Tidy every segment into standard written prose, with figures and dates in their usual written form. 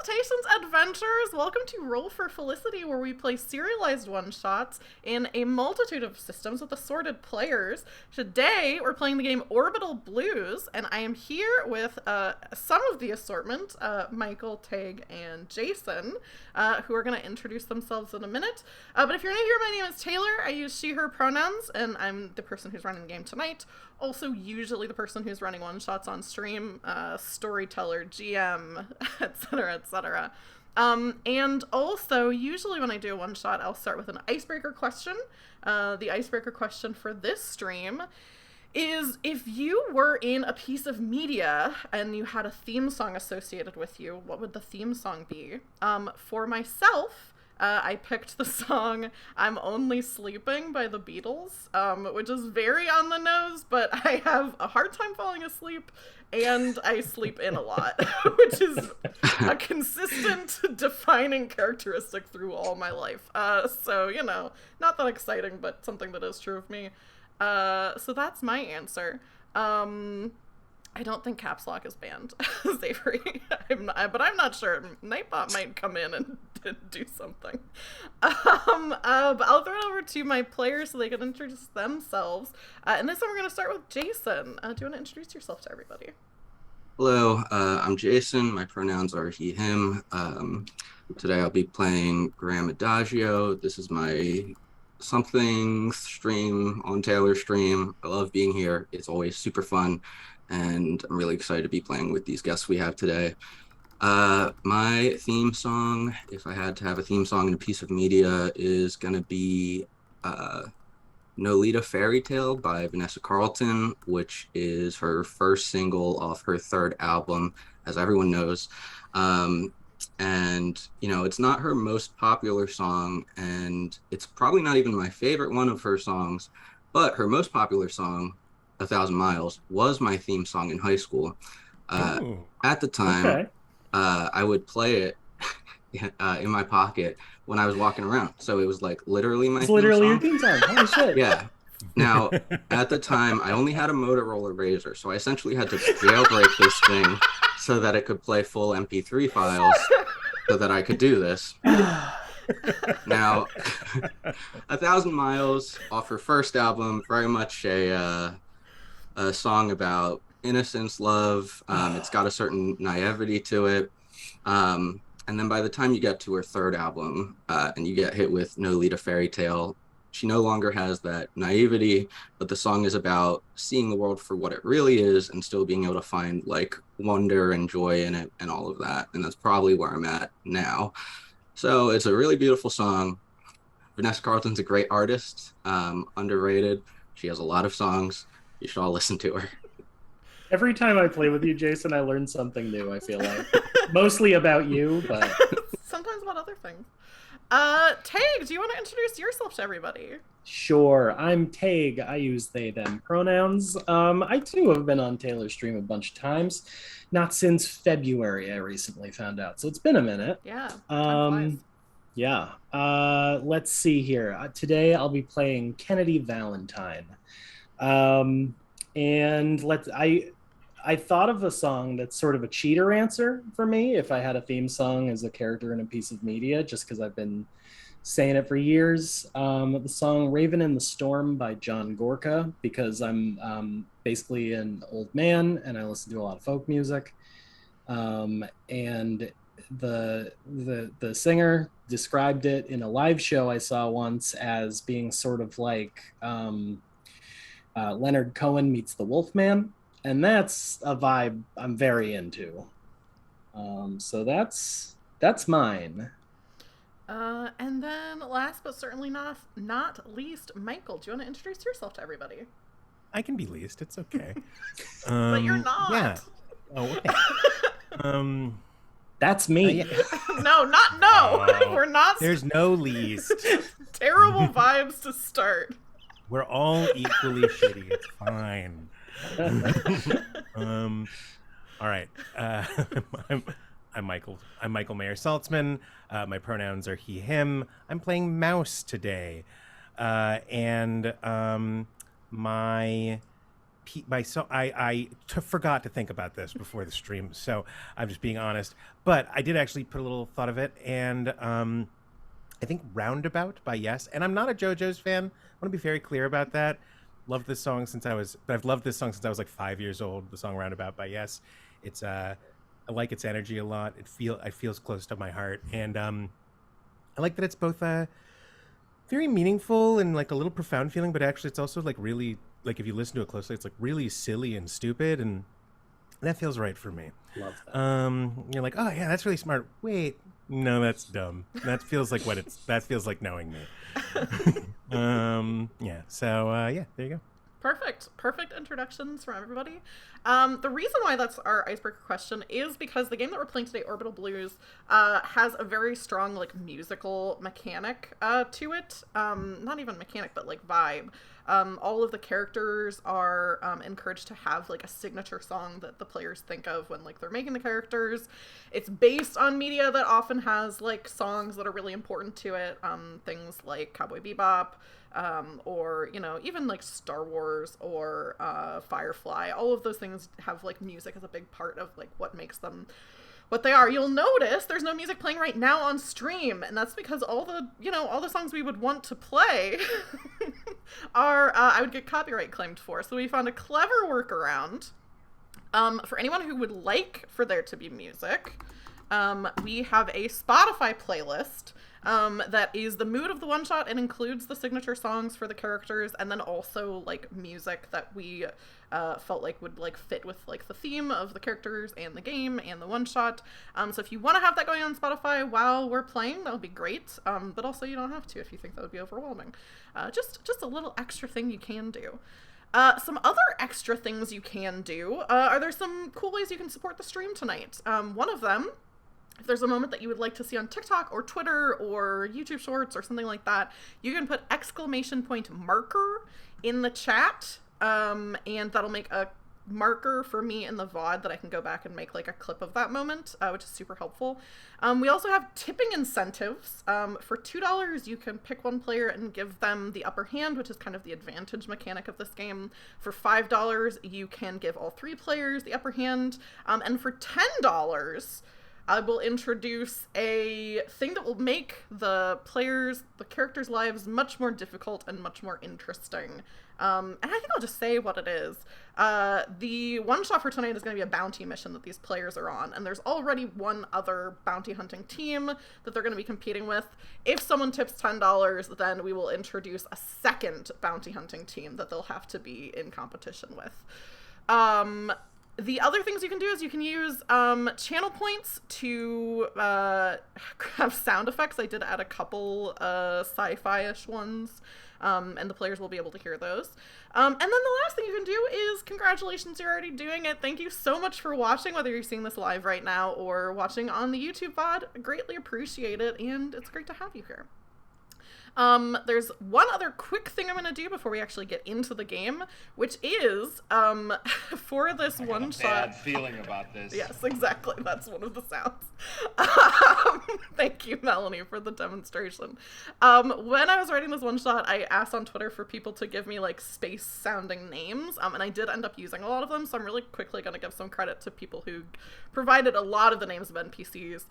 Salutations, adventurers! Welcome to Roll for Felicity, where we play serialized one-shots in a multitude of systems with assorted players. Today, we're playing the game Orbital Blues, and I am here with some of the assortment, Michael, Tag, and Jason, who are going to introduce themselves in a minute. But if you're new here, my name is Taylor. I use she, her pronouns, and I'm the person who's running the game tonight. Also, usually the person who's running one-shots on stream, storyteller, GM, etc., etc. And also, usually when I do a one-shot, I'll start with an icebreaker question. The icebreaker question for this stream is, if you were in a piece of media and you had a theme song associated with you, what would the theme song be? For myself, I picked the song I'm Only Sleeping by the Beatles, which is very on the nose, but I have a hard time falling asleep, and I sleep in a lot, which is a consistent defining characteristic through all my life. So, you know, not that exciting, but something that is true of me. So that's my answer. I don't think Caps Lock is banned, Xavery. But I'm not sure. Nightbot might come in and do something. But I'll throw it over to my players so they can introduce themselves. And this time we're going to start with Jason. Do you want to introduce yourself to everybody? Hello, I'm Jason. My pronouns are he, him. Today I'll be playing Graham Adagio. This is my something stream on Taylor's stream. I love being here. It's always super fun. And I'm really excited to be playing with these guests we have today. My theme song, if I had to have a theme song in a piece of media, is going to be Nolita Fairy Tale by Vanessa Carlton, which is her first single off her third album, as everyone knows. And, you know, it's not her most popular song, and it's probably not even my favorite one of her songs, but her most popular song, 1,000 Miles, was my theme song in high school. At the time, okay. I would play it in my pocket when I was walking around. So it was like literally my theme song. Your theme song. Holy shit. Yeah. Now, at the time, I only had a Motorola Razr, so I essentially had to jailbreak this thing so that it could play full MP3 files so that I could do this. Now, 1,000 Miles off her first album, very much a song about innocence, love. It's got a certain naivety to it. And then by the time you get to her third album and you get hit with Nolita Fairy Tale, she no longer has that naivety, but the song is about seeing the world for what it really is and still being able to find like wonder and joy in it and all of that. And that's probably where I'm at now. So it's a really beautiful song. Vanessa Carlton's a great artist, underrated. She has a lot of songs. You should all listen to her. Every time I play with you, Jason, I learn something new, I feel like. Mostly about you, but... Sometimes about other things. Tag, do you want to introduce yourself to everybody? Sure. I'm Tag. I use they, them pronouns. I, too, have been on Taylor's stream a bunch of times. Not since February, I recently found out. So it's been a minute. Yeah. Yeah. Let's see here. Today, I'll be playing Kennedy Valentine. And I thought of a song that's sort of a cheater answer for me if I had a theme song as a character in a piece of media, just because I've been saying it for years. The song Raven in the Storm by John Gorka, because I'm basically an old man and I listen to a lot of folk music. And the singer described it in a live show I saw once as being sort of like Leonard Cohen meets the Wolfman, and that's a vibe I'm very into. So that's mine. And then last but certainly not least, Michael, do you want to introduce yourself to everybody? I can be least, it's okay. But you're not. Yeah. Oh, okay. That's me. No. We're not. There's no least. Terrible vibes to start. We're all equally shitty. It's fine. All right. I'm Michael. I'm Michael Mayer Saltzman. My pronouns are he, him. I'm playing Mouse today. And my forgot to think about this before the stream, so I'm just being honest. But I did actually put a little thought of it, and I think Roundabout by Yes. And I'm not a JoJo's fan. I want to be very clear about that. I've loved this song since I was like 5 years old. The song Roundabout by Yes. It's I like its energy a lot. It feels close to my heart, and I like that it's both very meaningful and like a little profound feeling, but actually it's also like really, like if you listen to it closely, it's like really silly and stupid, and that feels right for me. Love that. You're like, oh yeah, that's really smart. Wait, no, that's dumb. That feels like that feels like knowing me. Yeah. So yeah, there you go. Perfect introductions from everybody. The reason why that's our icebreaker question is because the game that we're playing today, Orbital Blues, has a very strong like musical mechanic to it. Not even mechanic, but like vibe. All of the characters are encouraged to have like a signature song that the players think of when like they're making the characters. It's based on media that often has like songs that are really important to it. Things like Cowboy Bebop, or, you know, even like Star Wars or Firefly. All of those things have like music as a big part of like what makes them what they are. You'll notice there's no music playing right now on stream, and that's because all the songs we would want to play are I would get copyright claimed for. So we found a clever workaround for anyone who would like for there to be music. We have a Spotify playlist that is the mood of the one shot and includes the signature songs for the characters, and then also like music that we felt like would like fit with like the theme of the characters and the game and the one shot. So if you want to have that going on Spotify while we're playing, that would be great. But also you don't have to if you think that would be overwhelming. Just a little extra thing you can do. Some other extra things you can do. Are there some cool ways you can support the stream tonight? One of them, if there's a moment that you would like to see on TikTok or Twitter or YouTube Shorts or something like that, you can put !marker in the chat, and that'll make a marker for me in the VOD that I can go back and make like a clip of that moment, which is super helpful. We also have tipping incentives. For $2, you can pick one player and give them the upper hand, which is kind of the advantage mechanic of this game. For $5, you can give all 3 players the upper hand. And for $10, I will introduce a thing that will make the characters' lives much more difficult and much more interesting. And I think I'll just say what it is. The one shot for tonight is going to be a bounty mission that these players are on, and there's already one other bounty hunting team that they're going to be competing with. If someone tips $10, then we will introduce a second bounty hunting team that they'll have to be in competition with. The other things you can do is you can use channel points to have sound effects. I did add a couple sci-fi-ish ones, and the players will be able to hear those. And then the last thing you can do is congratulations, you're already doing it. Thank you so much for watching, whether you're seeing this live right now or watching on the YouTube VOD. I greatly appreciate it, and it's great to have you here. There's one other quick thing I'm going to do before we actually get into the game, which is, for this one shot. I have a bad feeling about this. Yes, exactly. That's one of the sounds. Thank you, Melanie, for the demonstration. When I was writing this one shot, I asked on Twitter for people to give me like space sounding names, and I did end up using a lot of them, so I'm really quickly going to give some credit to people who provided a lot of the names of NPCs.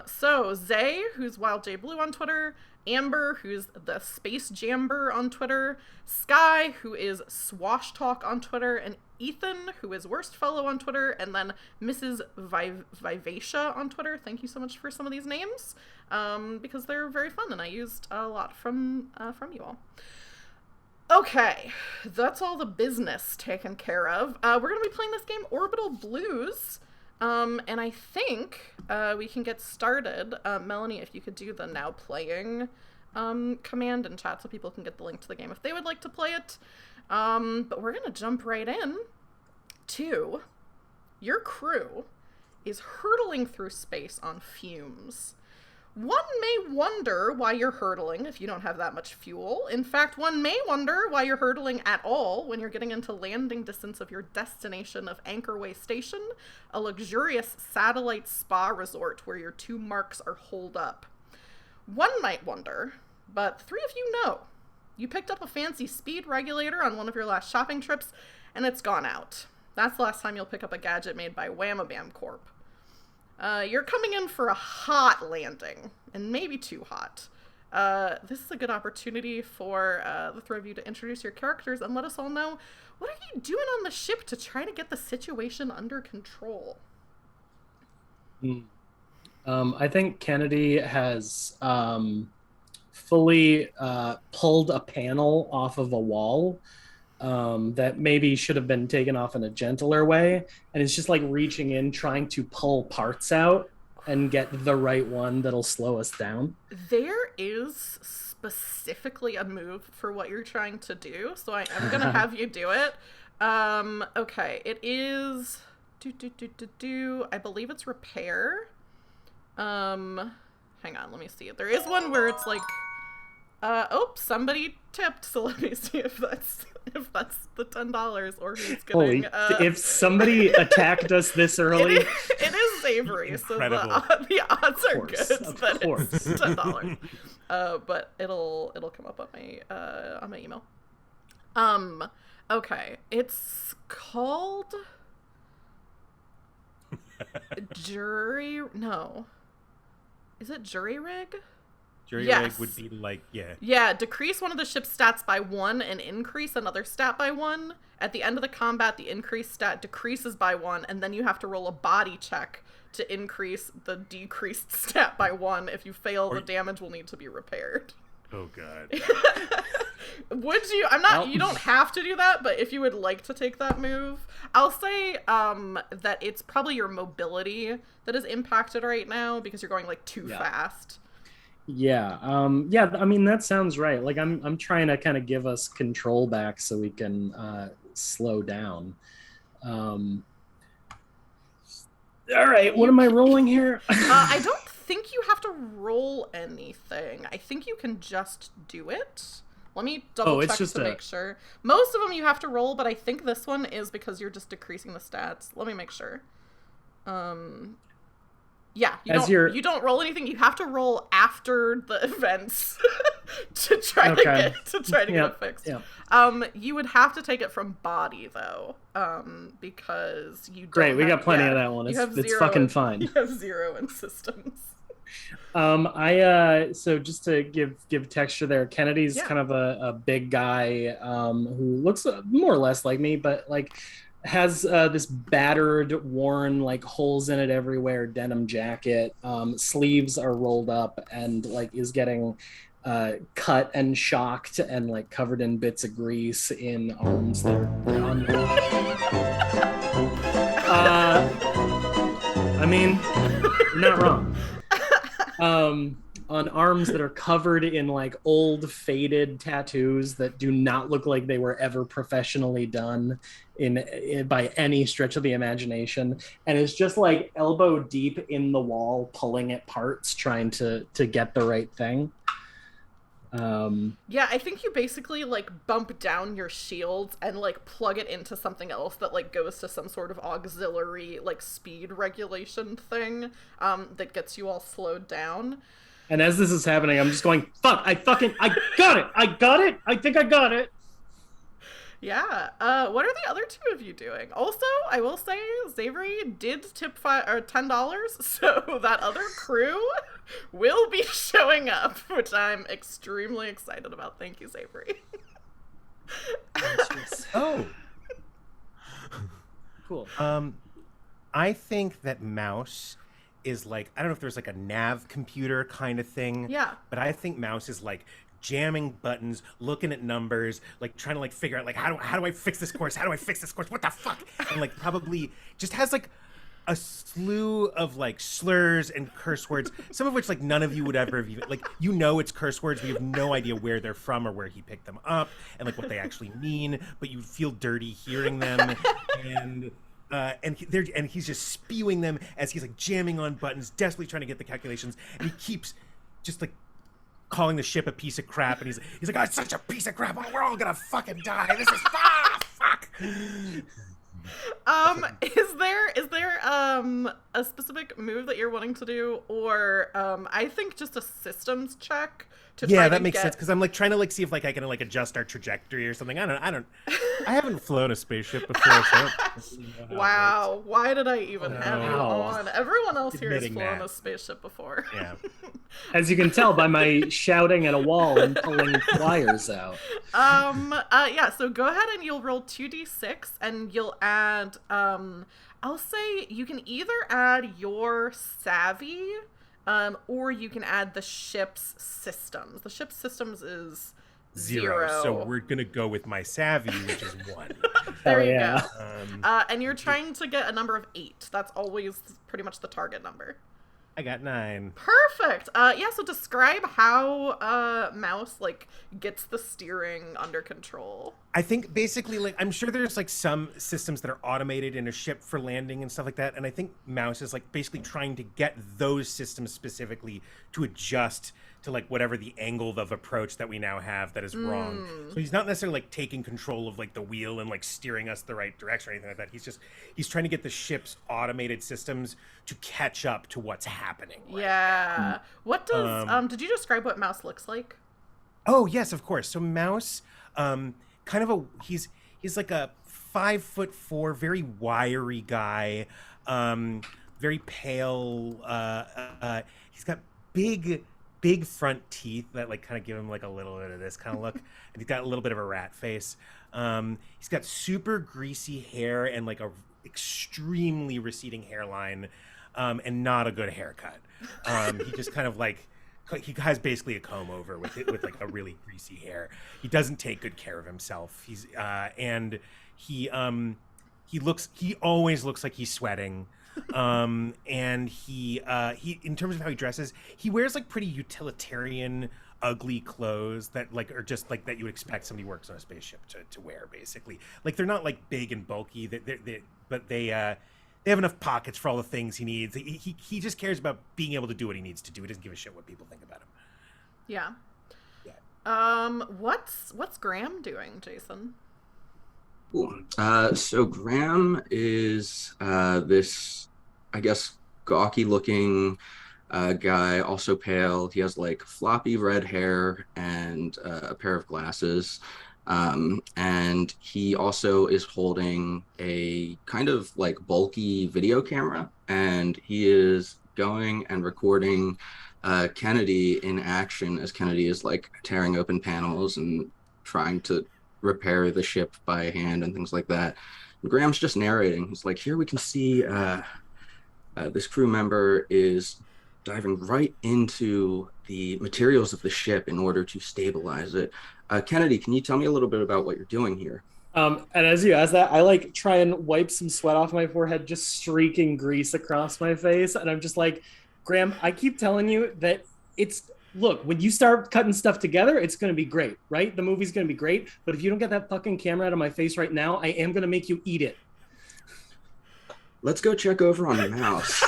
So Zay, who's Wild J Blue on Twitter, Amber, who's the Space Jamber on Twitter, Sky, who is Swash Talk on Twitter, and Ethan, who is Worst Fellow on Twitter, and then Mrs. Vivacia on Twitter. Thank you so much for some of these names, because they're very fun, and I used a lot from you all. Okay, that's all the business taken care of. We're going to be playing this game, Orbital Blues. And I think we can get started. Melanie, if you could do the now playing command in chat so people can get the link to the game if they would like to play it. But we're going to jump right in to your crew is hurtling through space on fumes. One may wonder why you're hurtling if you don't have that much fuel. In fact, one may wonder why you're hurtling at all when you're getting into landing distance of your destination of Anchorway Station, a luxurious satellite spa resort where your 2 marks are holed up. One might wonder, but 3 of you know. You picked up a fancy speed regulator on one of your last shopping trips, and it's gone out. That's the last time you'll pick up a gadget made by Whamabam Corp. You're coming in for a hot landing, and maybe too hot. This is a good opportunity for the three of you to introduce your characters and let us all know, what are you doing on the ship to try to get the situation under control? I think Kennedy has fully pulled a panel off of a wall that maybe should have been taken off in a gentler way, and it's just like reaching in, trying to pull parts out and get the right one that'll slow us down. There is specifically a move for what you're trying to do, so I am gonna have you do it. Okay, it is I believe it's repair. Hang on, let me see. There is one where it's like somebody tipped, so let me see if that's the $10 or who's getting. Holy, if somebody attacked us this early. It is Avery, so the odds are good that it's $10. But it'll come up on my email. Okay, it's called jury. No, is it jury rig? Jury rig would be like, Yeah, decrease one of the ship's stats by 1 and increase another stat by 1. At the end of the combat, the increased stat decreases by 1, and then you have to roll a body check to increase the decreased stat by 1. If you fail, the damage will need to be repaired. Oh, God. Would you? You don't have to do that, but if you would like to take that move, I'll say that it's probably your mobility that is impacted right now because you're going like too fast. Yeah. I mean, that sounds right. Like I'm trying to kind of give us control back so we can slow down. All right. What am I rolling here? I don't think you have to roll anything. I think you can just do it. Let me double check to make sure. Most of them you have to roll, but I think this one is because you're just decreasing the stats. Let me make sure. Yeah, you don't roll anything. You have to roll after the events to try to get it fixed. Yep. You would have to take it from body though, because you. Great, we got plenty of that one. It's fucking fine. You have 0 in systems. So just to give texture there, Kennedy's kind of a big guy who looks more or less like me, but like has this battered, worn, like holes in it everywhere denim jacket. Sleeves are rolled up and like is getting cut and shocked and like covered in bits of grease in arms that are on. I mean, you're not wrong. On arms that are covered in like old faded tattoos that do not look like they were ever professionally done in by any stretch of the imagination, and it's just like elbow deep in the wall pulling at parts trying to get the right thing. Yeah, I think you basically like bump down your shields and like plug it into something else that like goes to some sort of auxiliary like speed regulation thing that gets you all slowed down. And as this is happening, I'm just going, fuck, I got it. I think I got it. Yeah. What are the other two of you doing? Also, I will say Xavery did tip $10, so that other crew will be showing up, which I'm extremely excited about. Thank you, Xavery. Oh. Cool. I think that Mouse is like, I don't know if there's like a nav computer kind of thing. Yeah. But I think Mouse is like jamming buttons, looking at numbers, like trying to like figure out like how do I fix this course? How do I fix this course? What the fuck? And like probably just has like a slew of like slurs and curse words, some of which like none of you would ever have even like, you know, it's curse words, but you have no idea where they're from or where he picked them up and like what they actually mean, but you feel dirty hearing them. And he's just spewing them as he's like jamming on buttons, desperately trying to get the calculations, and he keeps just like calling the ship a piece of crap, and he's like, oh, it's such a piece of crap, oh, we're all gonna fucking die, this is fuck. Is there a specific move that you're wanting to do, or I think just a systems check to try Yeah, to that makes get... sense because I'm like trying to like see if like I can like adjust our trajectory or something. I haven't flown a spaceship before. So I don't know how it Wow, why did I even have you Wow. on? Everyone else here has Admitting flown that. a spaceship before. works. Yeah. As you can tell by my shouting at a wall and pulling wires out. Yeah, so go ahead and you'll roll 2d6 and you'll add I'll say you can either add your savvy or you can add the ship's systems. The ship's systems is zero. So we're gonna go with my savvy, which is 1. There Oh, you yeah. go. And you're trying to get a number of 8. That's always pretty much the target number. I got 9. Perfect. Yeah, so describe how Mouse like gets the steering under control. I think basically, like, I'm sure there's like some systems that are automated in a ship for landing and stuff like that, and I think Mouse is like basically trying to get those systems specifically to adjust to like whatever the angle of approach that we now have that is wrong. So he's not necessarily like taking control of like the wheel and like steering us the right direction or anything like that. He's trying to get the ship's automated systems to catch up to what's happening. Yeah. What does did you describe what Mouse looks like? Oh yes, of course. So Mouse, he's like a 5'4", very wiry guy, very pale. He's got big front teeth that like kind of give him like a little bit of this kind of look, and he's got a little bit of a rat face. He's got super greasy hair and like a extremely receding hairline, and not a good haircut. He just kind of like. He has basically a comb over with like a really greasy hair. He doesn't take good care of himself. He always looks like he's sweating. And he in terms of how he dresses, he wears like pretty utilitarian, ugly clothes that like are just like that you would expect somebody who works on a spaceship to wear. Basically, like they're not like big and bulky. But they have enough pockets for all the things he needs. He just cares about being able to do what he needs to do. He doesn't give a shit what people think about him. Yeah. What's Graham doing, Jason? Cool. So Graham is this, I guess, gawky-looking guy, also pale. He has like floppy red hair and a pair of glasses. And he also is holding a kind of like bulky video camera, and he is going and recording Kennedy in action as Kennedy is like tearing open panels and trying to repair the ship by hand and things like that. And Graham's just narrating. He's like, here we can see this crew member is diving right into the materials of the ship in order to stabilize it. Kennedy, can you tell me a little bit about what you're doing here? And as you ask that, I like try and wipe some sweat off my forehead, just streaking grease across my face. And I'm just like, Graham, I keep telling you that look, when you start cutting stuff together, it's going to be great, right? The movie's going to be great. But if you don't get that fucking camera out of my face right now, I am going to make you eat it. Let's go check over on the Mouse.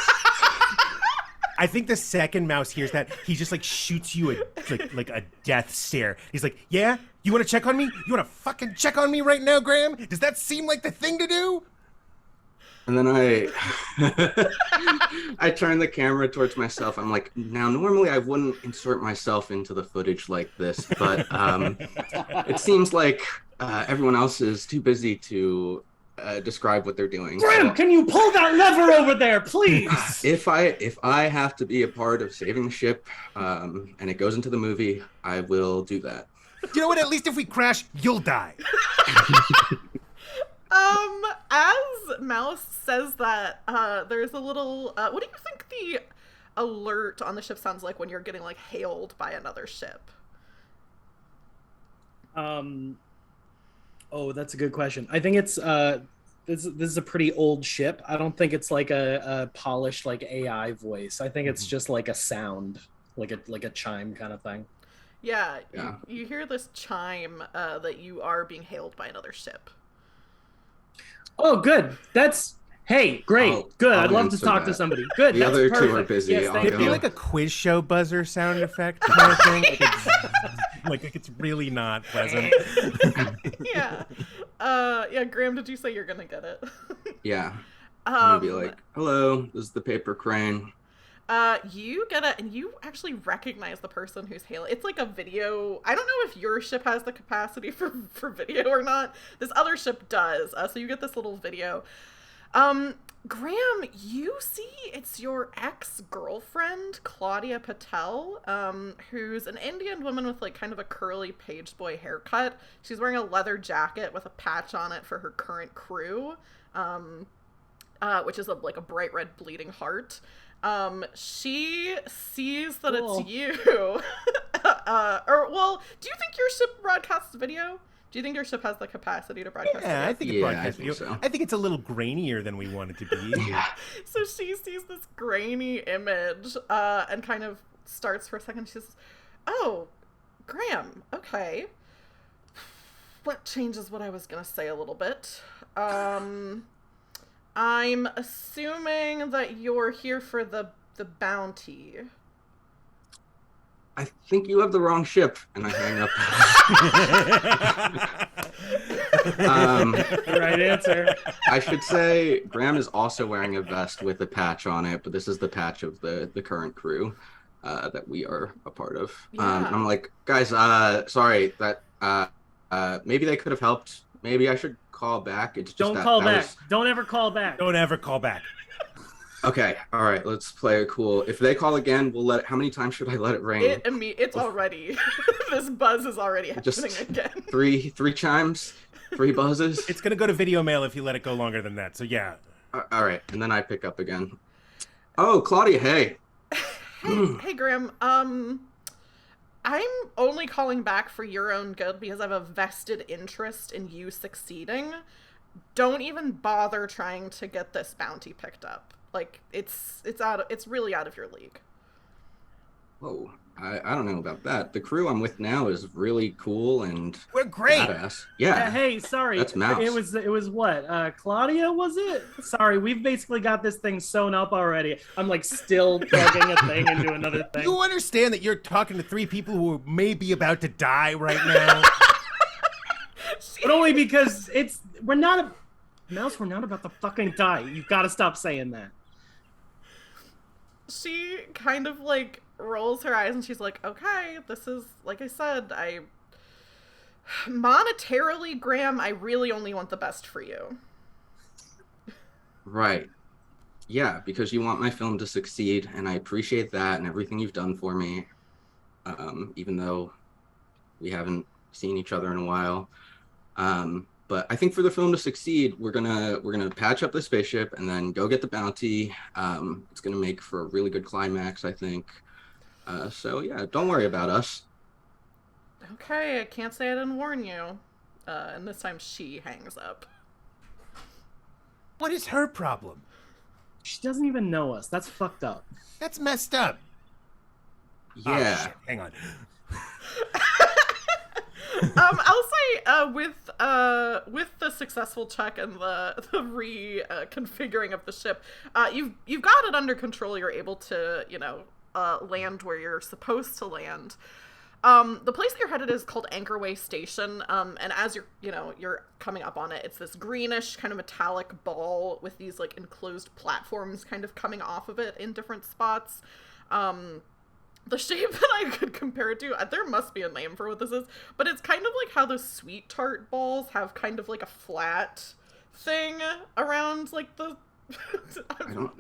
I think the second Mouse hears that, he just like shoots you like a death stare. He's like, yeah, you want to check on me? You want to fucking check on me right now, Graham? Does that seem like the thing to do? And then I turn the camera towards myself. I'm like, now normally I wouldn't insert myself into the footage like this, but it seems like everyone else is too busy to describe what they're doing. Graham, can you pull that lever over there, please? If I have to be a part of saving the ship, and it goes into the movie, I will do that. You know what? At least if we crash, you'll die. As Mouse says that, there's a little, what do you think the alert on the ship sounds like when you're getting like hailed by another ship? Oh, that's a good question. I think it's this is a pretty old ship. I don't think it's like a polished like AI voice. I think it's just like a sound, like a chime kind of thing. Yeah. You hear this chime that you are being hailed by another ship. Oh, good. Hey, great. Good. I'd love to talk to somebody. Good. The that's other perfect. two are busy. Yes, thank It'd be you. like a quiz show buzzer sound effect kind of thing. Like it's really not pleasant. Yeah. Yeah, Graham, did you say you're gonna get it? Yeah. I'm gonna be Um, like, hello, this is the paper crane. you get it, and you actually recognize the person who's hailing. It's like a video. I don't know if your ship has the capacity for video or not. This other ship does. So you get this little video. Graham, you see it's your ex-girlfriend, Claudia Patel, who's an Indian woman with like kind of a curly page boy haircut. She's wearing a leather jacket with a patch on it for her current crew, which is like a bright red bleeding heart. She sees that Cool. it's you. Well, do you think your ship broadcasts video? Do you think your ship has the capacity to broadcast Yeah, I video? think it Yeah, broadcasts I think video. so. I think it's a little grainier than we want it to be. Yeah. So she sees this grainy image, and kind of starts for a second. She says, "Oh, Graham, okay. That changes what I was gonna say a little bit. I'm assuming that you're here for the bounty." I think you have the wrong ship, and I hang up. Right answer. I should say Graham is also wearing a vest with a patch on it, but this is the patch of the current crew that we are a part of. Yeah. I'm like, guys, sorry that maybe they could have helped. Maybe I should call back. It's just Don't that, call that back. was- Don't ever call back. Don't ever call back. Okay, all right, let's play it cool. If they call again, we'll let it. How many times should I let it ring? It's already this buzz is already happening Just again. three chimes, 3 buzzes. It's gonna go to video mail if you let it go longer than that. So yeah. All right, and then I pick up again. Oh, Claudia, hey. Hey, Graham. I'm only calling back for your own good because I have a vested interest in you succeeding. Don't even bother trying to get this bounty picked up. Like, it's really out of your league. Whoa, I don't know about that. The crew I'm with now is really cool and We're great. badass. Yeah. Hey, sorry. That's Mouse. It was what? Claudia, was it? Sorry, we've basically got this thing sewn up already. I'm like still plugging a thing into another thing. You understand that you're talking to 3 people who are maybe about to die right now? But only because we're not about to fucking die. You've got to stop saying that. She kind of like rolls her eyes and she's like, okay, this is, like I said, monetarily, Graham, I really only want the best for you. Right. Yeah, because you want my film to succeed, and I appreciate that and everything you've done for me. Even though we haven't seen each other in a while. But I think for the film to succeed, we're gonna patch up the spaceship and then go get the bounty. It's gonna make for a really good climax, I think. So yeah, don't worry about us. Okay, I can't say I didn't warn you. And this time she hangs up. What is her problem? She doesn't even know us. That's fucked up. That's messed up. Oh, Yeah. shit. Hang on. I'll say with the successful check and the reconfiguring of the ship, you've got it under control. You're able to land where you're supposed to land. The place that you're headed is called Anchorway Station, and as you're coming up on it, it's this greenish kind of metallic ball with these like enclosed platforms kind of coming off of it in different spots. The shape that I could compare it to, there must be a name for what this is, but it's kind of like how the sweet tart balls have kind of like a flat thing around like the does anyone?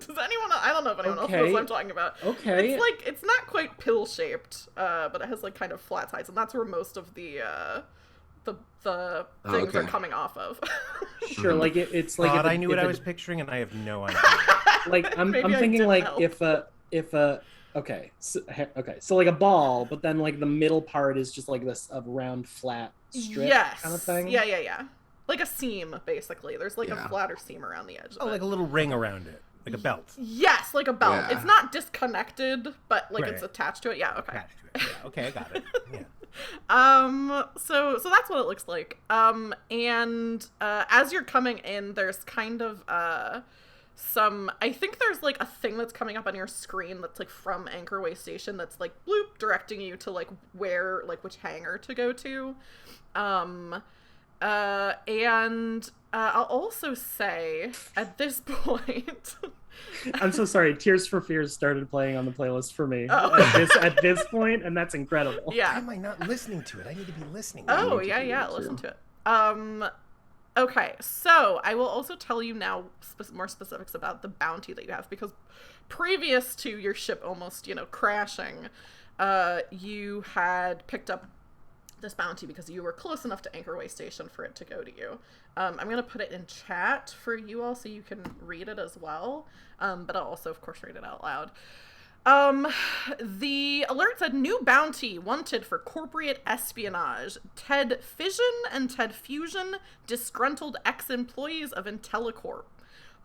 I don't know if anyone else knows what I'm talking about. Okay. It's like, it's not quite pill shaped, but it has like kind of flat sides, and that's where most of the things are coming off of. Sure, like it's like Thought if I knew what if I was picturing, and I have no idea. like I'm Maybe I thinking didn't like help. if a okay so like a ball, but then like the middle part is just like this a round flat strip Yes. kind of thing. Yeah. Like a seam, basically. There's like a Yeah. flatter seam around the edge of Oh, it. like a little ring around it, like a belt. Yes, like a belt. Yeah. It's not disconnected, but like it's Right. attached to it. Yeah, okay. Attached to it. Yeah, okay, I got it. Yeah. So that's what it looks like. And as you're coming in, there's kind of I think there's like a thing that's coming up on your screen that's like from Anchorway Station that's like bloop directing you to like where, like which hangar to go to. And I'll also say at this point. I'm so sorry. Tears for Fears started playing on the playlist for me at this point, and that's incredible. Yeah. Why am I not listening to it? I need to be listening. Oh, yeah. Listen to it. Okay, so I will also tell you now more specifics about the bounty that you have, because previous to your ship almost, crashing, you had picked up this bounty because you were close enough to Anchorway Station for it to go to you. I'm going to put it in chat for you all so you can read it as well, but I'll also, of course, read it out loud. The alert said, new bounty wanted for corporate espionage. Ted Fission and Ted Fusion, disgruntled ex-employees of IntelliCorp.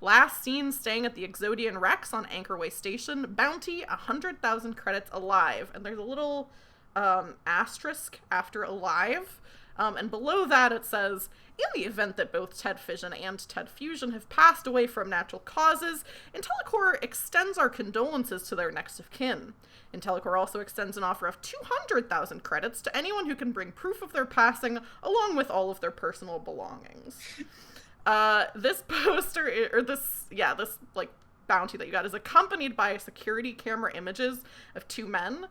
Last seen staying at the Exodian Rex on Anchorway Station. Bounty, 100,000 credits alive. And there's a little asterisk after alive. And below that it says, in the event that both Ted Fission and Ted Fusion have passed away from natural causes, IntelliCorp extends our condolences to their next of kin. IntelliCorp also extends an offer of 200,000 credits to anyone who can bring proof of their passing, along with all of their personal belongings. This poster, or this bounty that you got is accompanied by security camera images of two men.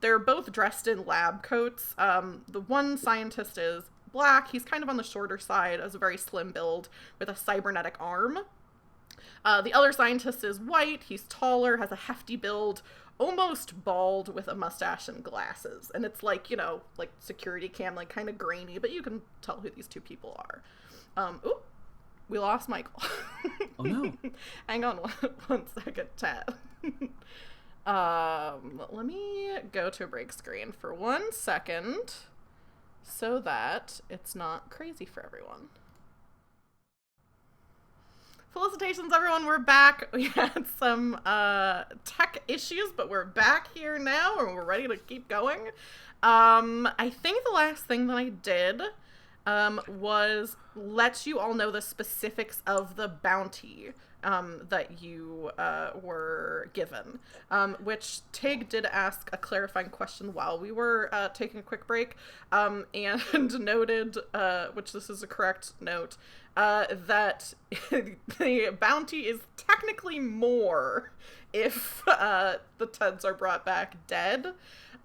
They're both dressed in lab coats. The one scientist is black. He's kind of on the shorter side, has a very slim build with a cybernetic arm. The other scientist is white. He's taller, has a hefty build, almost bald with a mustache and glasses. And it's like, security cam, like kind of grainy, but you can tell who these two people are. We lost Michael. Oh no. Hang on one second, Ted. Let me go to a break screen for 1 second so that it's not crazy for everyone. Felicitations, everyone. We're back. We had some tech issues, but we're back here now and we're ready to keep going. I think the last thing that I did was let you all know the specifics of the bounty that you were given, which Tig did ask a clarifying question while we were taking a quick break, and noted, which this is a correct note, that the bounty is technically more if the Teds are brought back dead.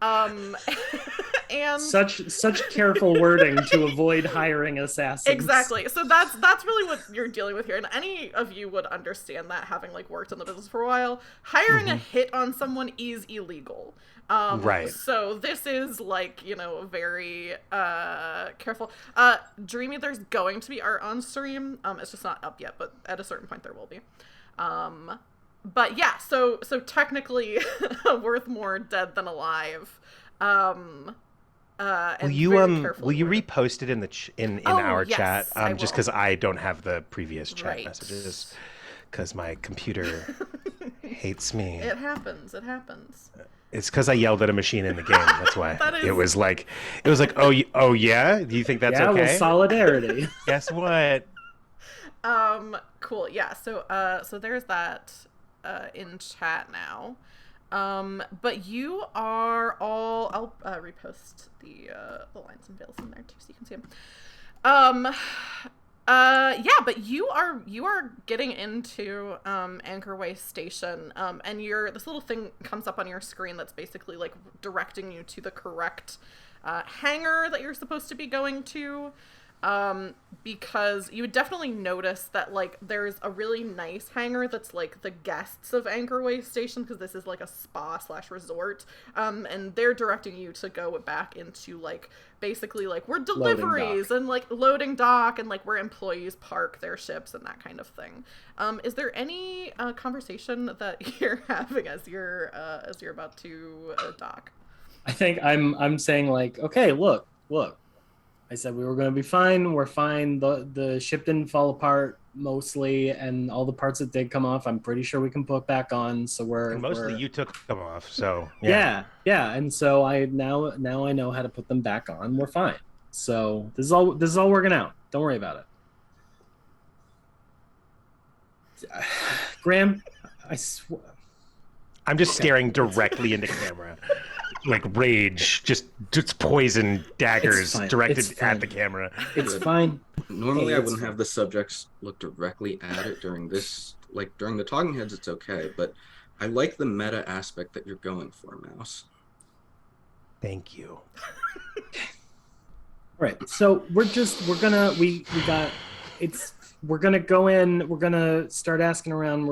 And such careful wording to avoid hiring assassins. Exactly. So that's really what you're dealing with here, and any of you would understand that, having worked in the business for a while. Hiring a hit on someone is illegal. Right. So this is very careful. Dreamy, there's going to be art on stream. It's just not up yet, but at a certain point there will be. But yeah, so technically worth more dead than alive. Will you repost it in our chat? Just because I don't have the previous chat messages, because my computer hates me. It happens. It's because I yelled at a machine in the game. That's why. It was like, oh yeah. Do you think that's okay? Yeah, well, solidarity. Guess what? Cool. Yeah. So there's that in chat now. But you are all, I'll repost the lines and veils in there too so you can see them. Yeah, but you are getting into Anchorway Station, and this little thing comes up on your screen that's basically directing you to the correct hangar that you're supposed to be going to. Because you would definitely notice that there's a really nice hangar that's the guests of Anchorway Station, because this is a spa/resort, and they're directing you to go back into basically where deliveries and loading dock and where employees park their ships and that kind of thing. Is there any conversation that you're having as you're about to dock? I think I'm saying okay, look. I said we were going to be fine. We're fine. The ship didn't fall apart mostly, and all the parts that did come off, I'm pretty sure we can put back on. So you took them off. So yeah. And so I now I know how to put them back on. We're fine. So this is all working out. Don't worry about it. Graham, I swear. I'm just staring directly into camera. like rage, just poison daggers fine. directed It's fine. at the camera. It's fine. Normally, Hey, I it's wouldn't fine. have the subjects look directly at it during this. Like during the talking heads, it's okay, but I like the meta aspect that you're going for, Mouse. Thank you. All right, so we're gonna go in, we're gonna start asking around,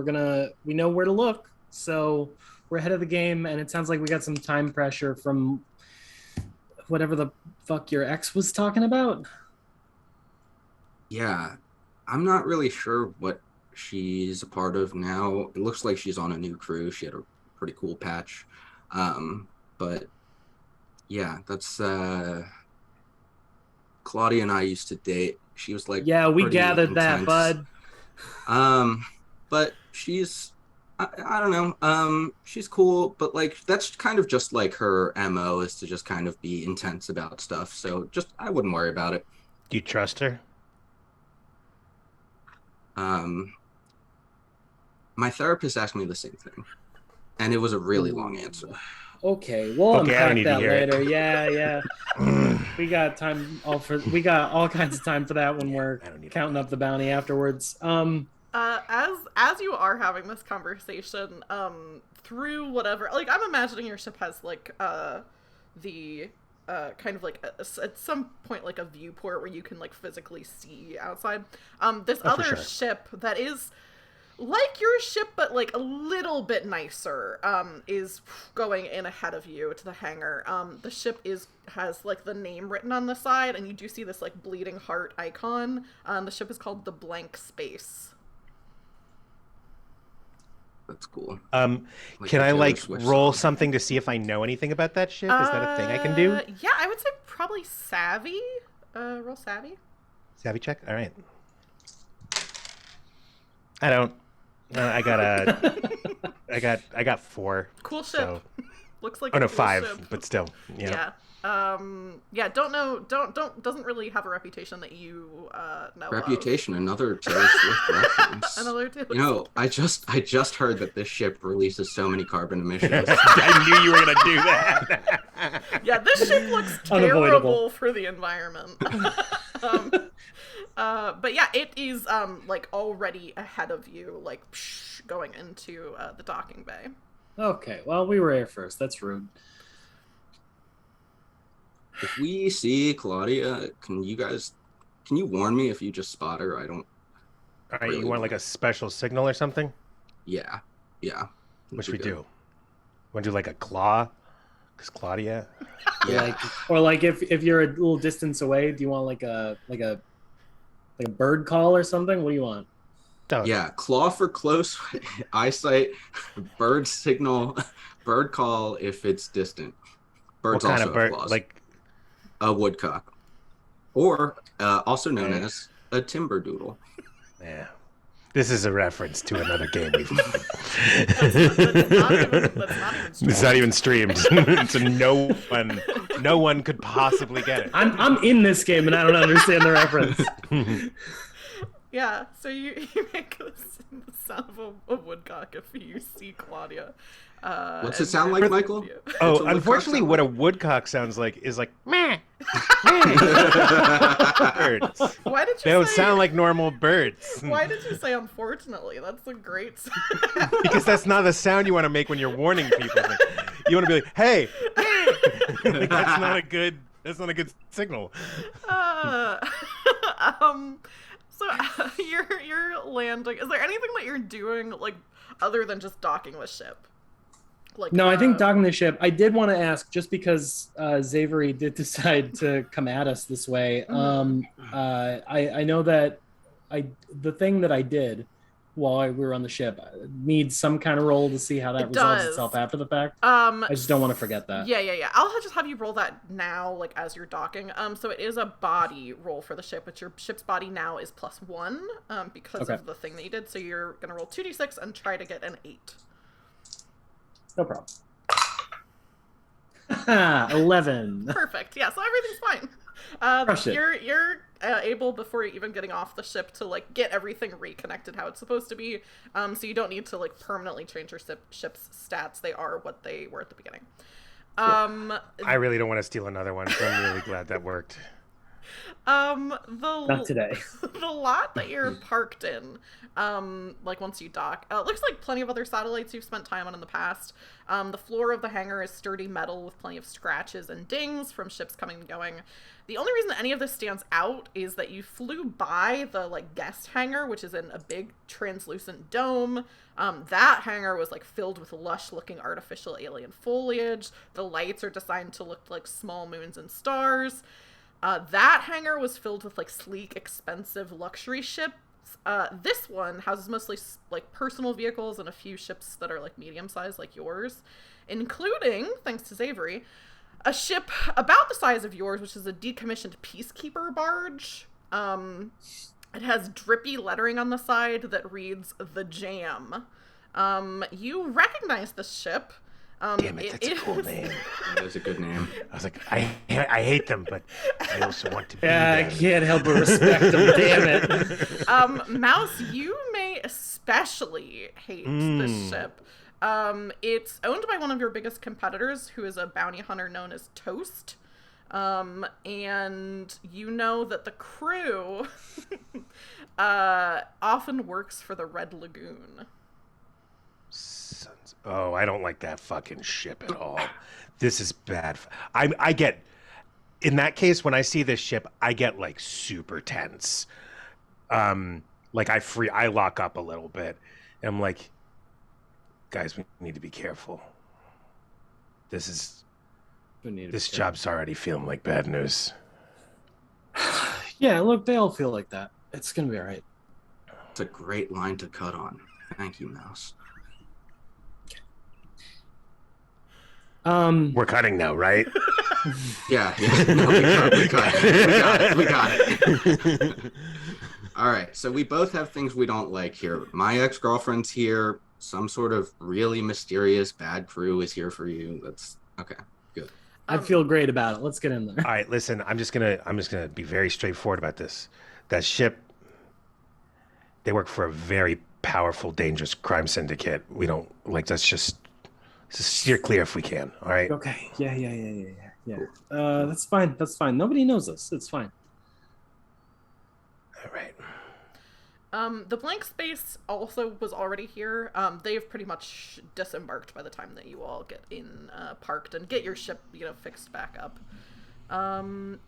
we know where to look, so we're ahead of the game, and it sounds like we got some time pressure from whatever the fuck your ex was talking about. Yeah, I'm not really sure what she's a part of now. It looks like she's on a new crew. She had a pretty cool patch. But yeah, that's Claudia and I used to date. She was like, Yeah, we pretty gathered that, intense. bud. But I don't know. She's cool, but like that's kind of just like her MO is to just kind of be intense about stuff. So I wouldn't worry about it. Do you trust her? My therapist asked me the same thing, and it was a really long answer. Okay, we'll Okay, I don't unpack need to that hear it. later. Yeah. We got all kinds of time for that when we're I don't need counting up the bounty afterwards. As you are having this conversation, through whatever, like I'm imagining your ship has like the kind of like at some point like a viewport where you can like physically see outside. This other sure. ship that is like your ship but like a little bit nicer is going in ahead of you to the hangar. The ship has like the name written on the side, and you do see this like bleeding heart icon. The ship is called the Blank Space. That's cool. Can the I Taylor like Swift roll song. something to see if I know anything about that ship? Is that a thing I can do? Yeah, I would say probably savvy. Roll savvy. Savvy check. All right. I don't. I got 4. Cool ship. So. Looks like Oh a no, cool 5, ship. but still. Yeah. Yeah. Doesn't really have a reputation that you know Reputation, another Taylor Swift reference. of. Another Taylor You know, I just heard that this ship releases so many carbon emissions. I knew you were gonna do that. Yeah, this ship looks Unavoidable. terrible for the environment. But yeah, it is like already ahead of you, like going into the docking bay. Okay, well, we were here first. That's rude. If we see Claudia, can you warn me if you just spot her? I don't. All right, you want like a special signal or something? Yeah. What should we do? Want to do like a claw? Because Claudia. Yeah. Like if you're a little distance away, do you want like a bird call or something? What do you want? Don't. Yeah, claw for close eyesight, bird signal, bird call if it's distant. Birds What kind also of bird? have claws. Like A woodcock, or also known Right. as a timberdoodle. yeah. This is a reference to another game we've played. That's not even It's not even streamed, so no one could possibly get it. I'm in this game and I don't understand the reference. Yeah, so you make the sound of a woodcock if you see Claudia. What's and it sound you're like, in Michael? view. What's Oh, a woodcock unfortunately, sound what a like? woodcock sounds like is like meh. Birds. Why did you They don't say, sound like normal birds. Why did you say unfortunately? That's a great Because that's not the sound you want to make when you're warning people. Like, you want to be like, "Hey," like, that's not a good signal. So you're landing. Is there anything that you're doing like other than just docking the ship? Like No, I think docking the ship. I did want to ask, just because Xavery did decide to come at us this way. I know that the thing that I did while we were on the ship needs some kind of roll to see how that It resolves does. itself after the fact. I just don't want to forget that. Yeah. I'll just have you roll that now, like as you're docking. So it is a body roll for the ship, but your ship's body now is +1, because Okay. of the thing that you did. So you're gonna roll 2d6 and try to get an 8. No problem. 11. Perfect. Yeah. So everything's fine. Crush it. You're able, before even getting off the ship, to like get everything reconnected how it's supposed to be. So you don't need to like permanently change your ship's stats. They are what they were at the beginning. I really don't want to steal another one, so I'm really glad that worked. Not today. The lot that you're parked in, like once you dock, looks like plenty of other satellites you've spent time on in the past. The floor of the hangar is sturdy metal with plenty of scratches and dings from ships coming and going. The only reason that any of this stands out is that you flew by the like guest hangar, which is in a big translucent dome. That hangar was like filled with lush looking artificial alien foliage. The lights are designed to look like small moons and stars. That hangar was filled with like sleek, expensive luxury ships. This one houses mostly like personal vehicles and a few ships that are like medium sized, like yours, including, thanks to Xavery, a ship about the size of yours, which is a decommissioned peacekeeper barge. It has drippy lettering on the side that reads "The Jam." You recognize this ship. Damn it, that's a cool name. That is a good name. I was like, I hate them, but I also want to be I them. can't help but respect them. Damn it. Mouse, you may especially hate this ship. It's owned by one of your biggest competitors, who is a bounty hunter known as Toast. And you know that the crew often works for the Red Lagoon. Oh, I don't like that fucking ship at all. This is bad. I get, in that case, when I see this ship, I get like super tense. Like I lock up a little bit. And I'm like, guys, we need to be careful. This job's already feeling like bad news. Yeah, look, they all feel like that. It's gonna be all right. It's a great line to cut on. Thank you, Mouse. We're cutting now, right? Yeah. No, we got it. All right, so we both have things we don't like here. My ex-girlfriend's here. Some sort of really mysterious bad crew is here for you. That's okay. Good. I feel great about it. Let's get in there. All right, listen, I'm just gonna be very straightforward about this. That ship, they work for a very powerful, dangerous crime syndicate. We don't like. Let's just steer clear if we can. All right. Okay. Yeah. That's fine. Nobody knows us. It's fine. All right. The blank space also was already here. They've pretty much disembarked by the time that you all get in, parked and get your ship, fixed back up.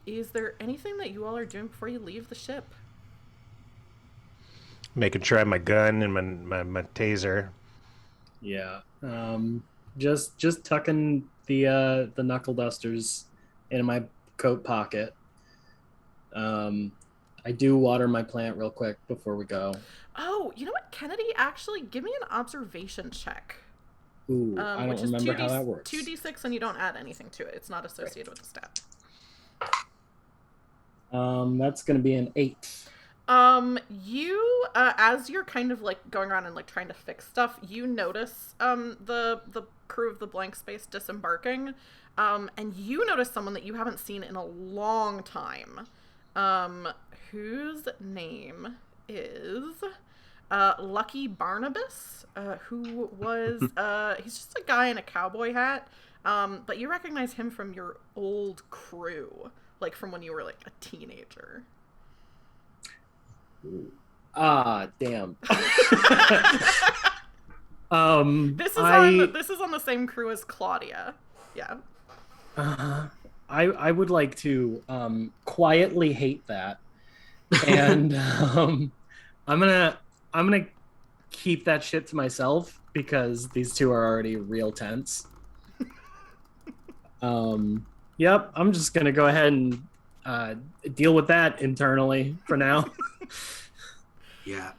Is there anything that you all are doing before you leave the ship? Making sure I have my gun and my taser. Yeah. Just tucking the knuckle dusters in my coat pocket. I do water my plant real quick before we go. Oh, you know what, Kennedy? Actually, give me an observation check. Ooh, I don't remember how that works. 2d6, and you don't add anything to it. It's not associated with the stat. That's going to be an 8. You, as you're kind of like going around and like trying to fix stuff, you notice the crew of the blank space disembarking, and you notice someone that you haven't seen in a long time, whose name is Lucky Barnabas, who was he's just a guy in a cowboy hat, but you recognize him from your old crew, like from when you were like a teenager. Damn. This is on the same crew as Claudia. Yeah. I would like to quietly hate that, and I'm gonna keep that shit to myself because these two are already real tense. Yep, I'm just gonna go ahead and deal with that internally for now. Yeah,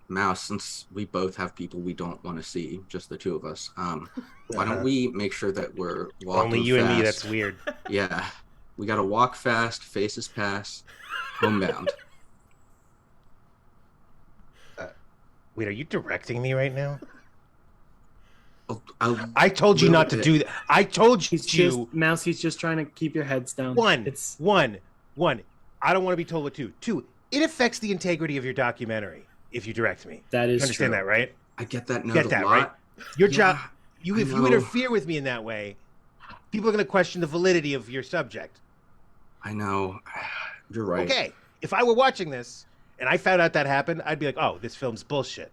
Mouse, since we both have people we don't want to see, just the two of us, why don't we make sure that we're walking Only you fast. and me, that's weird. Yeah, we gotta walk fast, faces pass, homebound. Wait, are you directing me right now? Oh, I told you not to do that. I told you. Mouse, he's just trying to keep your heads down. One. I don't want to be told what to do. 2, it affects the integrity of your documentary if you direct me. That is you understand true. that, right? I get that note Get that, a lot. right? Your job. Yeah, If you interfere with me in that way, people are going to question the validity of your subject. I know. You're right. Okay, if I were watching this and I found out that happened, I'd be like, oh, this film's bullshit.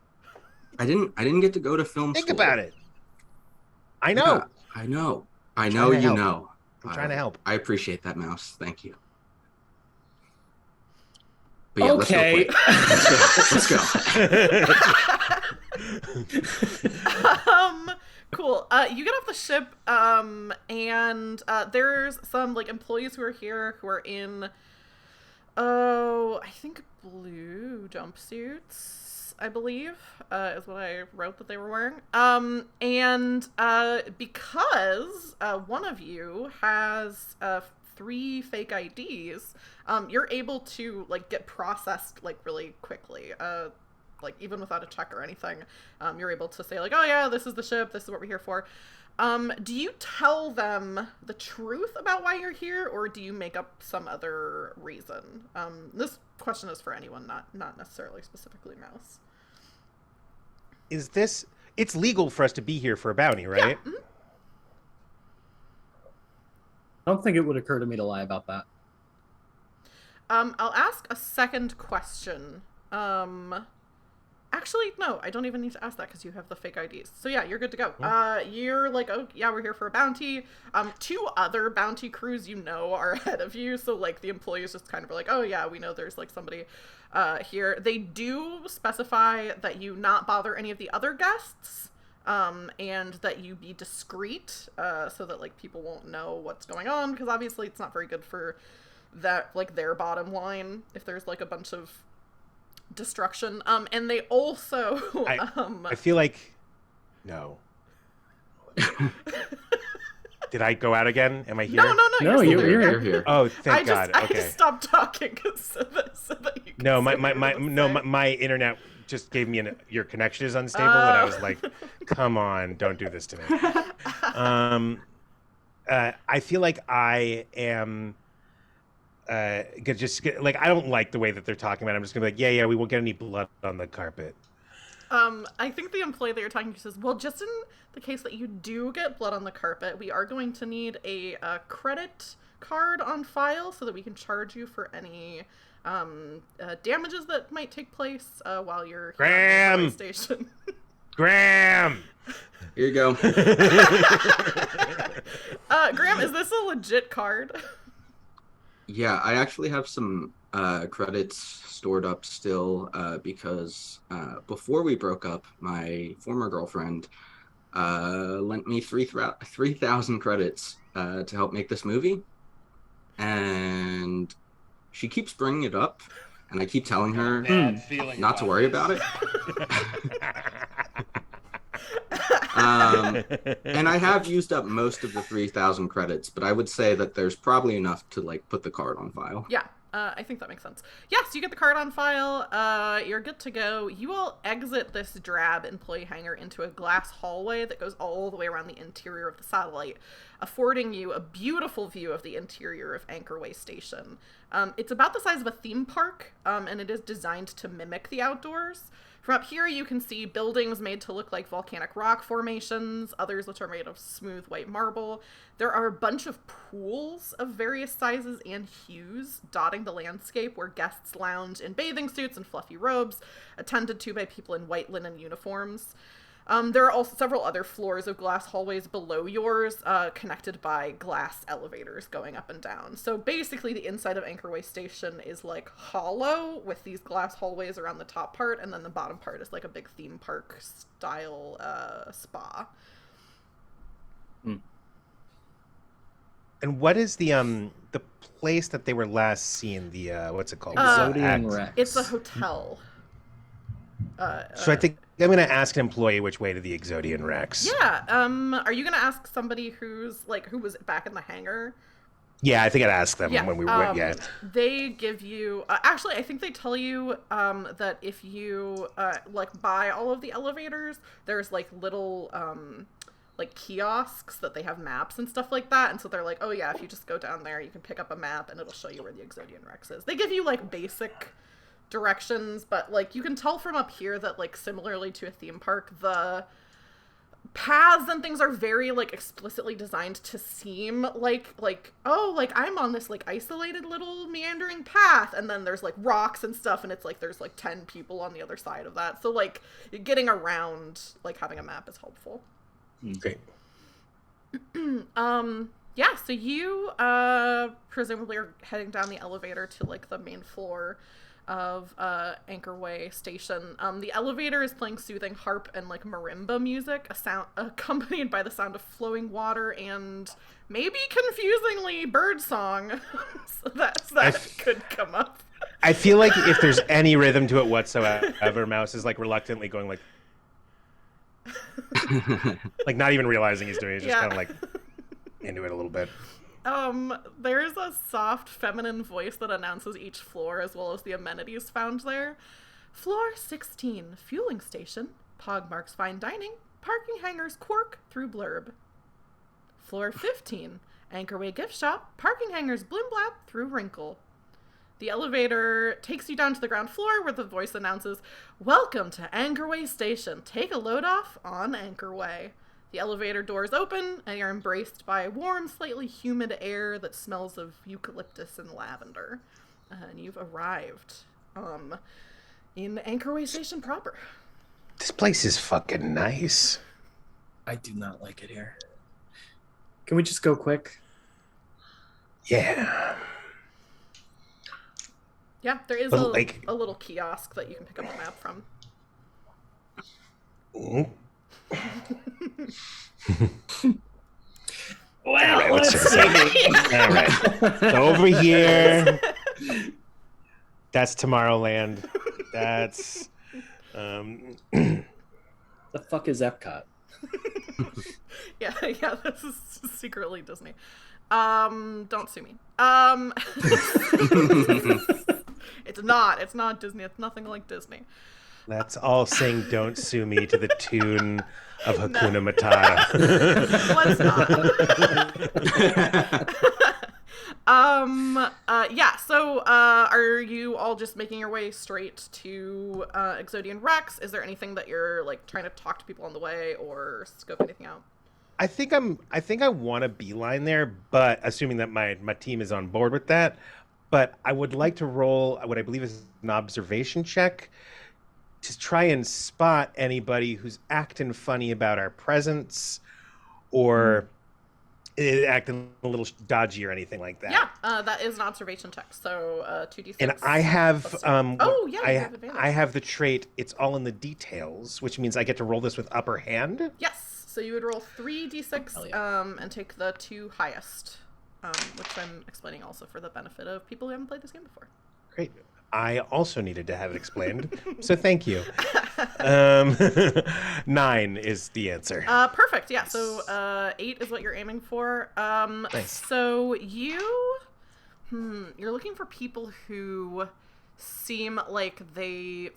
I didn't get to go to film Think school. about it. I know. Yeah, I know. I know trying to you help. know. I'm trying to help. I appreciate that, Mouse. Thank you. But yeah, Okay. let's go. Cool. You get off the ship, and there's some like employees who are here who are in, I think blue jumpsuits, I believe, is what I wrote that they were wearing. And because one of you has 3 fake IDs, you're able to like get processed like really quickly. Like even without a check or anything, you're able to say like, oh yeah, this is the ship, this is what we're here for. Do you tell them the truth about why you're here, or do you make up some other reason? This question is for anyone, not necessarily specifically Mouse. It's legal for us to be here for a bounty, right? Yeah. I don't think it would occur to me to lie about that. I'll ask a second question. Actually, no, I don't even need to ask that because you have the fake IDs. So yeah, you're good to go. You're like, oh yeah, we're here for a bounty. 2 other bounty crews you know are ahead of you. So like the employees just kind of are like, oh yeah, we know there's like somebody here. They do specify that you not bother any of the other guests. And that you be discreet, so that like people won't know what's going on, because obviously it's not very good for that, like their bottom line if there's like a bunch of destruction. And they also I feel like no. Did I go out again? Am I here? No, you're here. Oh, thank God. I Okay. just stopped talking so that you can No, say my what you wanna say. my internet just gave me your connection is unstable, and I was like, come on, don't do this to me. I feel like I am like, I don't like the way that they're talking about it. I'm just gonna be like, yeah, we won't get any blood on the carpet. I think the employee that you're talking to says, well, just in the case that you do get blood on the carpet, we are going to need a credit card on file so that we can charge you for any damages that might take place while you're here on the Anchorway Station. Graham! Here you go. Graham, is this a legit card? Yeah, I actually have some credits stored up still because before we broke up, my former girlfriend lent me 3,000 credits to help make this movie. And she keeps bringing it up, and I keep telling her not to worry about it. And I have used up most of the 3,000 credits, but I would say that there's probably enough to like put the card on file. Yeah, I think that makes sense. Yes, you get the card on file. You're good to go. You all exit this drab employee hangar into a glass hallway that goes all the way around the interior of the satellite, affording you a beautiful view of the interior of Anchorway Station. It's about the size of a theme park, and it is designed to mimic the outdoors. From up here, you can see buildings made to look like volcanic rock formations, others which are made of smooth white marble. There are a bunch of pools of various sizes and hues dotting the landscape where guests lounge in bathing suits and fluffy robes, attended to by people in white linen uniforms. There are also several other floors of glass hallways below yours, connected by glass elevators going up and down. So basically the inside of Anchorway Station is like hollow with these glass hallways around the top part, and then the bottom part is like a big theme park style spa. And what is the place that they were last seen? The what's it called? Exodian Rex. It's a hotel. So I think I'm going to ask an employee which way to the Exodian Rex. Yeah. Are you going to ask somebody who was back in the hangar? Yeah, I think I'd ask them when we went. Yeah. They give you. Actually, I think they tell you that if you buy all of the elevators, there's like little like kiosks that they have maps and stuff like that, and so they're like, oh yeah, if you just go down there, you can pick up a map and it'll show you where the Exodian Rex is. They give you like basic directions, but like you can tell from up here that like similarly to a theme park, the paths and things are very like explicitly designed to seem like oh, like I'm on this like isolated little meandering path, and then there's like rocks and stuff, and it's like there's like 10 people on the other side of that, so like getting around, like having a map is helpful. Great. Yeah, so you presumably are heading down the elevator to like the main floor of Anchorway Station. The elevator is playing soothing harp and like marimba music, a sound accompanied by the sound of flowing water and maybe confusingly bird song. So that could come up. I feel like if there's any rhythm to it whatsoever, Mouse is like reluctantly going like like not even realizing he's doing it, just kind of like into it a little bit. There's a soft feminine voice that announces each floor as well as the amenities found there. Floor 16, fueling station, Pogmark's fine dining, parking hangars Quark through Blurb. Floor 15, Anchorway gift shop, parking hangars Bloomblap through Wrinkle. The elevator takes you down to the ground floor where the voice announces, "Welcome to Anchorway Station. Take a load off on Anchorway." The elevator doors open, and you're embraced by warm, slightly humid air that smells of eucalyptus and lavender. And you've arrived in Anchorway Station proper. This place is fucking nice. I do not like it here. Can we just go quick? Yeah. Yeah, there is a little kiosk that you can pick up a map from. Mm-hmm. Well, right, let's see. All right. So over here, that's Tomorrowland. That's The fuck is Epcot? Yeah, this is secretly Disney. Don't sue me. It's not Disney. It's nothing like Disney. Let's all sing "Don't Sue Me" to the tune of Hakuna Matata. Let's not. Yeah, so are you all just making your way straight to Exodian Rex? Is there anything that you're like trying to talk to people on the way or scope anything out? I think I want to beeline there, but assuming that my team is on board with that. But I would like to roll what I believe is an observation check to try and spot anybody who's acting funny about our presence or acting a little dodgy or anything like that. Yeah, that is an observation check. So 2d6. And I have you have advantage. I have the trait. It's all in the details, which means I get to roll this with upper hand. Yes. So you would roll 3d6 and take the 2 highest, which I'm explaining also for the benefit of people who haven't played this game before. Great. I also needed to have it explained, so thank you. 9 is the answer. Perfect. Yeah. So 8 is what you're aiming for. Nice. So you're looking for people who seem like they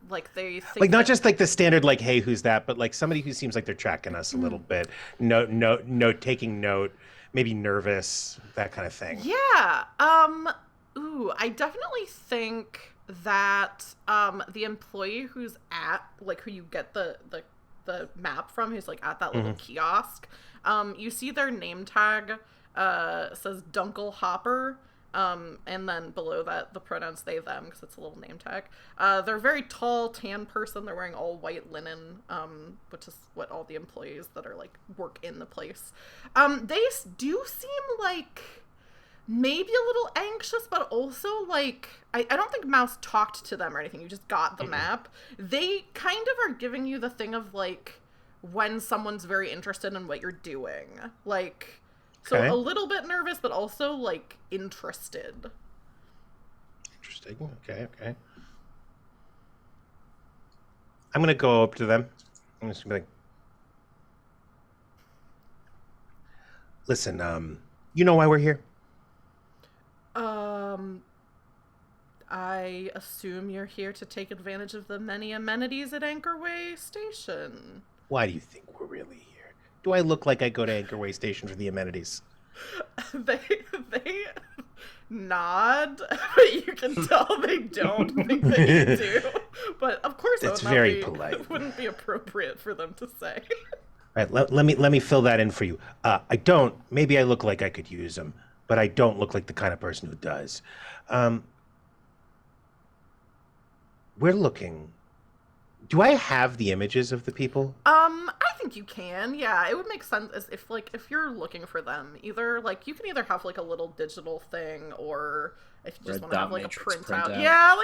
think like not just like the standard like, hey, who's that, but like somebody who seems like they're tracking us a little bit. Taking note, maybe nervous, that kind of thing. Yeah. I definitely think that the employee who's at like who you get the map from, who's like at that little kiosk, you see their name tag says Dunkel Hopper, and then below that the pronouns they them because it's a little name tag. They're a very tall tan person. They're wearing all white linen, which is what all the employees that are like work in the place. They do seem like maybe a little anxious, but also like I don't think Mouse talked to them or anything. You just got the map. They kind of are giving you the thing of like when someone's very interested in what you're doing, like so a little bit nervous, but also like interested. Interesting. Okay. I'm gonna go up to them. I'm just gonna be like, listen, you know why we're here? I assume you're here to take advantage of the many amenities at Anchorway Station. Why do you think we're really here? Do I look like I go to Anchorway Station for the amenities? They nod, but you can tell they don't think that you do. But of course, that's very polite. It wouldn't be appropriate for them to say. Right, let me fill that in for you. Maybe I look like I could use them, but I don't look like the kind of person who does. Um, we're looking. Do I have the images of the people? I think you can. Yeah, it would make sense as if you're looking for them, either you can either have a little digital thing, or if you just want to have a printout. Yeah,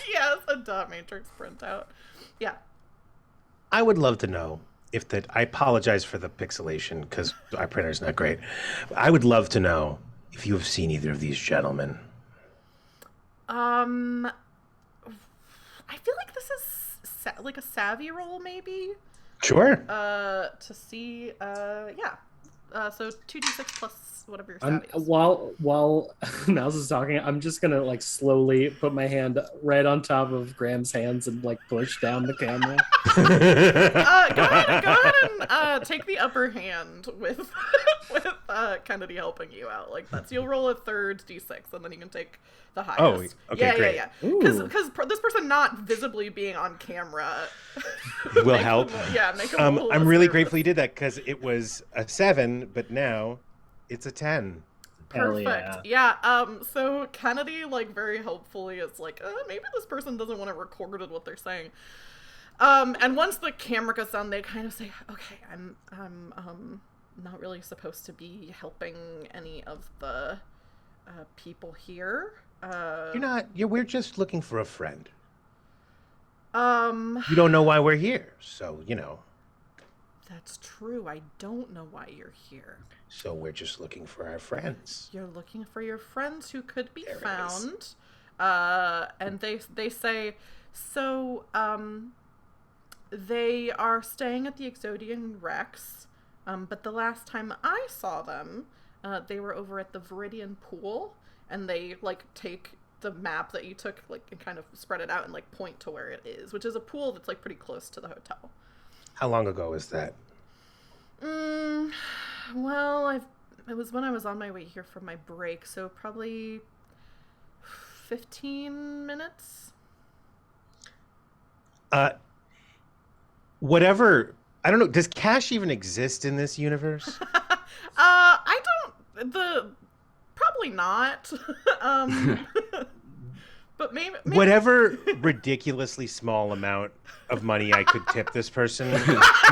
yes, a dot matrix printout. Yeah. I would love to know if that. I apologize for the pixelation because our printer's not great. I would love to know if you have seen either of these gentlemen. I feel like this is a savvy roll, maybe. Sure. To see, yeah. So 2d6 plus whatever your savvy is. While Mouse is talking, I'm just gonna slowly put my hand right on top of Graham's hands and push down the camera. Go ahead and take the upper hand with Kennedy helping you out. You'll roll a third d6 and then you can take the highest. Oh, okay, great. Yeah. Because this person not visibly being on camera will help. Make them I'm really grateful you did that because it was a 7, but now it's a 10. Perfect. Yeah. So Kennedy very helpfully is maybe this person doesn't want to record what they're saying. And once the camera goes down, they kind of say, "Okay, I'm not really supposed to be helping any of the people here." You're not. We're just looking for a friend. You don't know why we're here, so That's true. I don't know why you're here. So we're just looking for our friends. You're looking for your friends who could be There found. And they say, so they are staying at the Exodian Rex. But the last time I saw them, they were over at the Viridian Pool, and they take the map that you took and kind of spread it out and point to where it is, which is a pool that's pretty close to the hotel. How long ago was that? Well, it was when I was on my way here from my break, so probably 15 minutes. Whatever. I don't know. Does cash even exist in this universe? I don't. Probably not. But maybe whatever ridiculously small amount of money I could tip this person,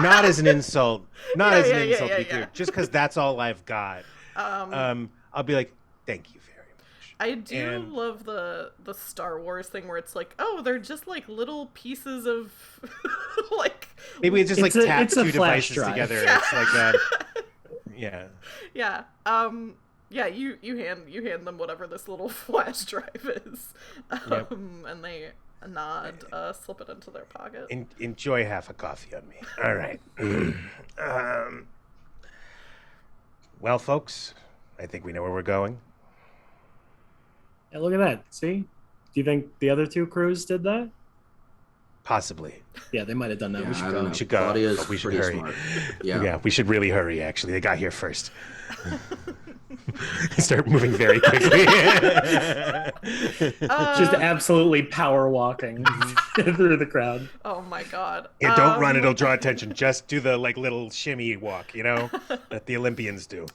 not as an insult, just because that's all I've got. I'll be like, thank you very much. I do love the Star Wars thing where it's oh, they're just little pieces of maybe it's just tap two devices drive together. Yeah. It's yeah. Yeah. Yeah, you hand them whatever this little flash drive is, Yep. and they nod, slip it into their pocket. Enjoy half a coffee on me. All right. Well, folks, I think we know where we're going. Hey, look at that. See? Do you think the other two crews did that? Possibly. Yeah, they might have done that. Yeah, We should I go. don't know. We should go. Claudia's We should pretty hurry. smart. Yeah, we should really hurry, actually. They got here first. Start moving very quickly. Just absolutely power walking through the crowd. Oh my god. Yeah, don't run, it'll draw attention. Just do the little shimmy walk, that the Olympians do.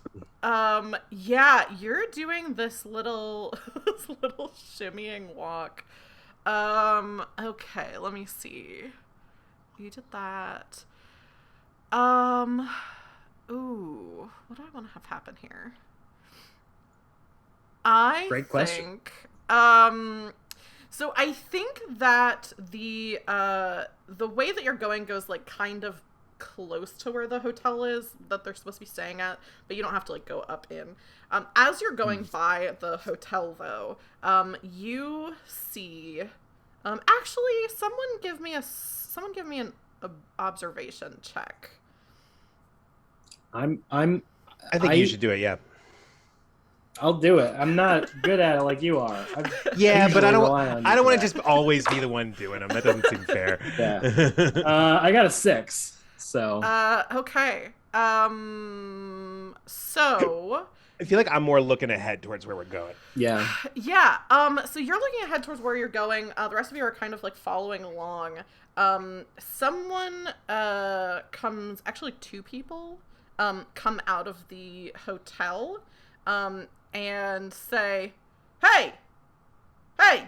Yeah, you're doing this little shimmying walk. Okay, let me see. You did that. Ooh, what do I want to have happen here? Great question. So I think that the way that you're going goes kind of close to where the hotel is that they're supposed to be staying at, but you don't have to go up in. As you're going by the hotel though, you see, actually someone give me an observation check. I think you should do it, yeah. I'll do it. I'm not good at it like you are. Yeah, but I don't want to to just always be the one doing them. That doesn't seem fair. Yeah. I got a 6. So. Okay. So I feel like I'm more looking ahead towards where we're going. Yeah. Yeah. So you're looking ahead towards where you're going. The rest of you are kind of like following along. Someone comes. Actually, two people come out of the hotel and say, "Hey,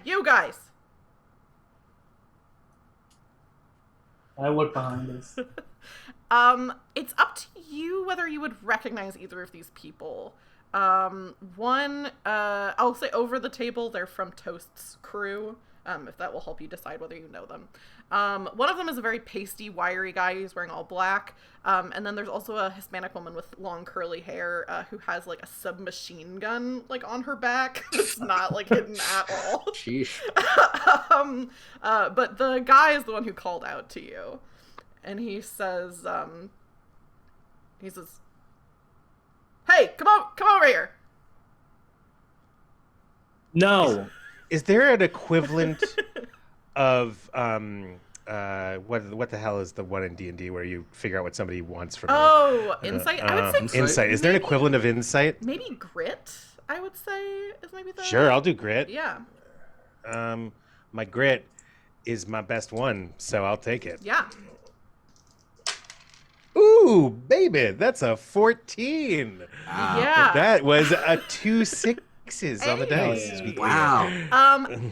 you guys." I look behind us. It's up to you whether you would recognize either of these people. One, I'll say over the table, they're from Toast's crew, if that will help you decide whether you know them. One of them is a very pasty, wiry guy who's wearing all black. And then there's also a Hispanic woman with long curly hair who has like a submachine gun like on her back. It's not like hidden at all. Sheesh. But the guy is the one who called out to you. And he says, "Hey, come over here." No. Is there an equivalent of what the hell is the one in D&D where you figure out what somebody wants from you? Oh, insight. I would say insight. Is there an equivalent of insight? maybe grit. I would say is maybe the. Sure, I'll do grit. Yeah. My grit is my best one, so I'll take it. Yeah. Ooh, baby, that's a 14. Yeah. That was a 2 6s on the dice. Hey. to be clear. Wow.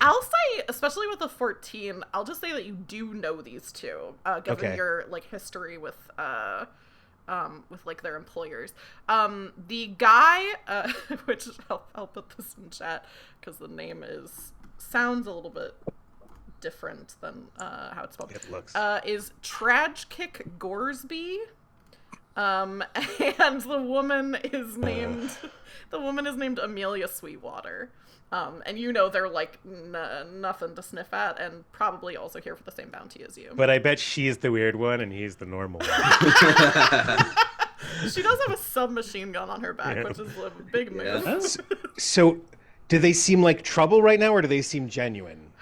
I'll say, especially with the 14, I'll just say that you do know these two, given Okay. your like history with like their employers. The guy, which I'll put this in chat because the name sounds a little bit different than how it's spelled. It looks. Is Tragkick Goresby. And the woman is named Amelia Sweetwater. And you know they're like nothing to sniff at, and probably also here for the same bounty as you. But I bet she's the weird one and he's the normal one. She does have a submachine gun on her back, Yeah. which is a big move. Yeah. So, do they seem like trouble right now, or do they seem genuine?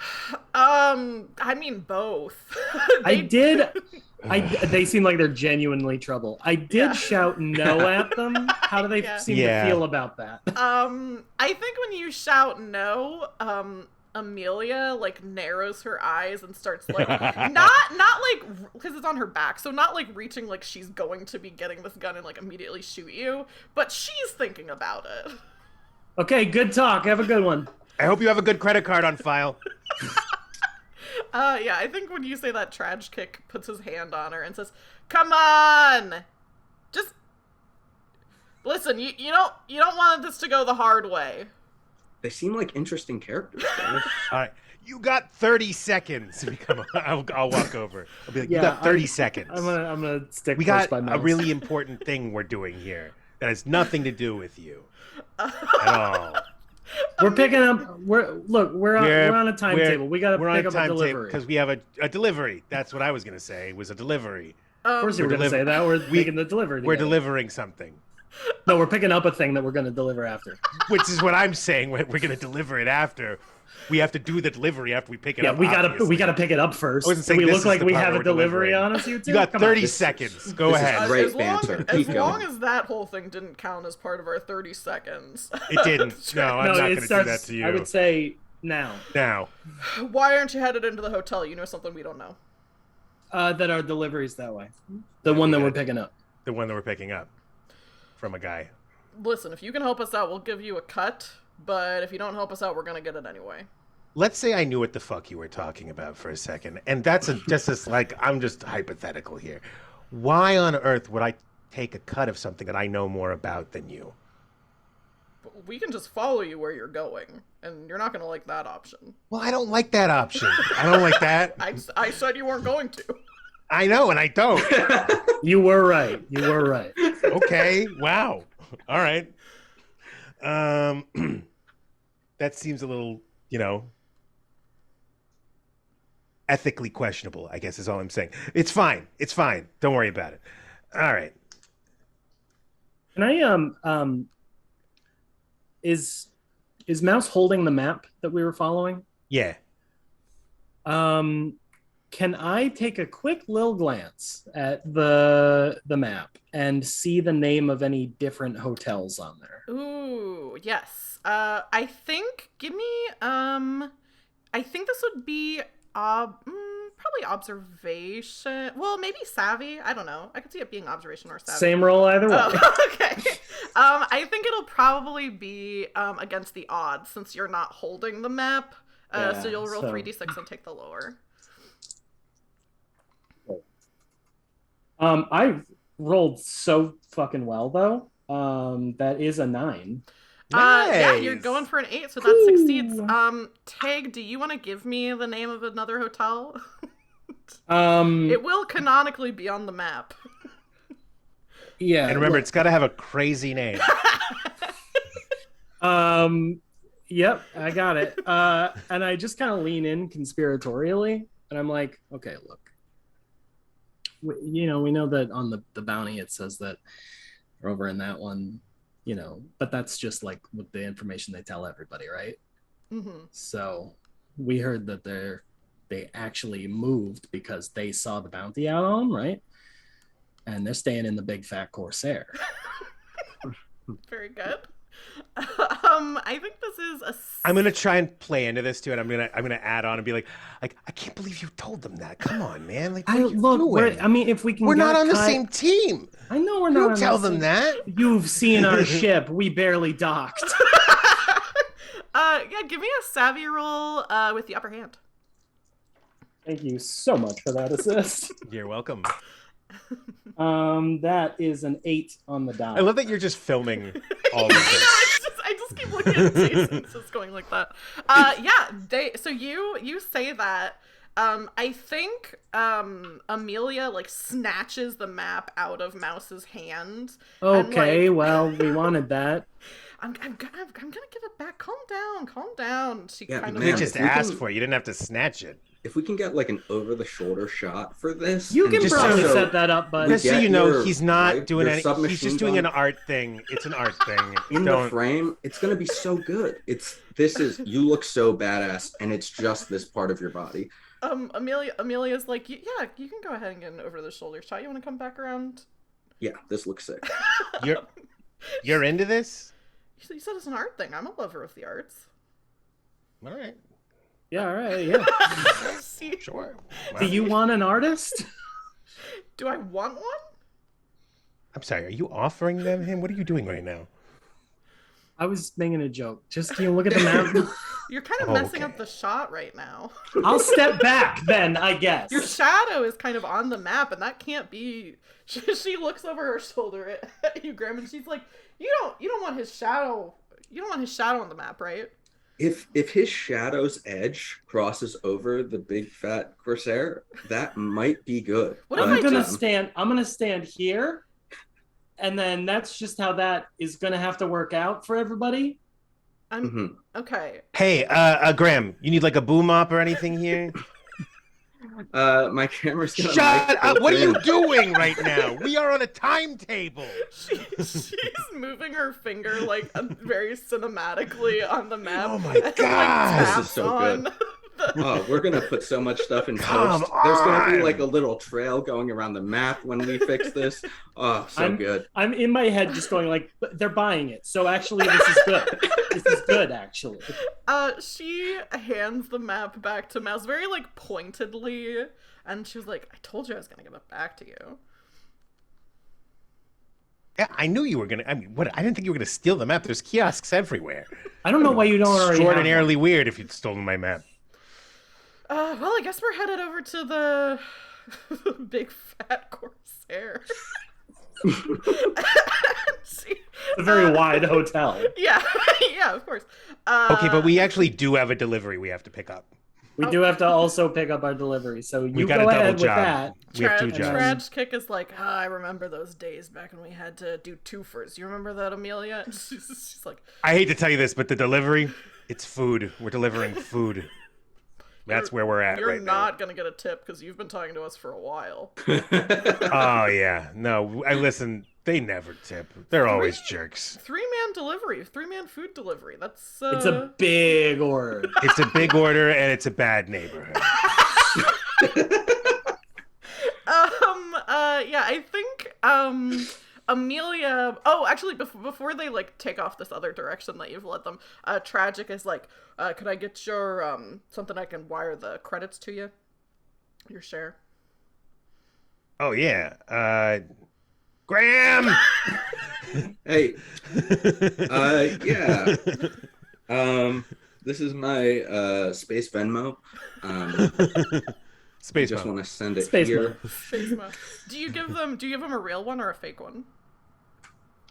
I mean both. They seem like they're genuinely trouble. I did Yeah. shout no at them. How do they Yeah. seem Yeah. to feel about that? I think when you shout no, Amelia like narrows her eyes and starts like not like because it's on her back, so not like reaching like she's going to be getting this gun and like immediately shoot you, but she's thinking about it. Okay, good talk. Have a good one. I hope you have a good credit card on file. Yeah, I think when you say that, Tragkick puts his hand on her and says, "Come on, just listen. You don't want this to go the hard way." They seem like interesting characters, guys. All right, you got 30 seconds to become. I'll walk over. I'll be like, you Yeah, got 30 seconds. I'm gonna stick. We close got by a mouse. really important thing we're doing here that has nothing to do with you at all. We're picking up. We're on a timetable. We gotta pick up a delivery. because we have a delivery. That's what I was gonna say. It was a delivery. Of course, you were gonna say that. We're making the delivery. We're together. delivering something, No, we're picking up a thing that we're gonna deliver after. which is what I'm saying. We're gonna deliver it after. We have to do the delivery after we pick it Yeah, up. we obviously. gotta pick it up first. I wasn't So saying we this look is like the we part have where a we're delivery delivering. on us. You two. You got Come on. 30 seconds. Go this is ahead. great as long, banter. as Keep long going. as that whole thing didn't count as part of our 30 seconds. It didn't. No, I'm No, not it going to do starts. that to you. I would say now Now. Why aren't you headed into the hotel? You know something we don't know. that our delivery's that way. The one that we're picking up. The one that we're picking up from a guy. Listen, if you can help us out, we'll give you a cut. But if you don't help us out, we're gonna get it anyway. Let's say I knew what the fuck you were talking about for a second, and that's just like I'm just hypothetical here. Why on earth would I take a cut of something that I know more about than you? But we can just follow you where you're going, and you're not gonna like that option. Well, I don't like that option. I don't like that. I said you weren't going to. I know, and I don't. You were right. You were right. Okay. Wow. All right. That seems a little, ethically questionable, I guess is all I'm saying. It's fine. It's fine. Don't worry about it. All right. Can I is Mouse holding the map that we were following? Yeah. Can I take a quick little glance at the map and see the name of any different hotels on there? Ooh, yes. I think give me I think this would be probably observation. Well, maybe savvy. I don't know. I could see it being observation or savvy. Same roll either way. Oh, okay. I think it'll probably be against the odds since you're not holding the map. So you'll roll 3d6 and take the lower. I rolled so fucking well though. That is a 9. Yeah, Nice. you're going for an 8, so that succeeds. Tag, do you want to give me the name of another hotel? It will canonically be on the map. Yeah. And remember, it's got to have a crazy name. Yep, I got it. And I just kind of lean in conspiratorially, and I'm like, okay, look, we know that on the bounty it says that we're over in that one, but that's just like with the information they tell everybody, right? Mm-hmm. So we heard that they actually moved because they saw the bounty out on them, right? And they're staying in the Big Fat Corsair. Very good. I think this is a. I'm gonna try and play into this too, and I'm gonna add on and be like, I can't believe you told them that. Come on, man. Like, what are you doing? If we can, We're not on the same team. I know we're not. Don't tell them that. You've seen our ship. We barely docked. Yeah, give me a savvy roll with the upper hand. Thank you so much for that assist. You're welcome. That is an 8 on the die. I love that you're just filming all of this. I just keep looking at Jason, just going like that. Yeah, so you say that. I think Amelia like snatches the map out of Mouse's hand. Okay, and, well, we wanted that. I'm gonna give it back. Calm down. She kind of. You just asked for it. You didn't have to snatch it. If we can get like an over-the-shoulder shot for this, You can just probably so- set that up, bud. Just so get you know, your- he's not right, doing your any. He's submachine just doing gun. an art thing. It's an art thing. In Don't. the frame, it's gonna be so good. You look so badass, and it's just this part of your body. Amelia's like, yeah, you can go ahead and get an over the shoulder shot. You want to come back around? Yeah, this looks sick. You're into this? You said it's an art thing. I'm a lover of the arts. All right. Yeah, all right, yeah. See, Sure. Do you want an artist? do I want one? I'm sorry. Are you offering them him? What are you doing right now? I was making a joke. Just can you look at the map? You're kind of Oh, messing okay. up the shot right now. I'll step back then, I guess. Your shadow is kind of on the map, and that can't be. She looks over her shoulder at you, Graham, and she's like, "You don't want his shadow. You don't want his shadow on the map, right?" If his shadow's edge crosses over the Big Fat Corsair, that might be good. What if I'm I gonna just- stand here, and then that's just how that is gonna have to work out for everybody. I'm okay. Hey, Graham, you need like a boom op or anything here? My camera's gonna Shut mic up! What are you open. doing right now? We are on a timetable. She's moving her finger like very cinematically on the map. Oh my and, like, God. This is taps so on good. the- Oh, we're gonna put so much stuff in Come post. There's gonna be on. like a little trail going around the map when we fix this. Oh, so good. I'm in my head just going like, "But they're buying it, so actually this is good. This is good, actually." She hands the map back to Mouse very like pointedly, and she was like, "I told you I was gonna give it back to you." Yeah, I knew you were gonna. I mean, what? I didn't think you were gonna steal the map. There's kiosks everywhere. I don't know why you don't already have one. Extraordinarily weird if you'd stolen my map. Well, I guess we're headed over to the Big Fat Corsair. It's a very wide hotel. Yeah, yeah, of course. Okay, but we actually do have a delivery we have to pick up. We do have to also pick up our delivery, so you got go a double ahead with job. that. We have two jobs. Traj Kick is like, I remember those days back when we had to do twofers. You remember that, Amelia? She's like, I hate to tell you this, but the delivery, it's food. We're delivering food. That's where we're at you're right not gonna get a tip because you've been talking to us for a while. now. Oh yeah, no. I listen. They never tip. They're always jerks. 3-man delivery, 3-man food delivery. That's It's a big order. It's a big order and it's a bad neighborhood. Yeah, I think Amelia. Oh, actually, before they like take off this other direction that you've led them, Tragic is like, could I get your something I can wire the credits to you? Your share. Oh yeah, Graham. Hey, yeah. This is my Space Venmo. Space Just Mo. want to send it Space here. Space Mo. Do you give them a real one or a fake one?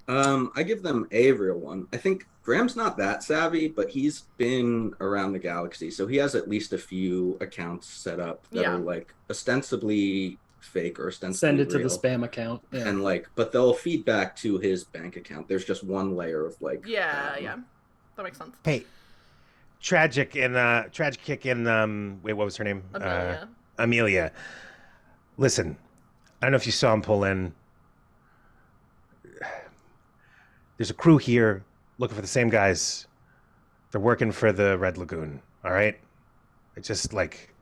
I give them a real one. I think Graham's not that savvy, but he's been around the galaxy, so he has at least a few accounts set up that Yeah. are like ostensibly fake or ostensibly Send it to the real. spam account. Yeah. And like, but they'll feed back to his bank account. There's just one layer of like, Yeah, yeah. That makes sense. Hey, Tragic Kick and wait, what was her name? Amelia. Amelia. Listen, I don't know if you saw him pull in. There's a crew here looking for the same guys. They're working for the Red Lagoon. All right. It's just like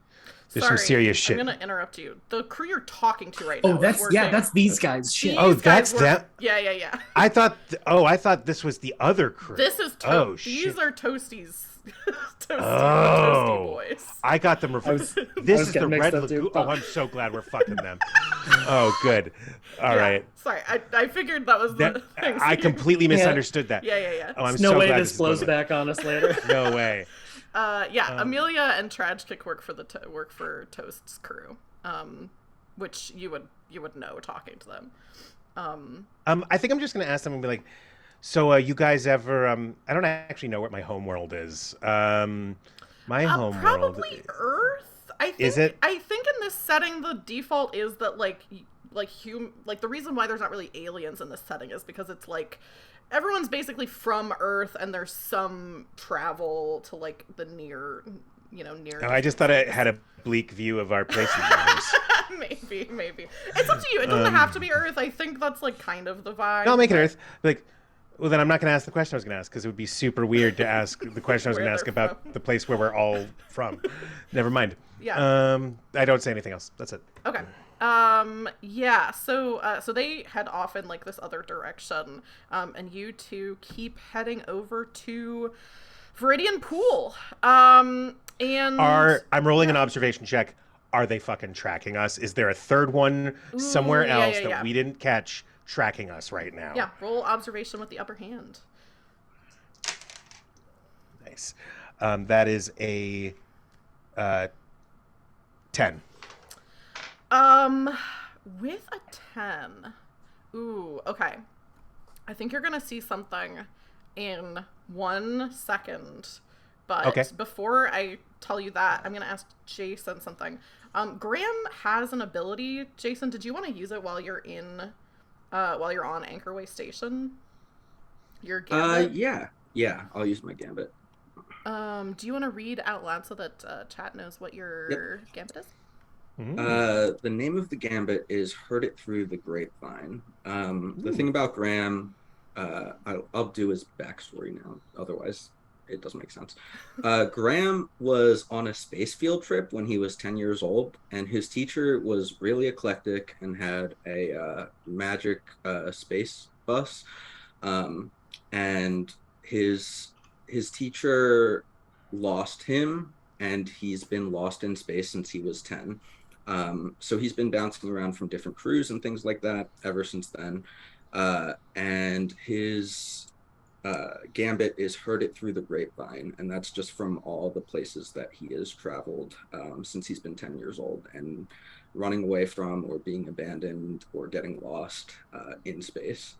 there's some serious shit. I'm gonna interrupt you. The crew you're talking to right Oh, now. that's these guys. Shit. Oh, that's them? Yeah. I thought this was the other crew. This is these shit. are Toasties. Toasty Oh, boys. I got them reversed. This is the getting Red mixed up, Lagoon. too. Oh, I'm so glad we're fucking them. Oh, good. All right. Sorry, I figured that was the thing. I completely misunderstood that. Yeah. Oh, I'm There's no so way glad this blows is back on us later. No way. Amelia and Tragic work for Toast's crew, which you would know talking to them. I think I'm just gonna ask them and be like, so you guys ever? I don't actually know what my home world is. My home world Probably Earth. I think. Is it? I think in this setting the default is that like the reason why there's not really aliens in this setting is because it's like everyone's basically from Earth and there's some travel to like the near. Oh, I just thought I had a bleak view of our place in the universe. Maybe. It's up to you. It doesn't have to be Earth. I think that's like kind of the vibe. No, I'll make it Earth. Like, well, then I'm not going to ask the question I was going to ask because it would be super weird to ask the question I was going to ask about the place where we're all from. Never mind. Yeah. I don't say anything else. That's it. Okay. Yeah. So they head off in like this other direction, and you two keep heading over to Viridian Pool. And I'm rolling an observation check. Are they fucking tracking us? Is there a third one somewhere else that we didn't catch tracking us right now? Yeah, roll observation with the upper hand. Nice. That is a 10. With a 10. Ooh, okay. I think you're gonna see something in 1 second. But before I tell you that, I'm gonna ask Jason something. Graham has an ability. Jason, did you want to use it while you're on Anchorway Station? Your gambit? Yeah. I'll use my gambit. Do you want to read out loud so that chat knows what your gambit is? The name of the gambit is "Heard It Through the Grapevine." The thing about Graham, I'll do his backstory now. Otherwise, it doesn't make sense. Graham was on a space field trip when he was 10 years old, and his teacher was really eclectic and had a magic space bus. And his teacher lost him, and he's been lost in space since he was 10. So he's been bouncing around from different crews and things like that ever since then. And his gambit is "Heard It Through the Grapevine," and that's just from all the places that he has traveled since he's been 10 years old and running away from or being abandoned or getting lost in space.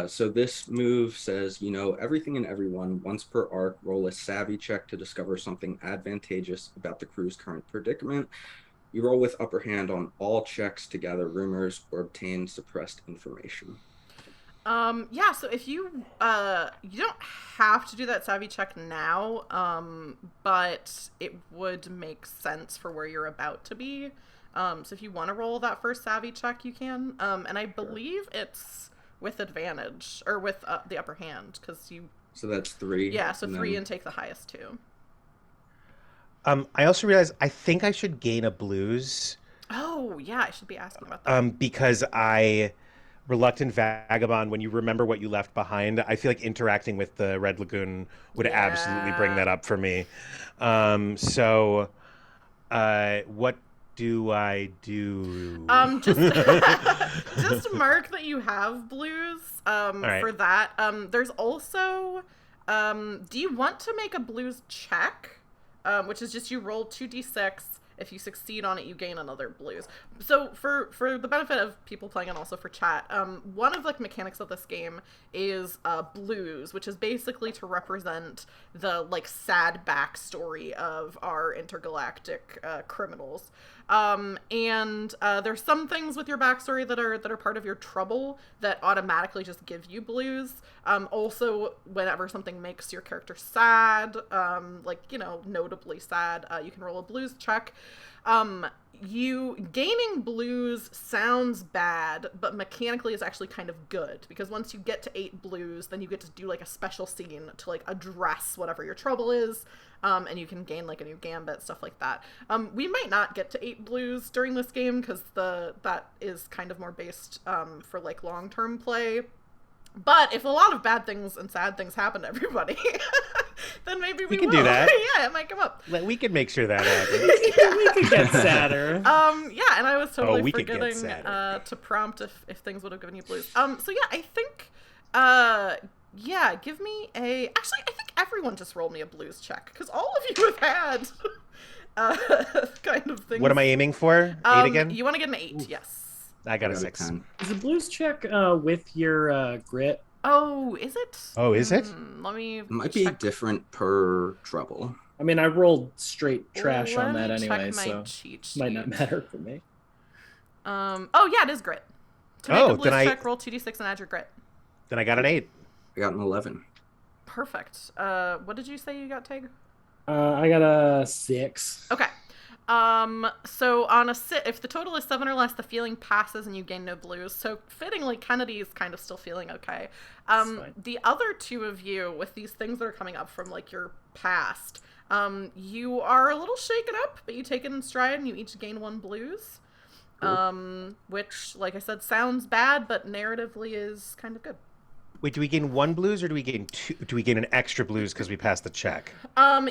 So this move says, everything and everyone, once per arc, roll a savvy check to discover something advantageous about the crew's current predicament. You roll with upper hand on all checks to gather rumors or obtain suppressed information. Yeah, so if you don't have to do that savvy check now, but it would make sense for where you're about to be. So if you want to roll that first savvy check, you can. And I believe it's with advantage, or with the upper hand, because you... So that's 3. Yeah, so 3 and take the highest 2. I also realized I think I should gain a blues Oh, yeah, I should be asking about that. Because Reluctant Vagabond, when you remember what you left behind, I feel like interacting with the Red Lagoon would absolutely bring that up for me. So, what do I do? Just just mark that you have blues. right. For that. There's also, do you want to make a blues check? Which is just you roll 2d6. If you succeed on it, you gain another blues. So for the benefit of people playing and also for chat, one of the mechanics of this game is blues, which is basically to represent the like sad backstory of our intergalactic criminals. And there's some things with your backstory that are part of your trouble that automatically just give you blues. Also, whenever something makes your character sad, like, you know, notably sad, you can roll a blues check. You gaining blues sounds bad, but mechanically is actually kind of good, because once you get to 8 blues, then you get to do like a special scene to like address whatever your trouble is, and you can gain like a new gambit, stuff like that. We might not get to 8 blues during this game because that is kind of more based for like long-term play. But if a lot of bad things and sad things happen to everybody, then maybe we can will. do that. Yeah, it might come up. We can make sure that happens. We could get sadder. Yeah, and I was totally we could get forgetting sadder. to prompt if things would have given you blues. So yeah, I think yeah, give me a. Actually, I think everyone just rolled me a blues check because all of you have had kind of things. What am I aiming for? 8 again? You want to get an 8? Yes. I got a got a 6. 10. Is the blues check with your grit? Oh, is it? Oh, is it? Let me. It might be check. different per trouble. I mean, I rolled straight trash Let on that me check anyway, my so cheat might not sheet. matter for me. Oh yeah, it is grit. To make a blues check, roll 2d6 and add your grit. Then I got an 8. I got an 11. Perfect. What did you say you got, Tig? I got a 6. Okay. So on a sit, if the total is 7 or less, the feeling passes and you gain no blues. So fittingly, Kennedy is kind of still feeling okay. Fine. The other two of you, with these things that are coming up from like your past, you are a little shaken up, but you take it in stride and you each gain 1 blues. Cool. Which, like I said, sounds bad, but narratively is kind of good. Wait, do we gain 1 blues or do we gain 2? Do we gain an extra blues because we passed the check?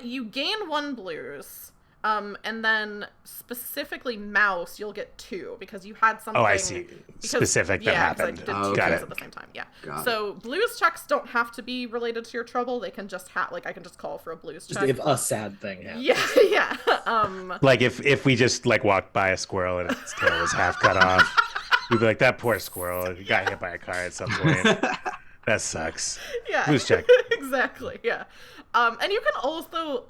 You gain 1 blues. And then specifically mouse, you'll get 2 because you had something. Oh, I see. Specific that happened. I did 2 Got things it. at the same time. Yeah. Got So blues checks don't have to be related to your trouble. They can just I can just call for a blues Just check. if a sad thing happens. Yeah, yeah. Like if we just like walked by a squirrel and its tail was half cut off, we'd be like, that poor squirrel got hit by a car at some point. That sucks. Yeah. Blues check. Exactly. Yeah. And you can also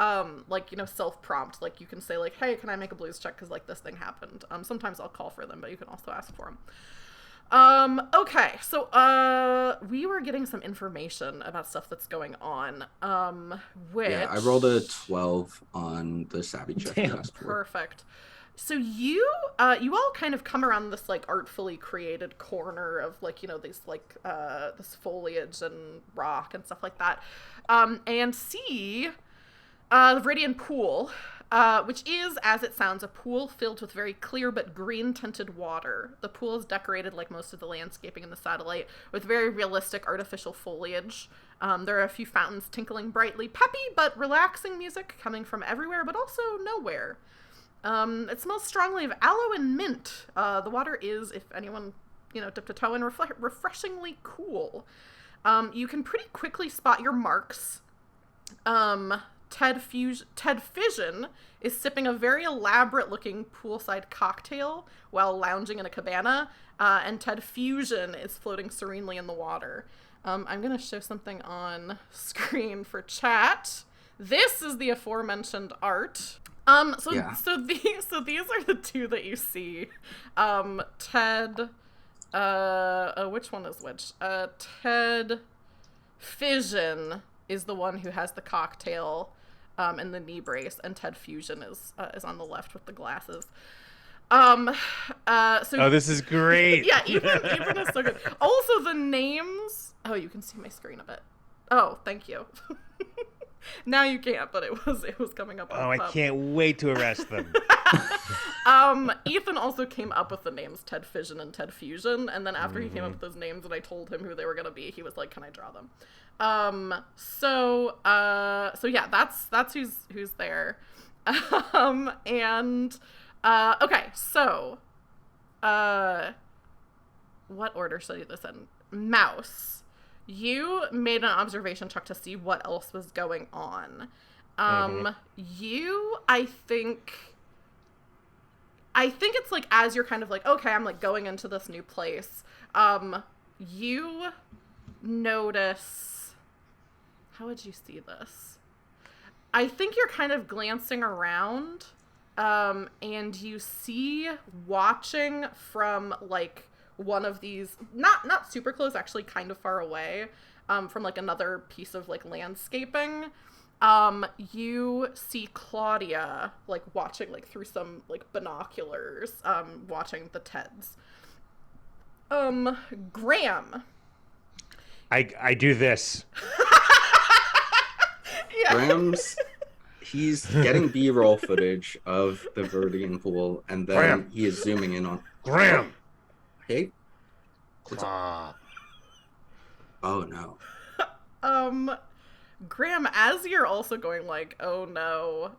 like, you know, self-prompt. Like you can say like, hey, can I make a blues check because like this thing happened. Sometimes I'll call for them, but you can also ask for them. Okay, so we were getting some information about stuff that's going on. Which Yeah, I rolled a 12 on the savvy check. Damn. you asked for. perfect. So you all kind of come around this like artfully created corner of like, you know, these like this foliage and rock and stuff like that, and see the Viridian Pool, which is, as it sounds, a pool filled with very clear but green tinted water. The pool is decorated like most of the landscaping in the satellite with very realistic artificial foliage. There are a few fountains tinkling brightly, peppy but relaxing music coming from everywhere but also nowhere. It smells strongly of aloe and mint. The water is, if anyone, you know, dipped a toe in, refreshingly cool. You can pretty quickly spot your marks. Ted Fission is sipping a very elaborate-looking poolside cocktail while lounging in a cabana, and Ted Fusion is floating serenely in the water. I'm going to show something on screen for chat. This is the aforementioned art. So these are the two that you see. Ted, which one is which? Ted Fission is the one who has the cocktail, and the knee brace, and Ted Fusion is on the left with the glasses. So this is great. yeah, even is so good. Also, the names. Oh, you can see my screen a bit. Oh, thank you. Now you can't, but it was coming up on Oh, I top. can't wait to arrest them. Ethan also came up with the names Ted Fission and Ted Fusion, and then after he came up with those names and I told him who they were gonna be, he was like, "Can I draw them?" So yeah, that's who's there. Okay, so what order should I do this in? Mouse, you made an observation check to see what else was going on. You, I think it's like, as you're kind of like, okay, I'm like going into this new place, you notice, how would you see this? I think you're kind of glancing around, and you see, watching from like one of these, not super close, actually kind of far away, from like another piece of like landscaping, you see Claudia like watching like through some like binoculars, watching the Teds. Graham. I do this. Yeah. Graham's he's getting B-roll footage of the Verdian pool, and then Graham. he is zooming in on Graham. Hey. What's up? Ah. Oh no. Graham, as you're also going like, oh no,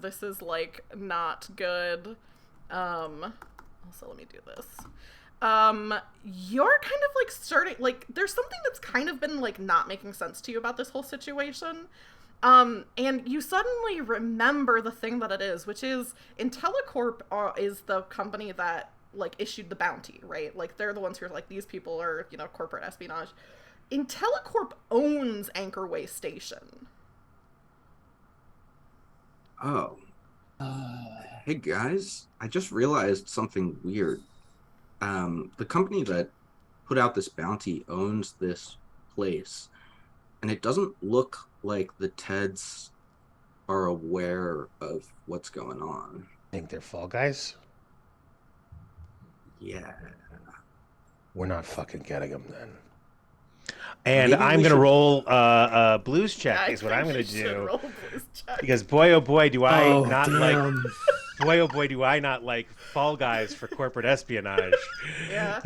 this is like not good. Also, let me do this. You're kind of like starting, like, there's something that's kind of been like not making sense to you about this whole situation. And you suddenly remember the thing that it is, which is IntelliCorp is the company that like issued the bounty, right? Like they're the ones who are like, these people are, you know, corporate espionage. IntelliCorp owns Anchorway Station. Oh. Hey guys, I just realized something weird. The company that put out this bounty owns this place, and it doesn't look like the Teds are aware of what's going on. Think they're Fall Guys? Yeah. We're not fucking getting them then. And Maybe I'm we gonna should- roll blues check I is what think I'm gonna you should do. roll a blues check. Because boy oh boy do I Oh, not damn. like boy oh boy do I not like Fall Guys for corporate espionage. Yeah.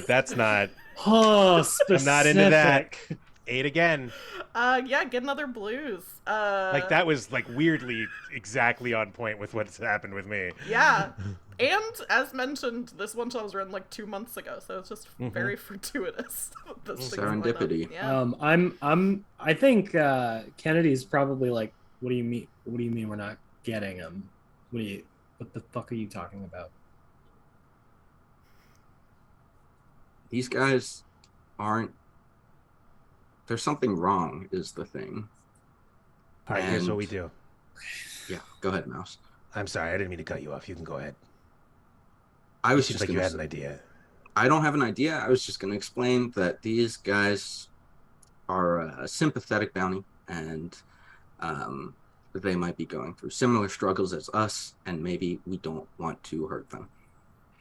That's not Oh, I'm not into that. specific. 8 again. Yeah, get another blues. Like that was like weirdly exactly on point with what's happened with me. Yeah. And as mentioned, this one shot was written like 2 months ago, so it's just very fortuitous. This thing line up. Serendipity. Yeah. I think Kennedy's probably like, what do you mean? What do you mean we're not getting him? What the fuck are you talking about? These guys aren't. There's something wrong, is the thing. All right, here's what And- we do. Yeah, go ahead, Mouse. I'm sorry, I didn't mean to cut you off. You can go ahead. I It was seems just like you gonna had an idea. I don't have an idea. I was just going to explain that these guys are a sympathetic bounty, and they might be going through similar struggles as us, and maybe we don't want to hurt them.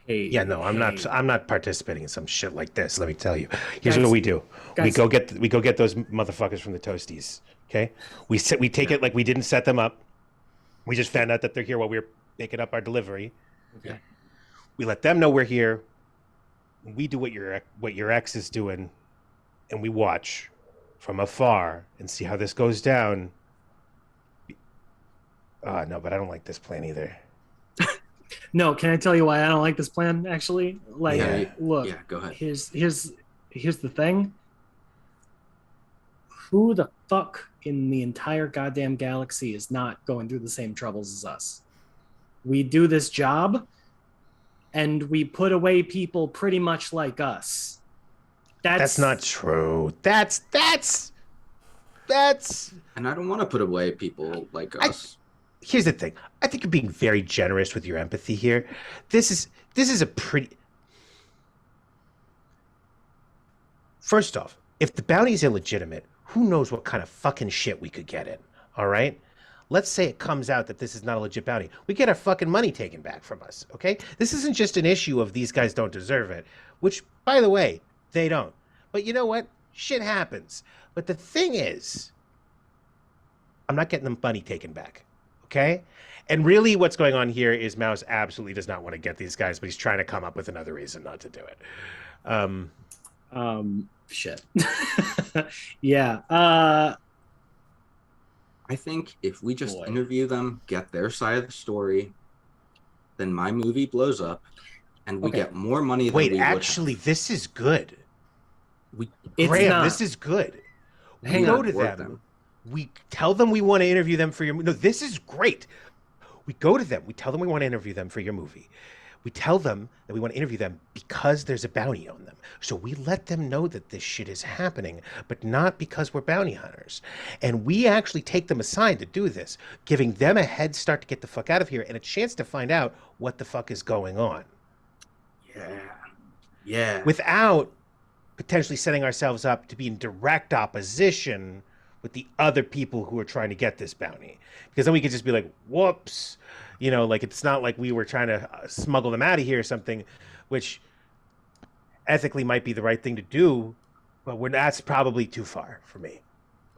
Hey, Yeah, no, I'm hey, not participating in some shit like this. Let me tell you. Here's Guys- what we do. We guys- go get those motherfuckers from the Toasties. Okay, we take it like we didn't set them up. We just found out that they're here while we were making up our delivery. Okay. We let them know we're here. We do what your ex is doing, and we watch from afar and see how this goes down. No, but I don't like this plan either. No, can I tell you why I don't like this plan? Actually, like, Yeah. look, Yeah, go ahead. here's the thing. Who the fuck in the entire goddamn galaxy is not going through the same troubles as us? We do this job, and we put away people pretty much like us. That's not true. That's And I don't want to put away people like us. Here's the thing. I think you're being very generous with your empathy here. This is a pretty. First off, if the bounty is illegitimate, who knows what kind of fucking shit we could get in? All right. Let's say it comes out that this is not a legit bounty. We get our fucking money taken back from us. Okay. This isn't just an issue of these guys don't deserve it, which, by the way, they don't. But you know what? Shit happens. But the thing is, I'm not getting the money taken back. Okay? And really what's going on here is Mouse absolutely does not want to get these guys, but he's trying to come up with another reason not to do it. Shit. Yeah. I think if we just Boy. interview them, get their side of the story, then my movie blows up, and we Okay. get more money than Wait, we actually, this is good. It's Graham, not. this is good. We Hang go on. to Work them. We tell them we want to interview them for your... No, this is great. We go to them. We tell them we want to interview them for your movie. We tell them that we want to interview them because there's a bounty on them. So we let them know that this shit is happening, but not because we're bounty hunters. And we actually take them aside to do this, giving them a head start to get the fuck out of here and a chance to find out what the fuck is going on. Yeah. Without potentially setting ourselves up to be in direct opposition with the other people who are trying to get this bounty. Because then we could just be like, whoops. You know, like, it's not like we were trying to smuggle them out of here or something, which ethically might be the right thing to do, but that's probably too far for me.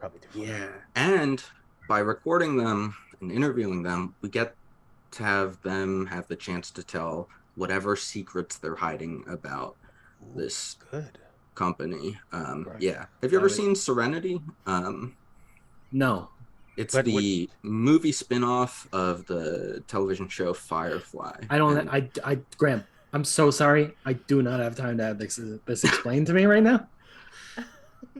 Probably too far. Yeah. And by recording them and interviewing them, we get to have them have the chance to tell whatever secrets they're hiding about this Good. company. Right. Yeah. Have you ever seen Serenity? No. It's But the movie spin-off of the television show Firefly. I don't. And Graham, I'm so sorry. I do not have time to have this explained to me right now. Okay.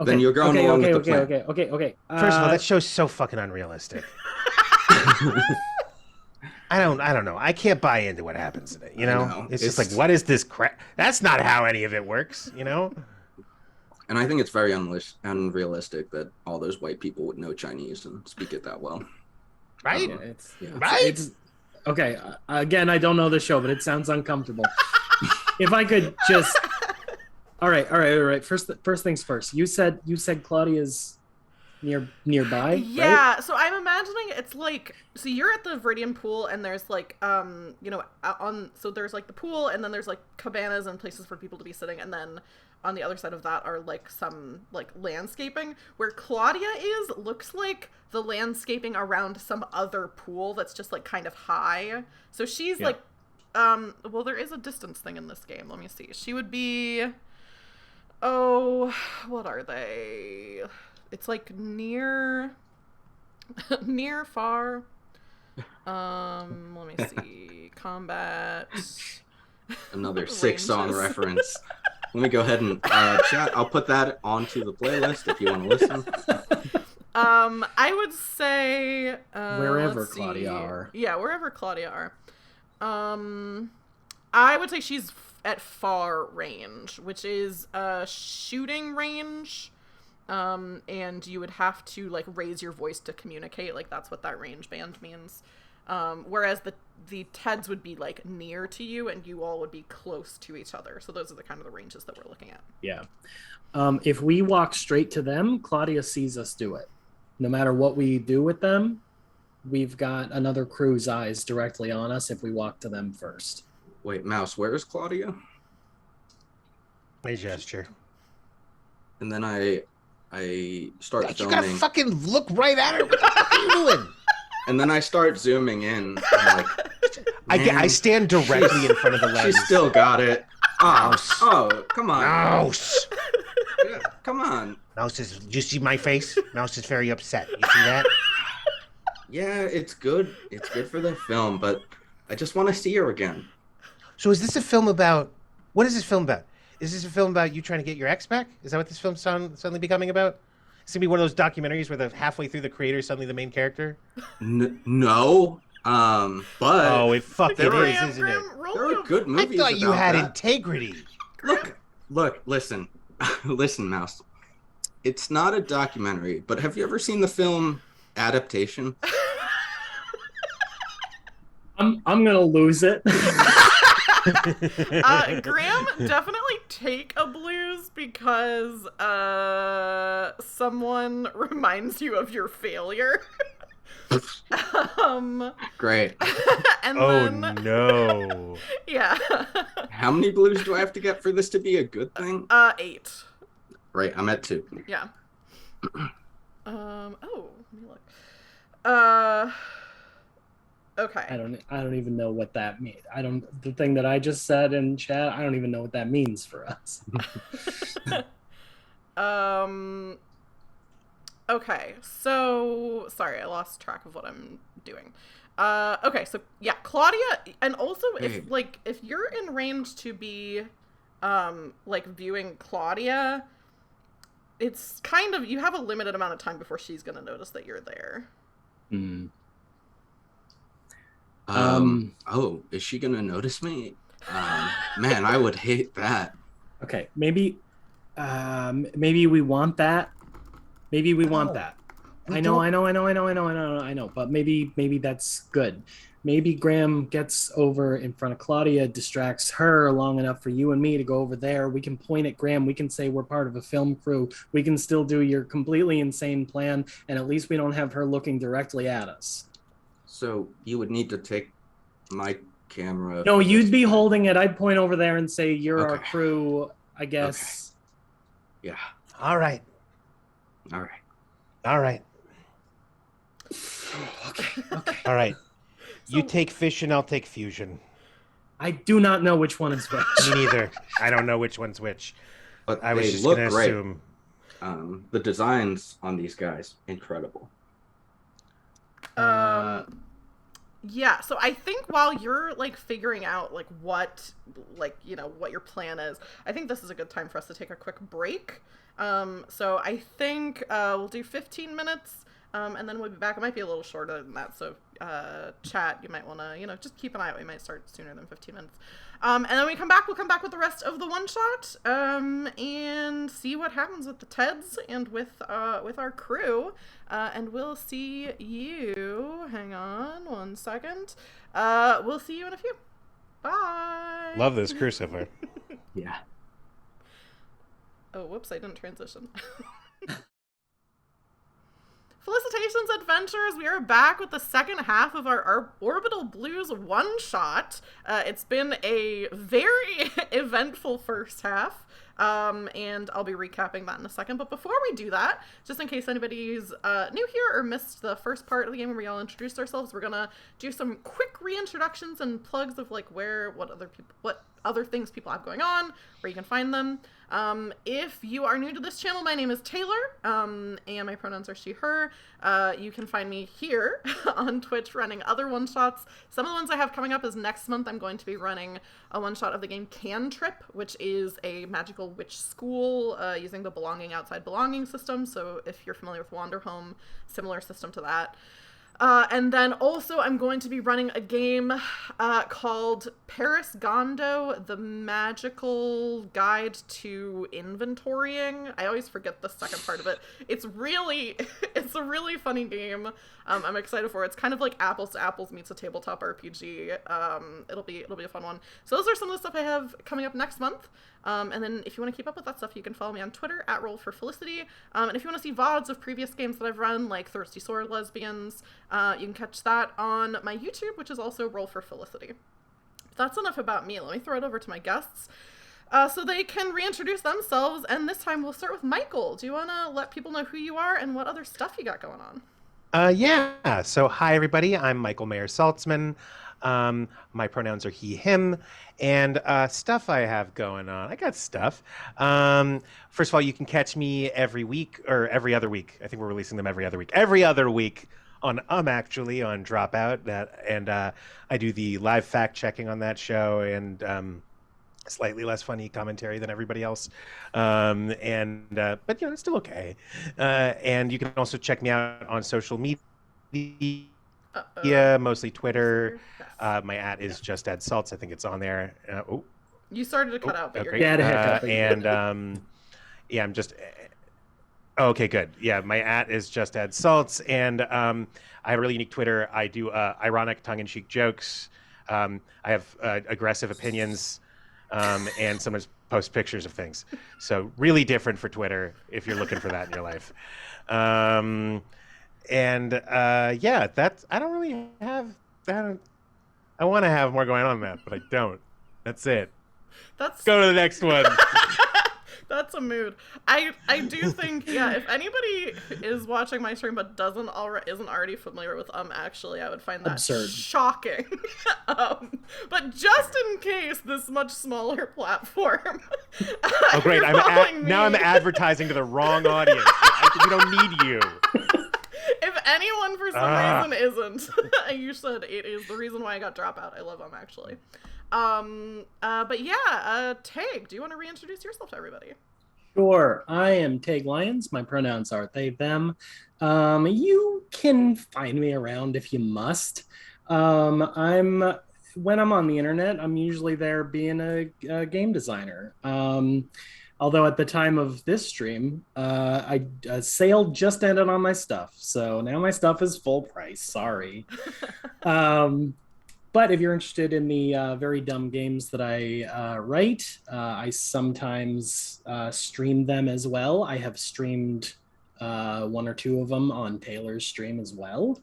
Then you're going along with the plan. Okay. First of all, that show's so fucking unrealistic. I don't know. I can't buy into what happens in it, you know? know. It's just like, what is this crap? That's not how any of it works, you know? And I think it's very unrealistic that all those white people would know Chinese and speak it that well. Right? It's okay. Again, I don't know the show, but it sounds uncomfortable. If I could just. All right. First things first. You said Claudia's nearby. Yeah, Right? so I'm imagining it's like, so you're at the Viridian pool and there's like so there's like the pool and then there's like cabanas and places for people to be sitting, and then on the other side of that are like some like landscaping. Where Claudia looks like the landscaping around some other pool that's just like kind of high. So she's like well, there is a distance thing in this game. Let me see. She would be, what are they? It's like near far. Let me see. Combat. Another 6-song reference. Let me go ahead and chat. I'll put that onto the playlist if you want to listen. I would say Wherever Claudia are. Yeah, wherever Claudia are. I would say she's at far range, which is shooting range. And you would have to like raise your voice to communicate. Like that's what that range band means. Whereas the Teds would be like near to you and you all would be close to each other. So those are the kind of the ranges that we're looking at. Yeah. If we walk straight to them, Claudia sees us do it. No matter what we do with them, we've got another crew's eyes directly on us if we walk to them first. Wait, Mouse, where is Claudia? My gesture. And then I start You filming. gotta fucking look right at her. What the fuck are you doing? And then I start zooming in. I'm like, I man, stand directly in front of the lens. she still got it. Mouse. Oh, come on. Mouse. Yeah, come on. Mouse is. Do you see my face? Mouse is very upset. You see that? Yeah, it's good. It's good for the film, but I just want to see her again. So is this a film about? What is this film about? Is this a film about you trying to get your ex back? Is that what this film's suddenly becoming about? It's gonna be one of those documentaries where halfway through the creator's suddenly the main character. No. But Oh, it fucking There is, are- isn't it? there are good I movies. thought you about had that. integrity. Look, listen, listen, Mouse. It's not a documentary, but have you ever seen the film Adaptation? I'm gonna lose it. Graham, definitely take a blues because someone reminds you of your failure. Great. And Oh then, no. yeah. How many blues do I have to get for this to be a good thing? 8. Right, I'm at 2. Yeah. Let me look. Okay. I don't even know what that means. The thing that I just said in chat, I don't even know what that means for us. Okay, so sorry, I lost track of what I'm doing. Okay, so yeah, Claudia, and also if you're in range to be like viewing Claudia, it's kind of, you have a limited amount of time before she's gonna notice that you're there. Oh, is she gonna notice me? Man, I would hate that. Okay, maybe we want that. Maybe we want that. I know. But maybe that's good. Maybe Graham gets over in front of Claudia, distracts her long enough for you and me to go over there. We can point at Graham. We can say we're part of a film crew. We can still do your completely insane plan, and at least we don't have her looking directly at us. So you would need to take my camera. No, you'd be holding it. I'd point over there and say, you're our crew, I guess. Okay. Yeah. All right. Okay. All right. So, You take fission, I'll take fusion. I do not know which one is which. Me neither. I don't know which one's which. But I was they just look gonna great. assume. The designs on these guys, incredible. yeah, so I think while you're like figuring out like what, like, you know, what your plan is, I think this is a good time for us to take a quick break. So I think we'll do 15 minutes, and then we'll be back. It might be a little shorter than that, so chat, you might want to, you know, just keep an eye out. We might start sooner than 15 minutes. And then we'll come back with the rest of the one shot, and see what happens with the Teds and with our crew. And we'll see you. Hang on one second. We'll see you in a few. Bye. Love this crew so far. Yeah. Oh, whoops, I didn't transition. Felicitations, adventurers! We are back with the second half of our Orbital Blues one-shot. It's been a very eventful first half, and I'll be recapping that in a second. But before we do that, just in case anybody's new here or missed the first part of the game where we all introduced ourselves, we're gonna do some quick reintroductions and plugs of like what other things people have going on, where you can find them. If you are new to this channel, my name is Taylor, and my pronouns are she, her. You can find me here on Twitch running other one-shots. Some of the ones I have coming up is next month I'm going to be running a one-shot of the game Cantrip, which is a magical witch school using the belonging outside belonging system. So if you're familiar with Wanderhome, similar system to that. And then also I'm going to be running a game called Paris Gondo, the Magical Guide to Inventorying. I always forget the second part of it. It's a really funny game. I'm excited for it. It's kind of like Apples to Apples meets a tabletop RPG. It'll be a fun one. So those are some of the stuff I have coming up next month. And then if you want to keep up with that stuff, you can follow me on Twitter at @RollForFelicity. And if you want to see VODs of previous games that I've run, like Thirsty Sword Lesbians, you can catch that on my YouTube, which is also Roll for Felicity. That's enough about me. Let me throw it over to my guests so they can reintroduce themselves. And this time we'll start with Michael. Do you want to let people know who you are and what other stuff you got going on? Yeah. So hi, everybody. I'm Michael Mayer Saltzman. My pronouns are he, him, and stuff I have going on. I got stuff. First of all, you can catch me every week or every other week. I think we're releasing them every other week. Every other week on actually on Dropout. And I do the live fact checking on that show and slightly less funny commentary than everybody else. But you know, it's still okay. And you can also check me out on social media. Yeah, mostly Twitter. My @, is just @salts. I think it's on there. You started to cut out, but you're great. good. Yeah, I'm just. Okay, good. Yeah, my @ is just @salts, and I have a really unique Twitter. I do ironic, tongue-in-cheek jokes. I have aggressive opinions, and sometimes post pictures of things. So really different for Twitter if you're looking for that in your life. Yeah, that's. I don't really have. I want to have more going on than that, but I don't. That's it. Let's go to the next one. That's sets a mood. I do think, yeah, if anybody is watching my stream but isn't already familiar with actually, I would find that Absurd. shocking. But just in case, this much smaller platform. Oh, great! Now I'm advertising to the wrong audience. We don't need you. If anyone for some reason isn't, you said it is the reason why I got dropout. I love actually. But yeah, Tag, do you want to reintroduce yourself to everybody? Sure. I am Tag Lyons. My pronouns are they, them. You can find me around if you must. When I'm on the internet, I'm usually there being a game designer. Although at the time of this stream, a sale just ended on my stuff. So now my stuff is full price. Sorry. But if you're interested in the very dumb games that I write, I sometimes stream them as well. I have streamed one or two of them on Taylor's stream as well.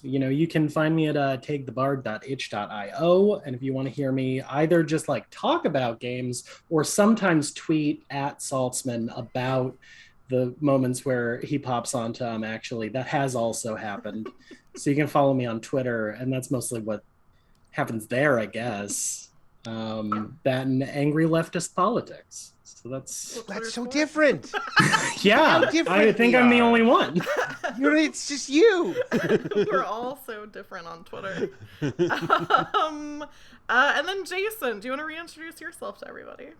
You can find me at tagthebard.itch.io. And if you want to hear me either just like talk about games or sometimes tweet at Saltzman about the moments where he pops onto actually, that has also happened. So you can follow me on Twitter, and that's mostly what happens there, I guess. That and angry leftist politics. So that's so different. Yeah, I think I'm the only one. It's just you. We're all so different on Twitter. And then Jason, do you want to reintroduce yourself to everybody?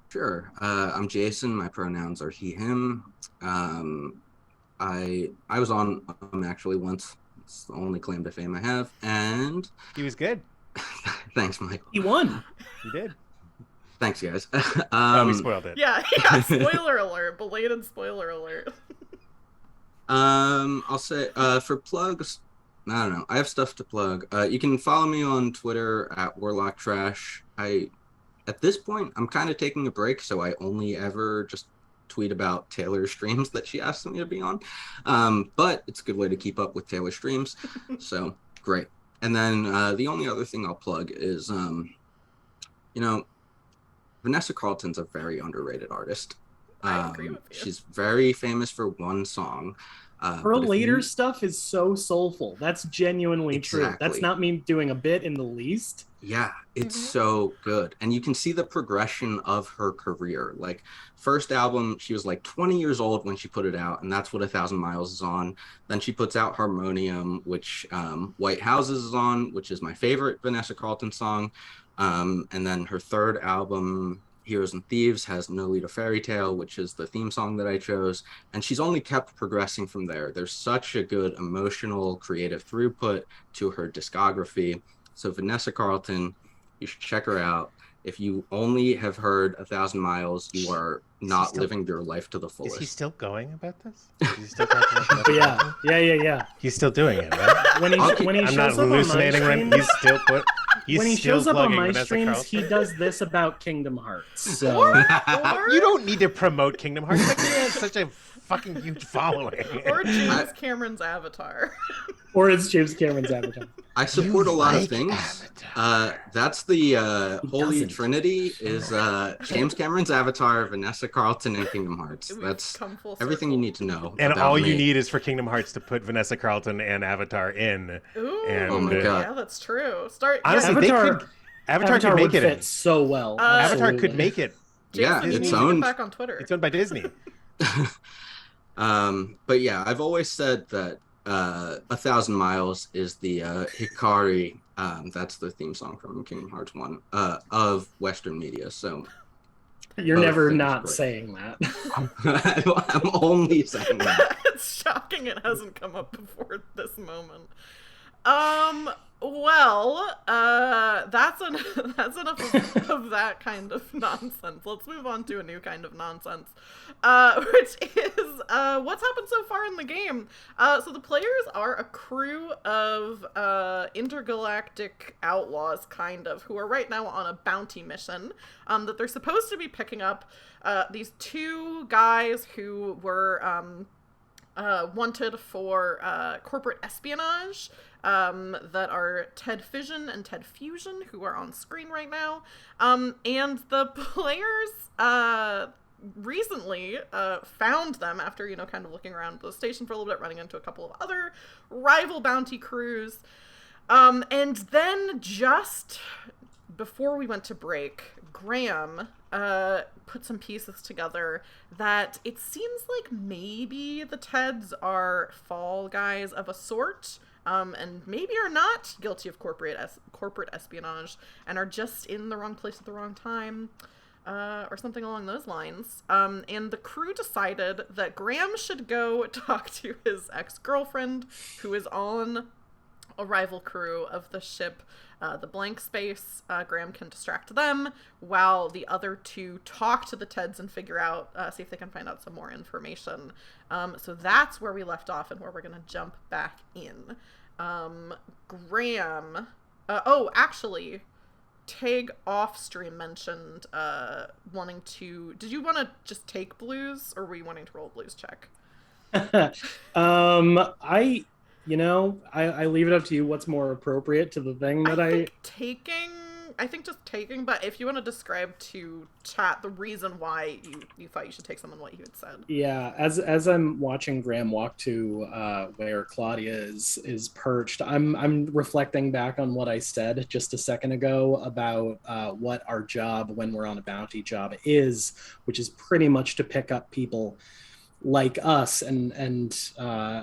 Sure. I'm Jason. My pronouns are he, him. I was on actually once. It's the only claim to fame I have, and He was good. thanks, Michael. He won. He did. Thanks, guys. We spoiled it. Yeah, spoiler alert, belated spoiler alert. I'll say for plugs, I don't know. I have stuff to plug. You can follow me on Twitter at Warlock Trash. At this point, I'm kind of taking a break, so I only ever just tweet about Taylor's streams that she asked me to be on. But it's a good way to keep up with Taylor's streams. So great. And then the only other thing I'll plug is, Vanessa Carlton's a very underrated artist. I agree with you. She's very famous for one song. Her later stuff is so soulful. That's genuinely true. Exactly. That's not me doing a bit in the least. Yeah, it's so good. And you can see the progression of her career. Like, first album, she was like 20 years old when she put it out, and that's what 1,000 Miles is on. Then she puts out Harmonium, which White Houses is on, which is my favorite Vanessa Carlton song. And then her third album, Heroes and Thieves, has No Lead a Fairy Tale, which is the theme song that I chose. And she's only kept progressing from there. There's such a good emotional, creative throughput to her discography. So Vanessa Carlton, you should check her out. If you only have heard 1,000 Miles, you are not living your life to the fullest. Is he still going about this? Is he still talking about this? Yeah. He's still doing it, right? When he I'm shows not up on my hallucinating, right? streams, He's when he still shows up on plugging my Vanessa streams, Carlton. he does this about Kingdom Hearts. So You don't need to promote Kingdom Hearts. Like, he has such a fucking huge following. Or James Cameron's Avatar. or it's James Cameron's Avatar. I support a lot of things. That's the Holy doesn't? Trinity is James Cameron's Avatar, Vanessa Carlton, and Kingdom Hearts. We've That's come full everything circle. you need to know. And about all me. you need is for Kingdom Hearts to put Vanessa Carlton and Avatar in. Ooh, And, Oh my God. yeah, that's true. Start. Honestly, Avatar- Avatar could make would it. fit so well. Avatar absolutely. could make it. Yeah, Jason, you it's need to owned. get back on Twitter. It's owned by Disney. But yeah, I've always said that 1,000 Miles is the Hikari. That's the theme song from Kingdom Hearts 1 of Western media. So You're both never things not great. saying that. I'm only saying that. It's shocking it hasn't come up before this moment. Well, that's enough of that kind of nonsense. Let's move on to a new kind of nonsense, which is what's happened so far in the game. So the players are a crew of intergalactic outlaws, kind of, who are right now on a bounty mission that they're supposed to be picking up these two guys who were wanted for corporate espionage that are Ted Fission and Ted Fusion, who are on screen right now. And the players recently found them after, kind of looking around the station for a little bit, running into a couple of other rival bounty crews. And then just before we went to break, Graham put some pieces together that it seems like maybe the Teds are fall guys of a sort, and maybe are not guilty of corporate espionage and are just in the wrong place at the wrong time, or something along those lines. And the crew decided that Graham should go talk to his ex-girlfriend, who is on a rival crew of the ship, the Blank Space. Graham can distract them while the other two talk to the Teds and figure out, see if they can find out some more information. So that's where we left off and where we're going to jump back in. Graham, actually, Tag off stream mentioned wanting to, did you want to just take blues, or were you wanting to roll a blues check? I leave it up to you what's more appropriate to the thing that I think just taking, but if you want to describe to chat the reason why you thought you should take someone, what you had said. Yeah, as I'm watching Graham walk to where Claudia is perched, I'm reflecting back on what I said just a second ago about what our job when we're on a bounty job is, which is pretty much to pick up people like us and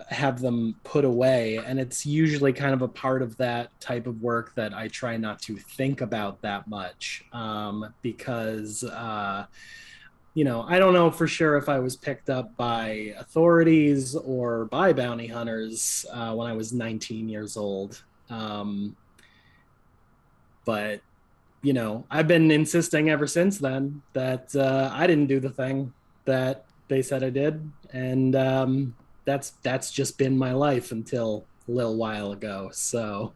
have them put away. And it's usually kind of a part of that type of work that I try not to think about that much, because I don't know for sure if I was picked up by authorities or by bounty hunters when I was 19 years old. But I've been insisting ever since then that I didn't do the thing that they said I did, and that's just been my life until a little while ago. So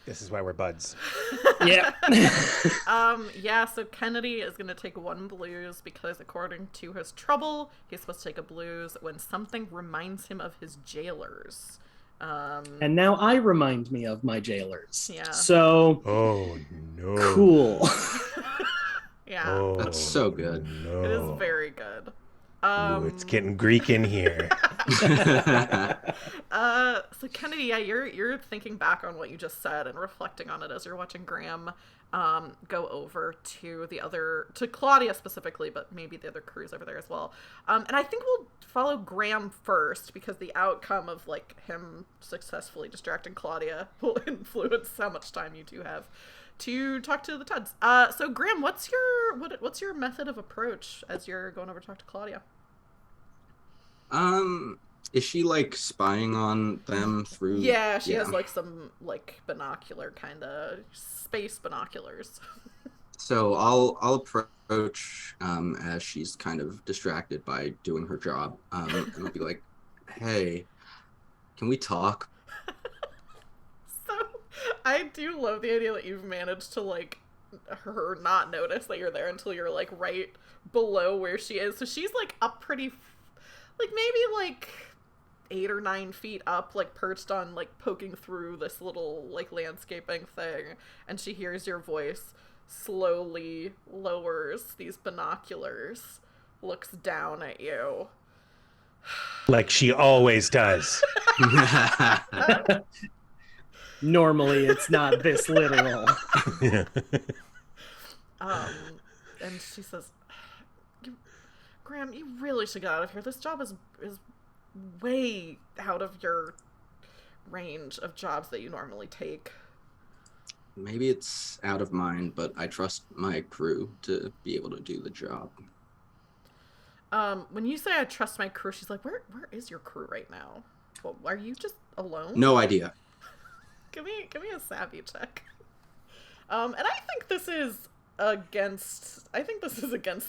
this is why we're buds. Yeah. So Kennedy is going to take one blues because according to his trouble, he's supposed to take a blues when something reminds him of his jailers. And now I remind me of my jailers. Yeah. So. Oh no. Cool. Yeah. Oh, That's so good. No. It is very good. Ooh, it's getting Greek in here. So Kennedy, you're thinking back on what you just said and reflecting on it as you're watching Graham go over to Claudia specifically, but maybe the other crews over there as well. And I think we'll follow Graham first because the outcome of him successfully distracting Claudia will influence how much time you two have to talk to the Teds. So Graham, what's your method of approach as you're going over to talk to Claudia? Is she spying on them through? Yeah, she has some binocular kind of space binoculars. So I'll approach as she's kind of distracted by doing her job, and I'll be like, "Hey, can we talk?" So I do love the idea that you've managed to her not notice that you're there until you're right below where she is. So she's up pretty, maybe 8 or 9 feet up, perched on poking through this little landscaping thing, and she hears your voice, slowly lowers these binoculars, looks down at you. Like she always does. Normally it's not this literal. And she says, Graham, you really should get out of here. This job is way out of your range of jobs that you normally take. Maybe it's out of mine, but I trust my crew to be able to do the job. When you say I trust my crew, she's like, where is your crew right now? Well, are you just alone? No idea. Give me a savvy check. And I think this is against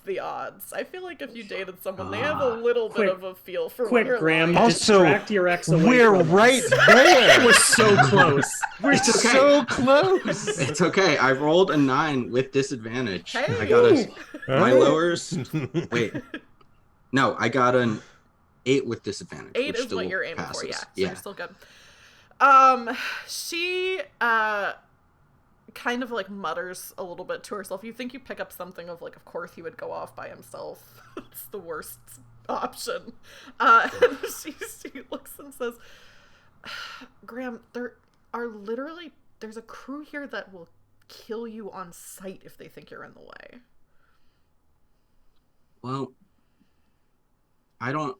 the odds. I feel like if you dated someone, they have a little bit of a feel for when you're Graham, lying. distract your ex away We're from right us. there. We're so close. We're It's okay. so close. It's okay. I rolled a 9 with disadvantage. Hey! I got my Ooh. lowers. Wait. No, I got an 8 with disadvantage. 8 which is still what you're aiming passes. for, yeah. So Yeah. you're still good. She kind of like mutters a little bit to herself. You think you pick up something of like, of course he would go off by himself. It's the worst option. And she looks and says, Graham, there's a crew here that will kill you on sight if they think you're in the way. Well, I'm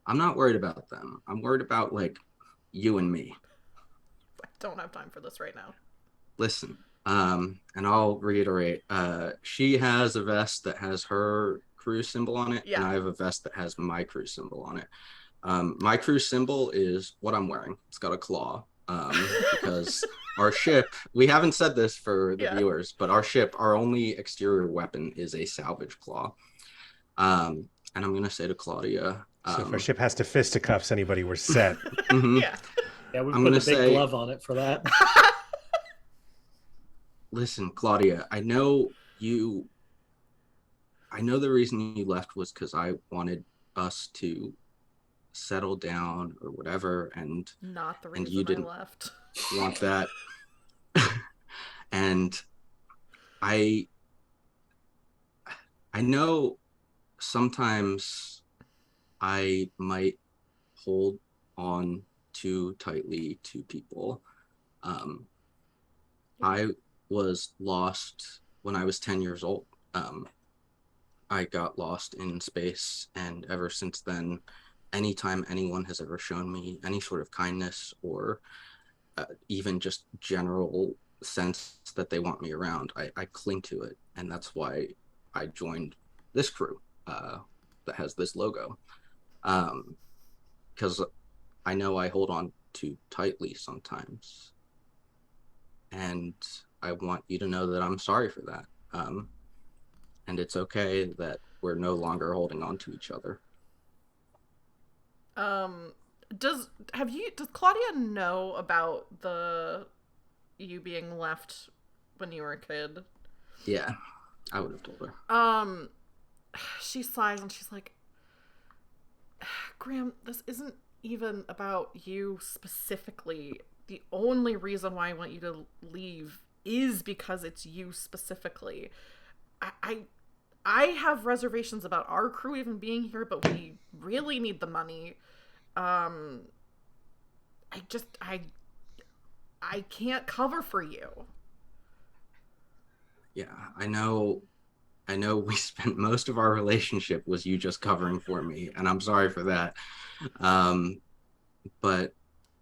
not worried about them. I'm worried about like you and me. I don't have time for this right now. Listen, and I'll reiterate, she has a vest that has her crew symbol on it, and I have a vest that has my crew symbol on it. My crew symbol is what I'm wearing. It's got a claw, because our ship, we haven't said this for the viewers, but our only exterior weapon is a salvage claw. And I'm going to say to Claudia, so if our ship has to fisticuffs anybody, we're set. Yeah, we put a big glove on it for that. Listen, Claudia, I know the reason you left was because I wanted us to settle down or whatever, and not the reason you didn't I left. Want that. And I know sometimes I might hold on too tightly to people. I was lost when I was 10 years old. I got lost in space, and ever since then, anytime anyone has ever shown me any sort of kindness or even just general sense that they want me around, I cling to it. And that's why I joined this crew that has this logo. Because I know I hold on too tightly sometimes. And I want you to know that I'm sorry for that. And it's okay that we're no longer holding on to each other. Does Claudia know about you being left when you were a kid? Yeah, I would have told her. She sighs and she's like, Graham, this isn't even about you specifically. The only reason why I want you to leave is because it's you specifically. I have reservations about our crew even being here, but we really need the money. I can't cover for you. Yeah, I know we spent most of our relationship was you just covering for me, and I'm sorry for that. But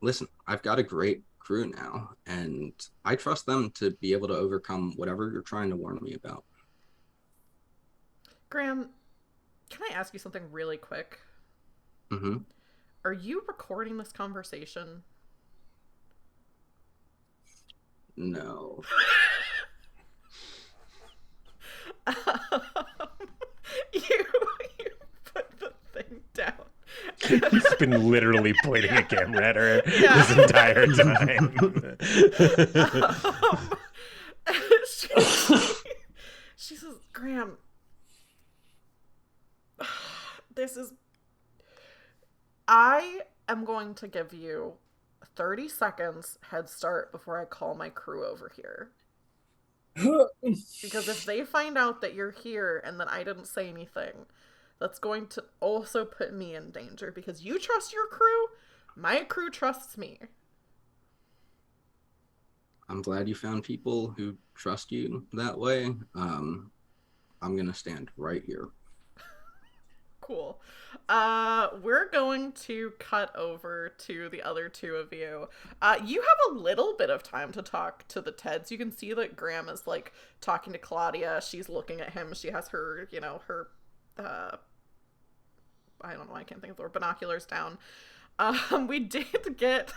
listen, I've got a great crew now, and I trust them to be able to overcome whatever you're trying to warn me about. Graham, can I ask you something really quick? Mm-hmm. Are you recording this conversation? No. You put the thing down. He's been literally pointing a camera at her this entire time. She says, Graham, I am going to give you 30 seconds head start before I call my crew over here. Because if they find out that you're here and that I didn't say anything, that's going to also put me in danger, because you trust your crew, my crew trusts me. I'm glad you found people who trust you that way. I'm gonna stand right here. Cool. We're going to cut over to the other two of you. You have a little bit of time to talk to the Teds. You can see that Graham is like talking to Claudia. She's looking at him. She has her, her, I don't know, I can't think of the word, binoculars down. We did get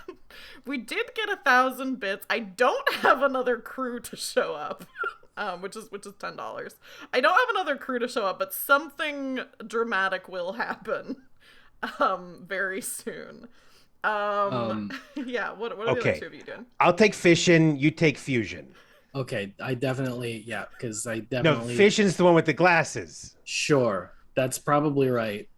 1,000 bits. I don't have another crew to show up. Which is $10. I don't have another crew to show up, but something dramatic will happen very soon. Yeah, what are the other two of you doing? I'll take fission, you take fusion. Okay, because I No, fission's the one with the glasses. Sure, that's probably right.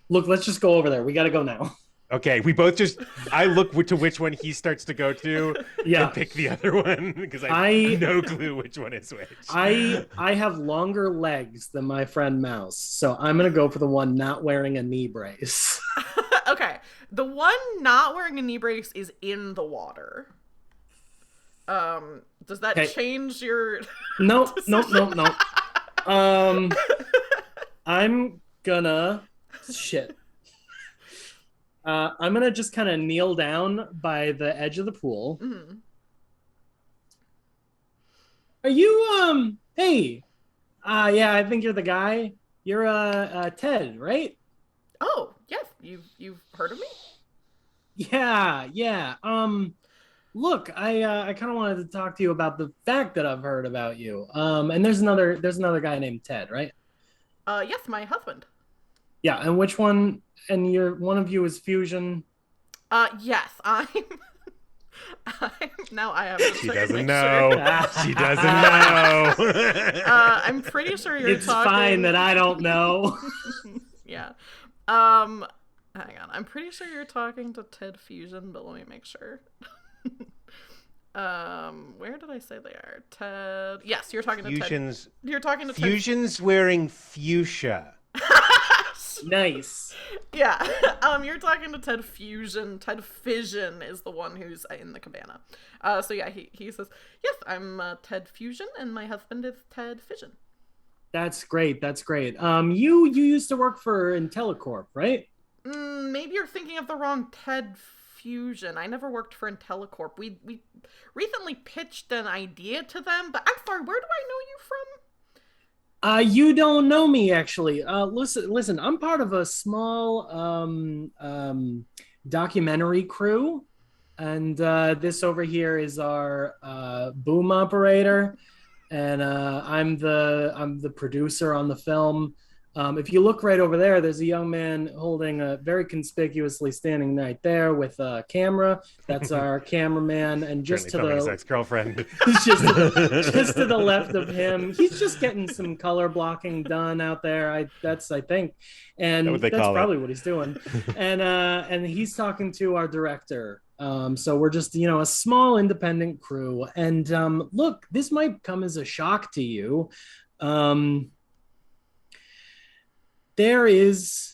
Look, let's just go over there. We got to go now. Okay, we both just. I look to which one he starts to go to, Yeah. and pick the other one because I have no clue which one is which. I have longer legs than my friend Mouse, so I'm gonna go for the one not wearing a knee brace. Okay, the one not wearing a knee brace is in the water. Does that Okay. change your? Nope. I'm gonna shit. I'm gonna just kind of kneel down by the edge of the pool. Mhm. Are you Hey, yeah, I think you're the guy. You're Ted, right? Oh yes, you've heard of me? Yeah. Look, I kind of wanted to talk to you about the fact that I've heard about you. And there's another guy named Ted, right? Yes, my husband. Yeah, and which one? And one of you is Fusion. Yes, I'm. Now I have to She check doesn't and make know. sure. She doesn't know. I'm pretty sure you're It's talking. fine that I don't know. Yeah. Hang on. I'm pretty sure you're talking to Ted Fusion, but let me make sure. Where did I say they are? Ted. Yes, you're talking to Fusion's Ted. You're talking to Fusion's wearing fuchsia. Nice. Yeah. You're talking to Ted Fusion. Ted Fission is the one who's in the cabana. So yeah, he says, yes, I'm Ted Fusion, and my husband is Ted Fission. That's great. You used to work for IntelliCorp, right? Maybe you're thinking of the wrong Ted Fusion. I never worked for IntelliCorp. We recently pitched an idea to them, but I'm sorry, where do I know you from? You don't know me actually. Listen. I'm part of a small documentary crew, and this over here is our boom operator, and I'm the producer on the film. If you look right over there, there's a young man holding a very conspicuously standing right there with a camera. That's our cameraman, and just to his the ex-girlfriend. just to the left of him, he's just getting some color blocking done out there. I think, and What they that's call it. probably what he's doing. And he's talking to our director. So we're just a small independent crew. And look, this might come as a shock to you. There is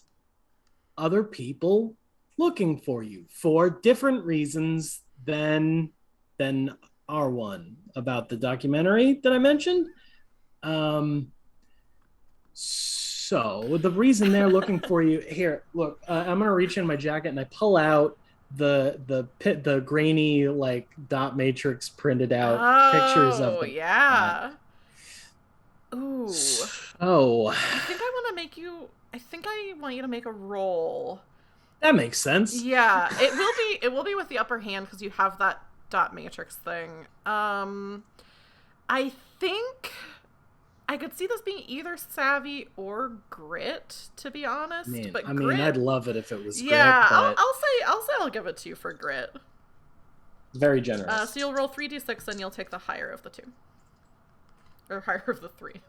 other people looking for you for different reasons than our one about the documentary that I mentioned. So the reason they're looking for you here, look, I'm gonna reach in my jacket and I pull out the grainy like dot matrix printed out pictures of them. Yeah. Ooh. Oh, I think I want you to make a roll. that makes sense. Yeah, it will be with the upper hand because you have that dot matrix thing. I think I could see this being either savvy or grit, to be honest. But grit, I'd love it if it was grit. yeah, But I'll give it to you for grit. very generous. So you'll roll 3d6 and you'll take the higher of the two, or higher of the three.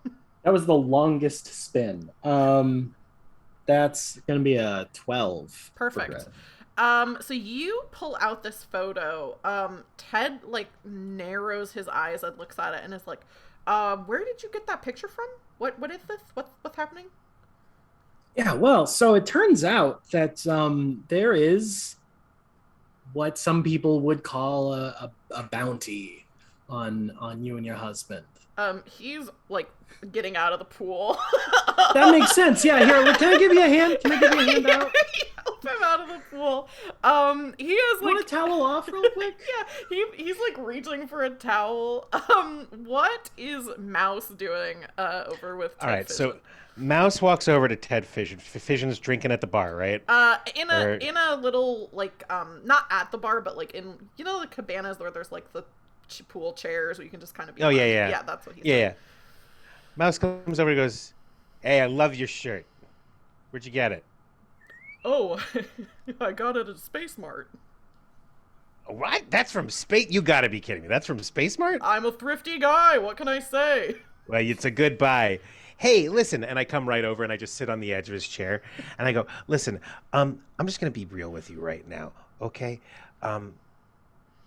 That was the longest spin. That's gonna be a 12. Perfect. So you pull out this photo. Ted like narrows his eyes and looks at it and is like, where did you get that picture from? What is this? What's happening? Yeah, well, so it turns out that there is what some people would call a bounty on you and your husband. He's like getting out of the pool. That makes sense. Yeah, here, can I give you a hand? Can I give you a hand out? Help him out of the pool. He is Want like a towel off real quick? yeah, he's like reaching for a towel. What is Mouse doing over with Ted All right, Fission? so Mouse walks over to Ted Fission. Fission's drinking at the bar, right? In a little like not at the bar, but like in the cabanas where there's like the pool chairs where you can just kind of be. Oh yeah. That's what he's Yeah, doing. yeah. Mouse comes over and goes, "Hey, I love your shirt. Where'd you get it?" Oh, I got it at Space Mart. What? That's from Space? You gotta be kidding me. That's from Space Mart? I'm a thrifty guy. What can I say? Well, it's a goodbye. Hey, listen, and I come right over and I just sit on the edge of his chair and I go, listen, I'm just gonna be real with you right now, okay? Um,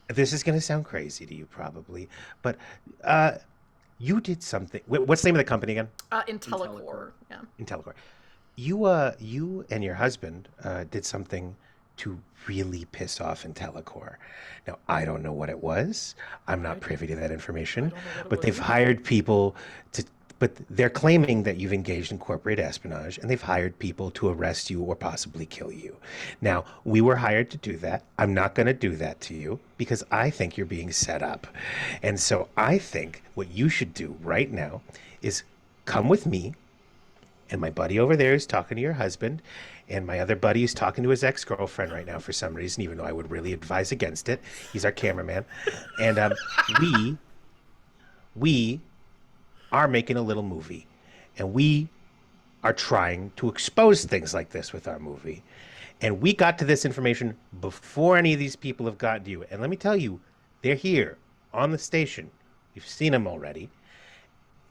this is gonna sound crazy to you probably, but you did something. What's the name of the company again? IntelliCore. Yeah. IntelliCore. You and your husband did something to really piss off IntelliCore. Now, I don't know what it was. I'm not privy to that information, but they've hired people to. But they're claiming that you've engaged in corporate espionage, and they've hired people to arrest you or possibly kill you. Now, we were hired to do that. I'm not going to do that to you because I think you're being set up. And so I think what you should do right now is come with me, and my buddy over there is talking to your husband, and my other buddy is talking to his ex-girlfriend right now for some reason, even though I would really advise against it. He's our cameraman. And we are making a little movie, and we are trying to expose things like this with our movie. And we got to this information before any of these people have gotten to you. And let me tell you, they're here on the station. You've seen them already.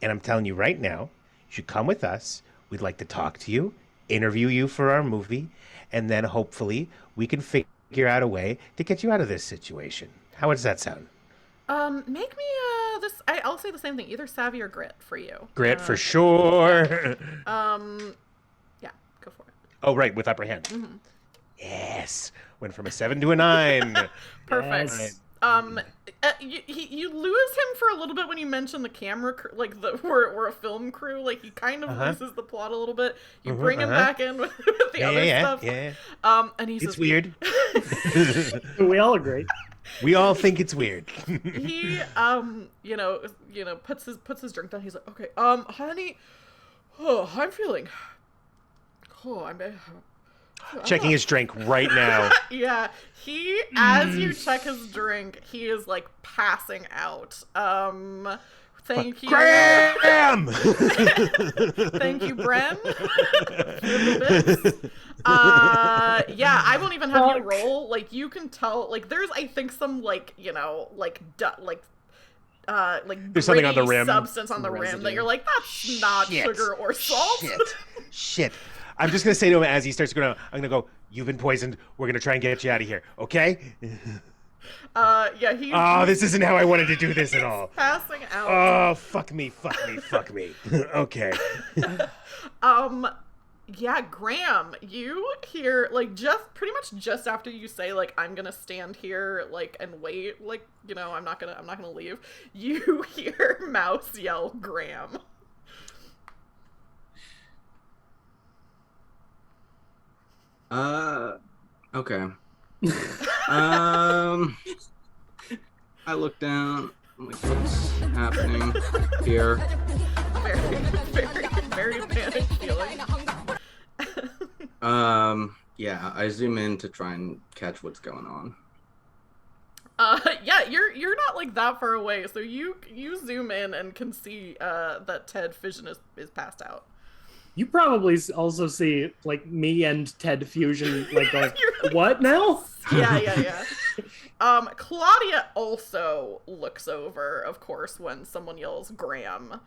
And I'm telling you right now, you should come with us. We'd like to talk to you, interview you for our movie, and then hopefully we can figure out a way to get you out of this situation. How does that sound? Make me this. I'll say the same thing. Either savvy or grit for you. Grit for sure. Yeah, go for it. Oh, right, with upper hand. Mm-hmm. Yes, went from a 7 to a 9. Perfect. Yes. You lose him for a little bit when you mention the camera crew, like we're a film crew. Like he kind of loses the plot a little bit. You bring him back in with the other stuff. Yeah. And he says, It's weird. We all agree. We all think it's weird. He puts his drink down. He's like, okay, honey, I'm feeling, I'm Checking his drink right now. yeah, as you check his drink, he is like passing out. Thank you. Graham! Thank you, Bren. Yeah, I won't even have you roll. Like, you can tell, like, there's, I think, some, like, There's something on the gritty rim. substance on the rim that you're like, that's not sugar or salt. Shit. I'm just going to say to him as he starts going, I'm going to go, you've been poisoned. We're going to try and get you out of here. Okay? Yeah, this isn't how I wanted to do this at all. Passing out. Oh, fuck me. Okay. Yeah, Graham, you hear, like, pretty much just after you say, like, I'm gonna stand here, like, and wait, like, I'm not gonna leave, you hear Mouse yell, Graham. Okay. I look down. I'm like, what's happening here? Very, very, very panic feeling. Yeah, I zoom in to try and catch what's going on. Yeah, you're not like that far away, so you zoom in and can see that Ted Fission is passed out. You probably also see, like, me and Ted Fusion, like, going, what now? Yeah. Claudia also looks over, of course, when someone yells Graham.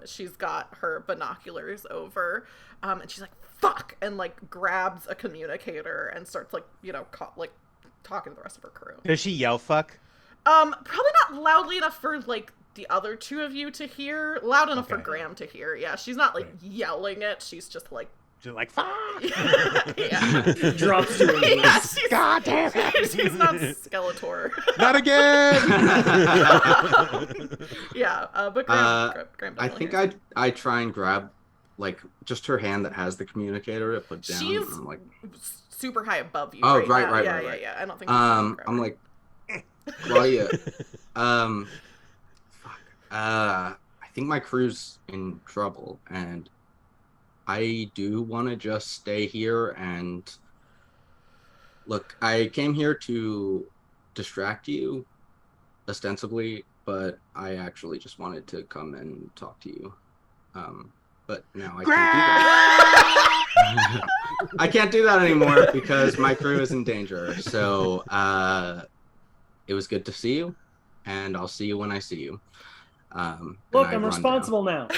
She's got her binoculars over, and she's like, fuck, and, like, grabs a communicator and starts, like, talking to the rest of her crew. Does she yell fuck? Probably not loudly enough for, like, the other two of you to hear. Loud enough for Graham to hear. Yeah, she's not, like, yelling it. She's just, like... She's like, fuck! Yeah. Drops to her knees. Yeah, God damn it! She's not Skeletor. Not again! Yeah, but Graham I think I try and grab, like, just her hand that has the communicator to put down. She's I'm like, super high above you. Oh, right. right. Yeah. I don't think. I'm like, Claudia, I think my crew's in trouble, and I do want to just stay here and look. I came here to distract you, ostensibly, but I actually just wanted to come and talk to you. But now I can't do that. I can't do that anymore because my crew is in danger. So it was good to see you, and I'll see you when I see you. Look, I I'm run responsible now.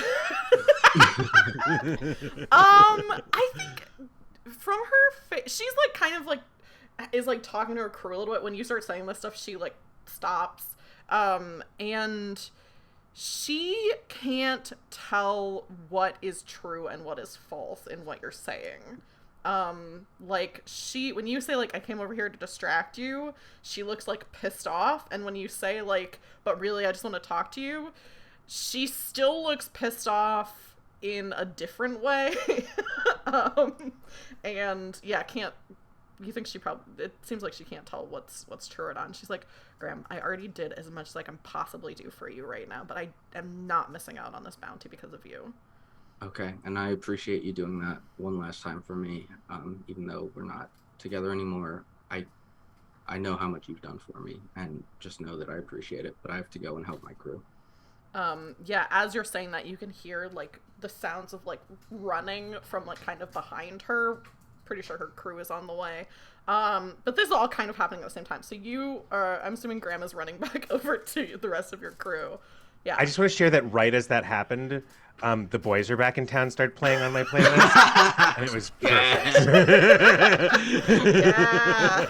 I think from her face, she's like kind of like is like talking to her crew a little bit. When you start saying this stuff, she like stops, and she can't tell what is true and what is false in what you're saying. Like when you say like I came over here to distract you, she looks like pissed off, and when you say like but really I just want to talk to you, she still looks pissed off in a different way. And yeah, you think she probably, it seems like she can't tell what's true or not. And she's like, Graham, I already did as much as I can possibly do for you right now, but I am not missing out on this bounty because of you. Okay, and I appreciate you doing that one last time for me. Even though we're not together anymore, I know how much you've done for me, and just know that I appreciate it. But I have to go and help my crew. Yeah, as you're saying that, you can hear like the sounds of like running from like kind of behind her. Pretty sure her crew is on the way. But this is all kind of happening at the same time. So I'm assuming Graham is running back over to the rest of your crew. Yeah. I just want to share that right as that happened, the Boys Are Back in Town started playing on my playlist, and it was perfect. Yeah.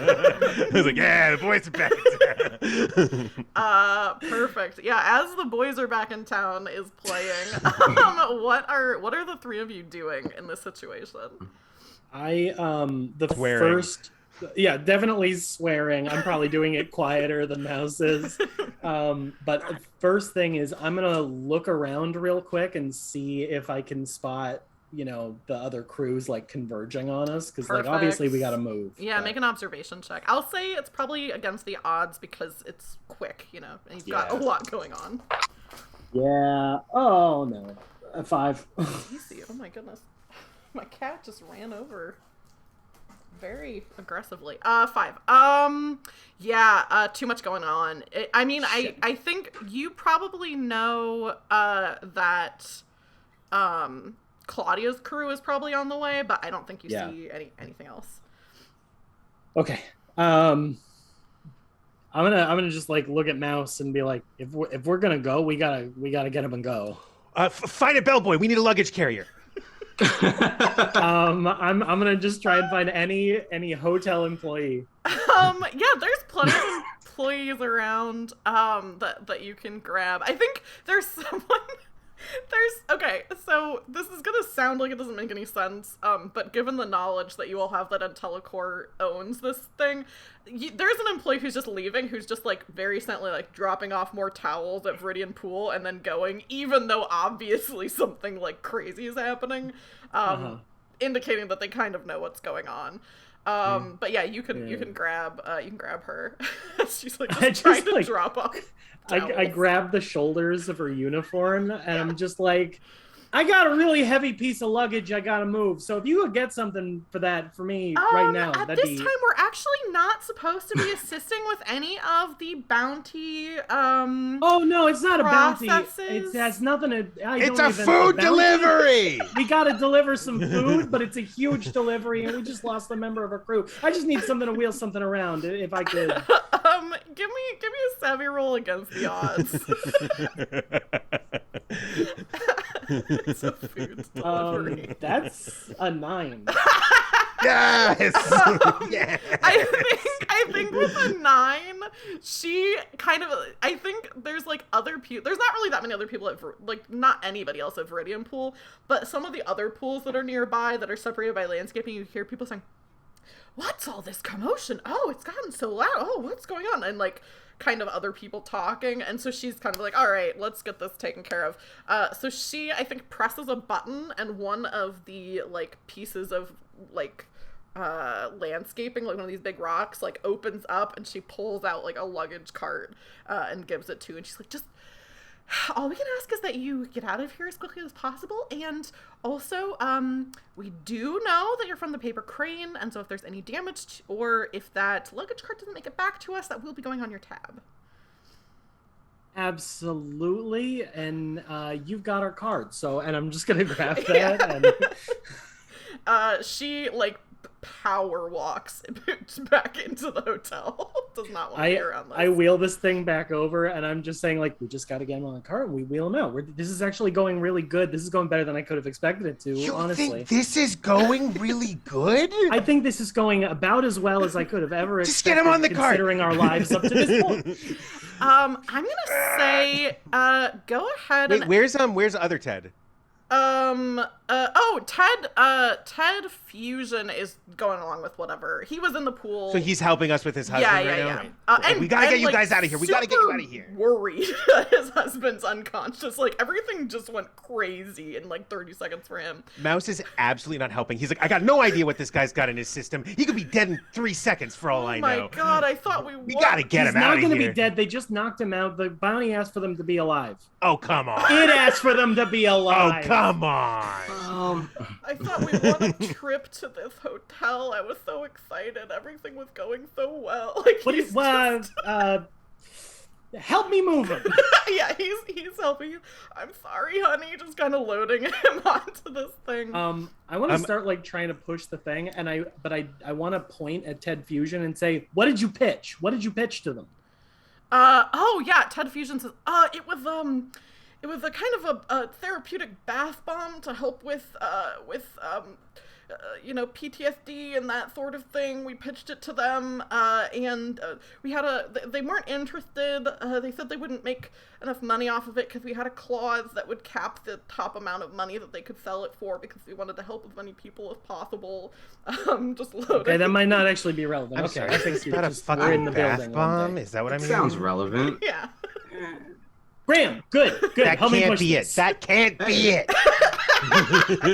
I was like, yeah, the Boys Are Back in Town. Perfect. Yeah, as the Boys Are Back in Town is playing, what are the three of you doing in this situation? Swearing. Definitely swearing. I'm probably doing it quieter than Mouse is. But first thing is I'm going to look around real quick and see if I can spot, the other crews like converging on us. Because like obviously we got to move. Yeah, make an observation check. I'll say it's probably against the odds because it's quick, and you've got a lot going on. Yeah. Oh, no. 5. Easy. Oh my goodness. My cat just ran over very aggressively. 5. Too much going on. I think you probably know that Claudia's crew is probably on the way, but I don't think you see anything else. Okay. I'm gonna just like look at Mouse and be like, if we're gonna go, we gotta get him and go. Find a bellboy. We need a luggage carrier. I'm gonna just try and find any hotel employee. There's plenty of employees around that you can grab. I think there's someone. Okay, so this is gonna sound like it doesn't make any sense, but given the knowledge that you all have that IntelliCore owns this thing, there's an employee who's just leaving, who's just like very gently like dropping off more towels at Viridian Pool and then going, even though obviously something like crazy is happening, indicating that they kind of know what's going on. But yeah, you can grab her. She's like just trying to drop off. I grab the shoulders of her uniform and I'm just like, I got a really heavy piece of luggage I gotta move. So if you could get something for me right now, at this time we're actually not supposed to be assisting with any of the bounty. Oh no, it's not processes. A bounty. It has nothing to. It's a food delivery. We gotta deliver some food, but it's a huge delivery, and we just lost a member of our crew. I just need something to wheel something around, if I could. Give me a savvy roll against the odds. It's a food delivery. That's a 9. Yes. Yeah. I think with a 9, she kind of. I think there's like other people. There's not really that many other people at not anybody else at Viridian Pool, but some of the other pools that are nearby that are separated by landscaping, you hear people saying, "What's all this commotion? Oh, it's gotten so loud. Oh, what's going on?" And like kind of other people talking, and so she's kind of like, all right, let's get this taken care of. So she, I think, presses a button, and one of the like pieces of like landscaping, like one of these big rocks, like opens up, and she pulls out like a luggage cart and gives it to you, and she's like, just all we can ask is that you get out of here as quickly as possible, and also we do know that you're from the paper crane, and so if there's any damage or if that luggage cart doesn't make it back to us, that will be going on your tab. Absolutely. And you've got our card, and I'm just gonna grab that. And she like power walks back into the hotel. Does not want to be around this. I wheel this thing back over, and I'm just saying, like, we just got to get him on the cart and we wheel him out. This is actually going really good. This is going better than I could have expected it to, honestly. Think this is going really good? I think this is going about as well as I could have ever expected. Just get him on the cart. Considering our lives up to this point. I'm gonna say, go ahead. Wait, where's other Ted? Ted Fusion is going along with whatever. He was in the pool. So he's helping us with his husband right now? And we gotta get you like, guys out of here. We gotta get you out of here. Worried that his husband's unconscious. Like, everything just went crazy in like 30 seconds for him. Mouse is absolutely not helping. He's like, I got no idea what this guy's got in his system. He could be dead in 3 seconds for all I know. Oh my god, I thought we gotta get him out of here. He's not gonna be dead. They just knocked him out. The bounty asked for them to be alive. Oh, come on. It asked for them to be alive. Oh, come on. I thought we won a trip to this hotel. I was so excited. Everything was going so well. Like, help me move him. Yeah, he's helping you. I'm sorry, honey. Just kind of loading him onto this thing. I want to start like trying to push the thing, and I want to point at Ted Fusion and say, "What did you pitch? What did you pitch to them?" Oh yeah, Ted Fusion says, it was a kind of a therapeutic bath bomb to help with PTSD and that sort of thing. We pitched it to them, and we had they weren't interested. They said they wouldn't make enough money off of it because we had a clause that would cap the top amount of money that they could sell it for because we wanted to help as many people as possible. Just loading. Okay, that might not actually be relevant. I'm okay, sorry. I think About a fucking in the bath building bomb? Is that what I mean? Sounds relevant. Yeah. Graham, good. That Help me can't push be this. it. That can't be it.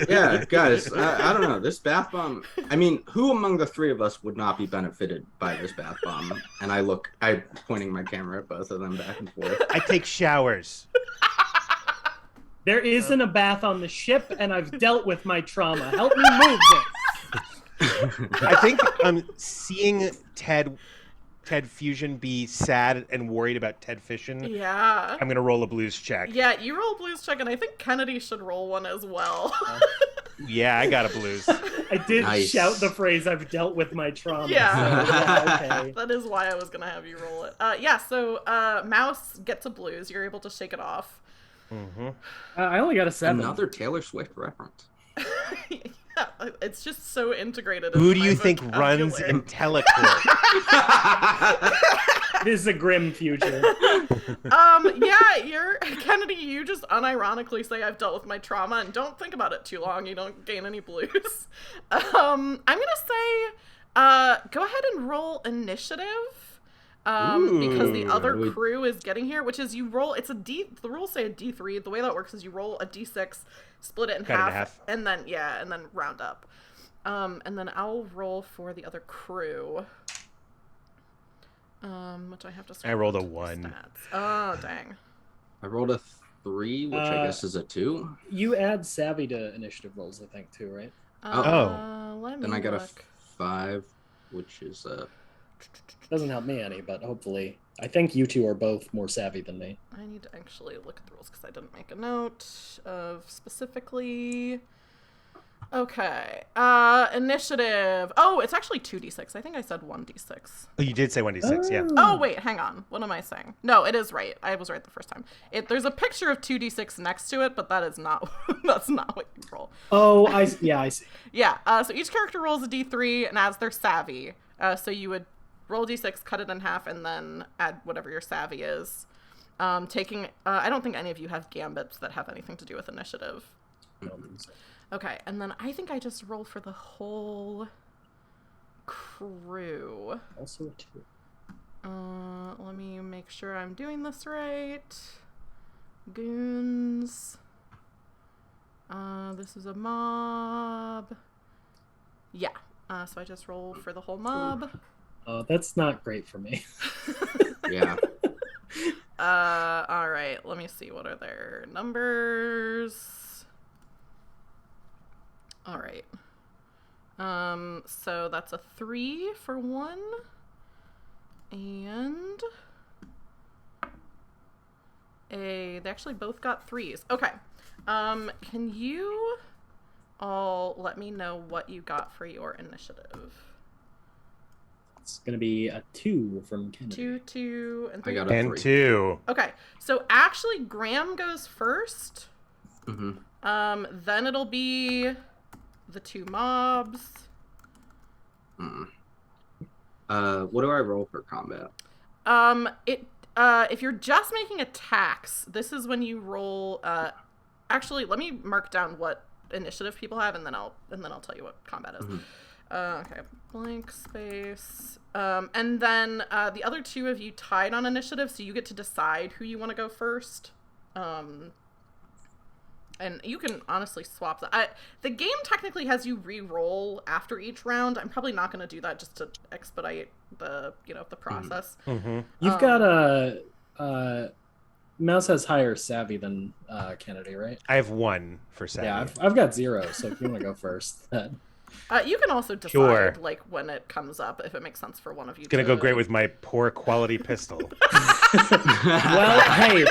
Yeah, guys, I don't know. This bath bomb, I mean, who among the three of us would not be benefited by this bath bomb? And I'm pointing my camera at both of them back and forth. I take showers. There isn't a bath on the ship, and I've dealt with my trauma. Help me move this. I think seeing Ted Fusion be sad and worried about Ted Fission. Yeah. I'm gonna roll a blues check. Yeah, you roll a blues check, and I think Kennedy should roll one as well. Yeah, I got a blues. I did Nice. shout the phrase, "I've dealt with my trauma." Yeah. So, yeah, okay. That is why I was gonna have you roll it. So Mouse gets a blues. You're able to shake it off. Mm-hmm. I only got a 7. Another Taylor Swift reference. Yeah, it's just so integrated. Who into do my you think runs vocabulary. IntelliCorp? This is a grim future. You're Kennedy. You just unironically say I've dealt with my trauma, and don't think about it too long. You don't gain any blues. I'm gonna say, go ahead and roll initiative. Because the other crew is getting here, which is you roll. It's a D. The rules say a D3. The way that works is you roll a D6, split it in half, and then round up. And then I'll roll for the other crew. Which I have to. I rolled a 1. Stats. Oh dang. I rolled a 3, which I guess is a 2. You add savvy to initiative rolls, I think, too, right? Let me Then I got look. a 5, which is Doesn't help me any, but hopefully. I think you two are both more savvy than me. I need to actually look at the rules because I didn't make a note of specifically. Okay. Initiative. Oh, it's actually 2d6. I think I said 1d6. Oh, you did say 1d6, yeah. Oh, wait, hang on. What am I saying? No, it is right. I was right the first time. There's a picture of 2d6 next to it, but that is not that's not what you roll. Oh, I see. Yeah, so each character rolls a d3 and adds their savvy. So you would roll d6, cut it in half, and then add whatever your savvy is. I don't think any of you have gambits that have anything to do with initiative. Okay, and then I think I just roll for the whole crew. Also a 2. Let me make sure I'm doing this right. Goons. This is a mob. Yeah, so I just roll for the whole mob. That's not great for me. yeah. All right, let me see. What are their numbers? All right. So that's a 3 for 1. And they actually both got 3s. Okay. Can you all let me know what you got for your initiative. It's going to be a 2 from Kennedy. 2, 2, and 3. I got a And 3. 2. Okay, so actually Graham goes first. Mm-hmm. Then it'll be the 2 mobs. What do I roll for combat? If you're just making attacks, this is when you roll. Actually, let me mark down what initiative people have, and then I'll tell you what combat is. Okay, blank space. And then the other 2 of you tied on initiative, so you get to decide who you want to go first. And you can honestly swap that. The game technically has you re-roll after each round. I'm probably not going to do that just to expedite the process. You've got a Mouse has higher savvy than Kennedy, right? I have 1 for savvy. Yeah, I've got 0. So if you want to go first, then. You can also decide Sure. like when it comes up if it makes sense for one of you. It's gonna go great with my poor quality pistol. Well, hey,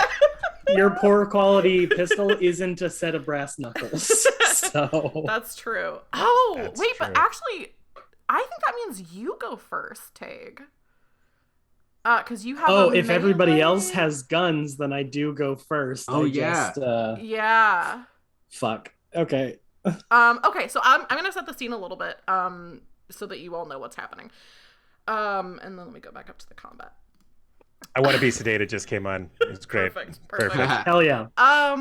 your poor quality pistol isn't a set of brass knuckles. So That's true. Oh, That's wait, but true. actually, I think that means you go first, Tag. Because you have. if everybody else has guns, then I do go first. Oh, I yeah. Just, Yeah. fuck. Okay. Okay, so I'm gonna set the scene a little bit, so that you all know what's happening. And then let me go back up to the combat. I Want to Be Sedated just came on. It's great. Perfect. Hell yeah.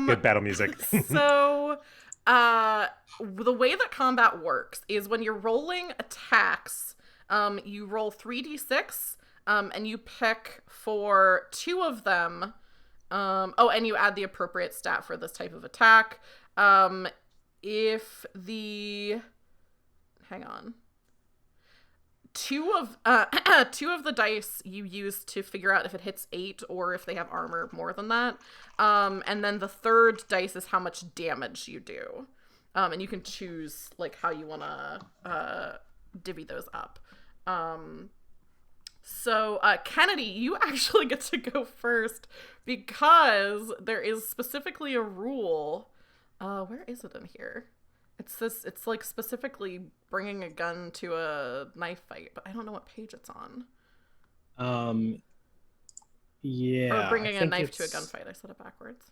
Good battle music. So, the way that combat works is when you're rolling attacks, you roll 3d6, and you pick for 2 of them. And you add the appropriate stat for this type of attack. If the, hang on. 2 of the dice you use to figure out if it hits 8 or if they have armor more than that. And then the 3rd dice is how much damage you do. And you can choose like how you want to divvy those up. So Kennedy, you actually get to go first because there is specifically a rule. Where is it in here? It's like specifically bringing a gun to a knife fight, but I don't know what page it's on. Yeah. Or bringing I a think knife to a it's- gunfight. I said it backwards.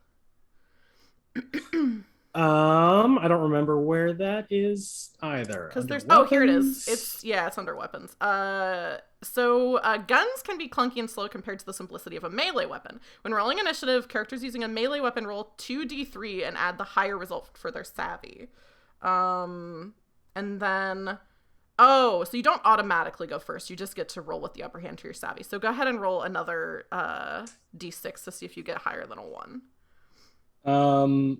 I don't remember where that is either. Because Under there's here it is. weapons? It's under weapons. So guns can be clunky and slow compared to the simplicity of a melee weapon. When rolling initiative, characters using a melee weapon roll 2d3 and add the higher result for their savvy. And then so you don't automatically go first. You just get to roll with the upper hand to your savvy. So go ahead and roll another d6 to see if you get higher than a 1.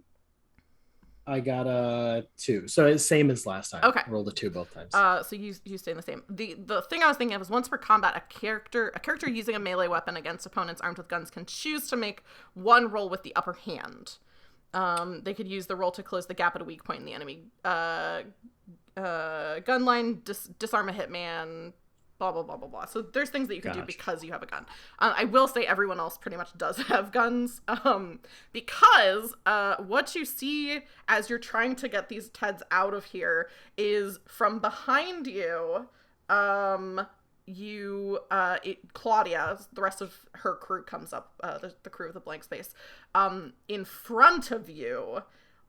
I got a 2. So it's same as last time. Okay. Rolled a 2 both times. So you stay the same. The thing I was thinking of is once per combat, a character using a melee weapon against opponents armed with guns can choose to make 1 roll with the upper hand. They could use the roll to close the gap at a weak point in the enemy gun line, disarm a hitman, blah, blah, blah, blah, blah. So there's things that you can do Gotcha. because you have a gun. I will say everyone else pretty much does have guns, because what you see as you're trying to get these Teds out of here is from behind you, Claudia, the rest of her crew comes up, the crew of the blank space. In front of you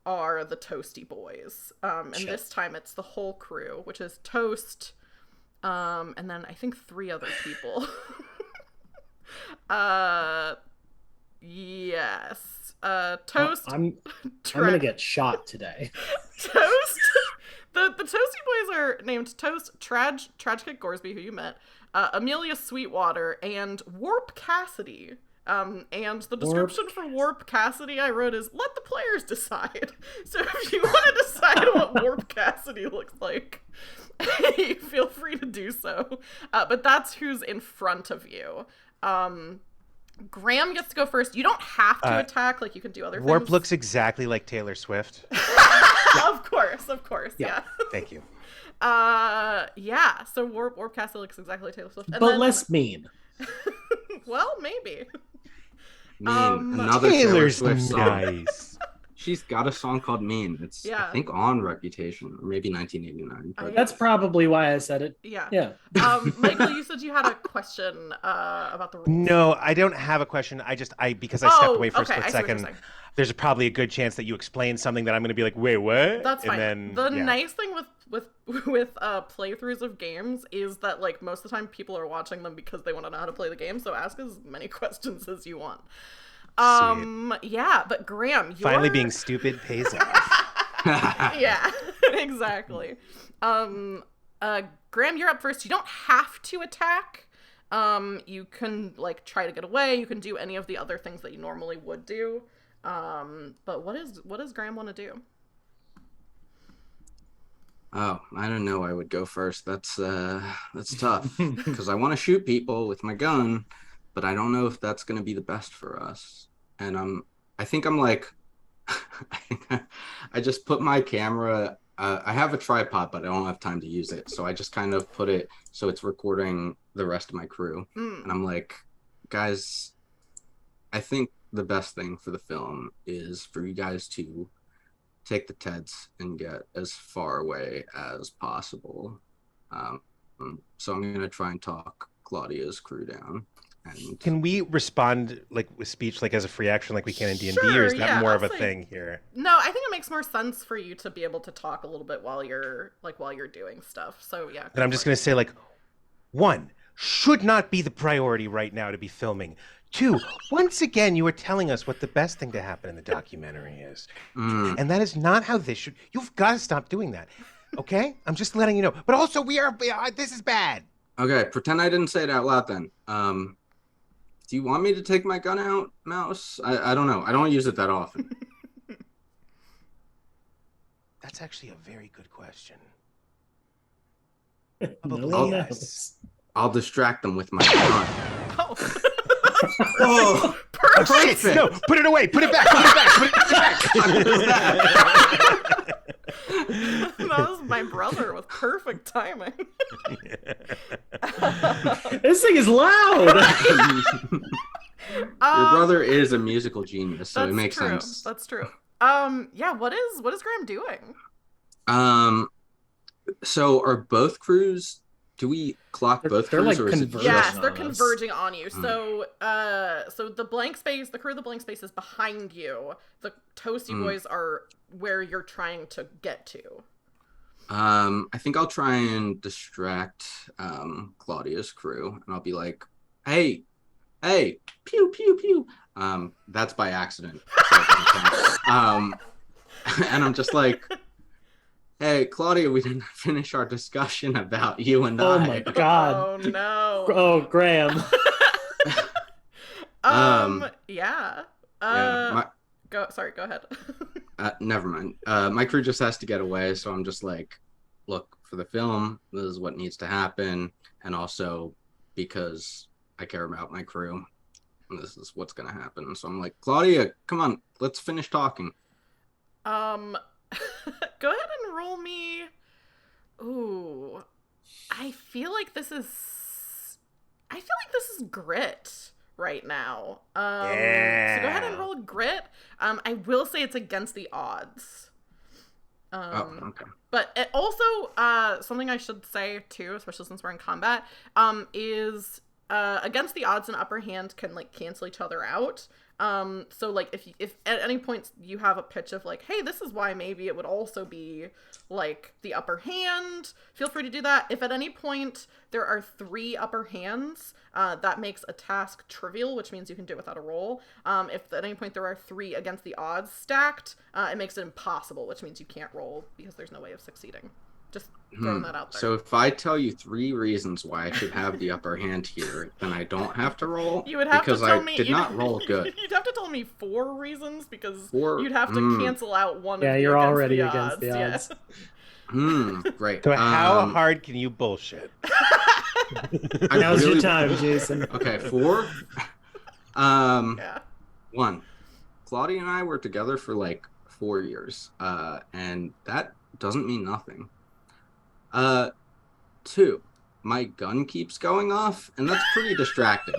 are the Toasty Boys. And this time it's the whole crew, which is Toast, and then I think 3 other people. Yes. Toast. I'm gonna get shot today. Toast. The Toasty Boys are named Toast, Tragic Gorsby, who you met, Amelia Sweetwater, and Warp Cassidy. And the description for Warp Cassidy I wrote is, let the players decide. So if you want to decide what Warp Cassidy looks like, feel free to do so. But that's who's in front of you. Graham gets to go first. You don't have to attack, like you can do other Warp things. looks exactly like Taylor Swift. Of course, yeah. Thank you. Yeah. So Warp Cassidy looks exactly like Taylor Swift. And But then, less mean. well, maybe. Another Taylor Taylor's Swift song. nice. She's got a song called Mean. It's Yeah. I think on Reputation, or maybe 1989. But That's probably why I said it. Yeah. Yeah. Michael, you said you had a question about the rules. No, I don't have a question. Because I stepped away for a okay, split I see what you're second. saying. There's probably a good chance that you explain something that I'm going to be like, wait, what? That's fine. And then, The yeah. nice thing with playthroughs of games is that like most of the time people are watching them because they want to know how to play the game. So ask as many questions as you want. Yeah, but Graham, finally being stupid pays off. Yeah, exactly. Graham, you're up first. You don't have to attack. You can like try to get away. You can do any of the other things that you normally would do. But what does Graham want to do? Oh, I don't know. I would go first. That's tough because I want to shoot people with my gun, but I don't know if that's going to be the best for us. And I think I'm like, I just put my camera. I have a tripod, but I don't have time to use it, so I just kind of put it so it's recording the rest of my crew. And I'm like, guys, I think the best thing for the film is for you guys to take the Teds and get as far away as possible. So I'm going to try and talk Claudia's crew down. And can we respond like with speech, like as a free action, like we can in D&D, Sure, or is that yeah, more I'll of a say- thing here? No, I think it makes more sense for you to be able to talk a little bit while you're doing stuff. So yeah. And I'm just going to say, like, 1, should not be the priority right now to be filming. 2, once again, you are telling us what the best thing to happen in the documentary is. And that is not how this should... You've got to stop doing that. Okay? I'm just letting you know. But also, this is bad. Okay, pretend I didn't say it out loud then. Do you want me to take my gun out, Mouse? I don't know. I don't use it that often. That's actually a very good question. No Probably one yes. knows. I'll distract them with my gun. Oh. Oh, Perfect. perfect. No, put it away. Put it back. Put it back. Put it back. That was my brother with perfect timing. This thing is loud. Your brother is a musical genius, so it makes true. sense. That's true. Yeah, what is Graham doing? So are both crews? Do we clock both they're crews, like or is it converging Yes, just? they're on us. converging on you. So, so the blank space, the crew of the blank space is behind you. The Toasty Boys are where you're trying to get to. I think I'll try and distract Claudia's crew, and I'll be like, "Hey, pew pew pew." That's by accident. So it doesn't count. And I'm just like, "Hey, Claudia, we didn't finish our discussion about you and Oh I." my god. Oh no. Oh, Graham. Yeah. Yeah, Go ahead. never mind. My crew just has to get away, so I'm just like, look, for the film, this is what needs to happen, and also because I care about my crew, this is what's gonna happen. So I'm like, Claudia, come on, let's finish talking. Go ahead and roll me. Ooh, I feel like this is grit right now. So go ahead and roll grit. I will say it's against the odds. Okay. But it also, something I should say too, especially since we're in combat, is against the odds and upper hand can like cancel each other out. So like if at any point you have a pitch of like, hey, this is why maybe it would also be like the upper hand, feel free to do that. If at any point there are 3 upper hands, that makes a task trivial, which means you can do it without a roll. If at any point there are 3 against the odds stacked, it makes it impossible, which means you can't roll because there's no way of succeeding. Just throwing that out there. So if I tell you 3 reasons why I should have the upper hand here, then I don't have to roll? You would have because to tell I me. did not roll good. You'd have to tell me 4 reasons because 4? you'd have to cancel out one. Yeah, of the you're against already the against the odds. Great. So how hard can you bullshit? Now's your time, Jason. Okay, 4. Yeah. 1. Claudia and I were together for like 4 years, and that doesn't mean nothing. 2, my gun keeps going off, and that's pretty distracting.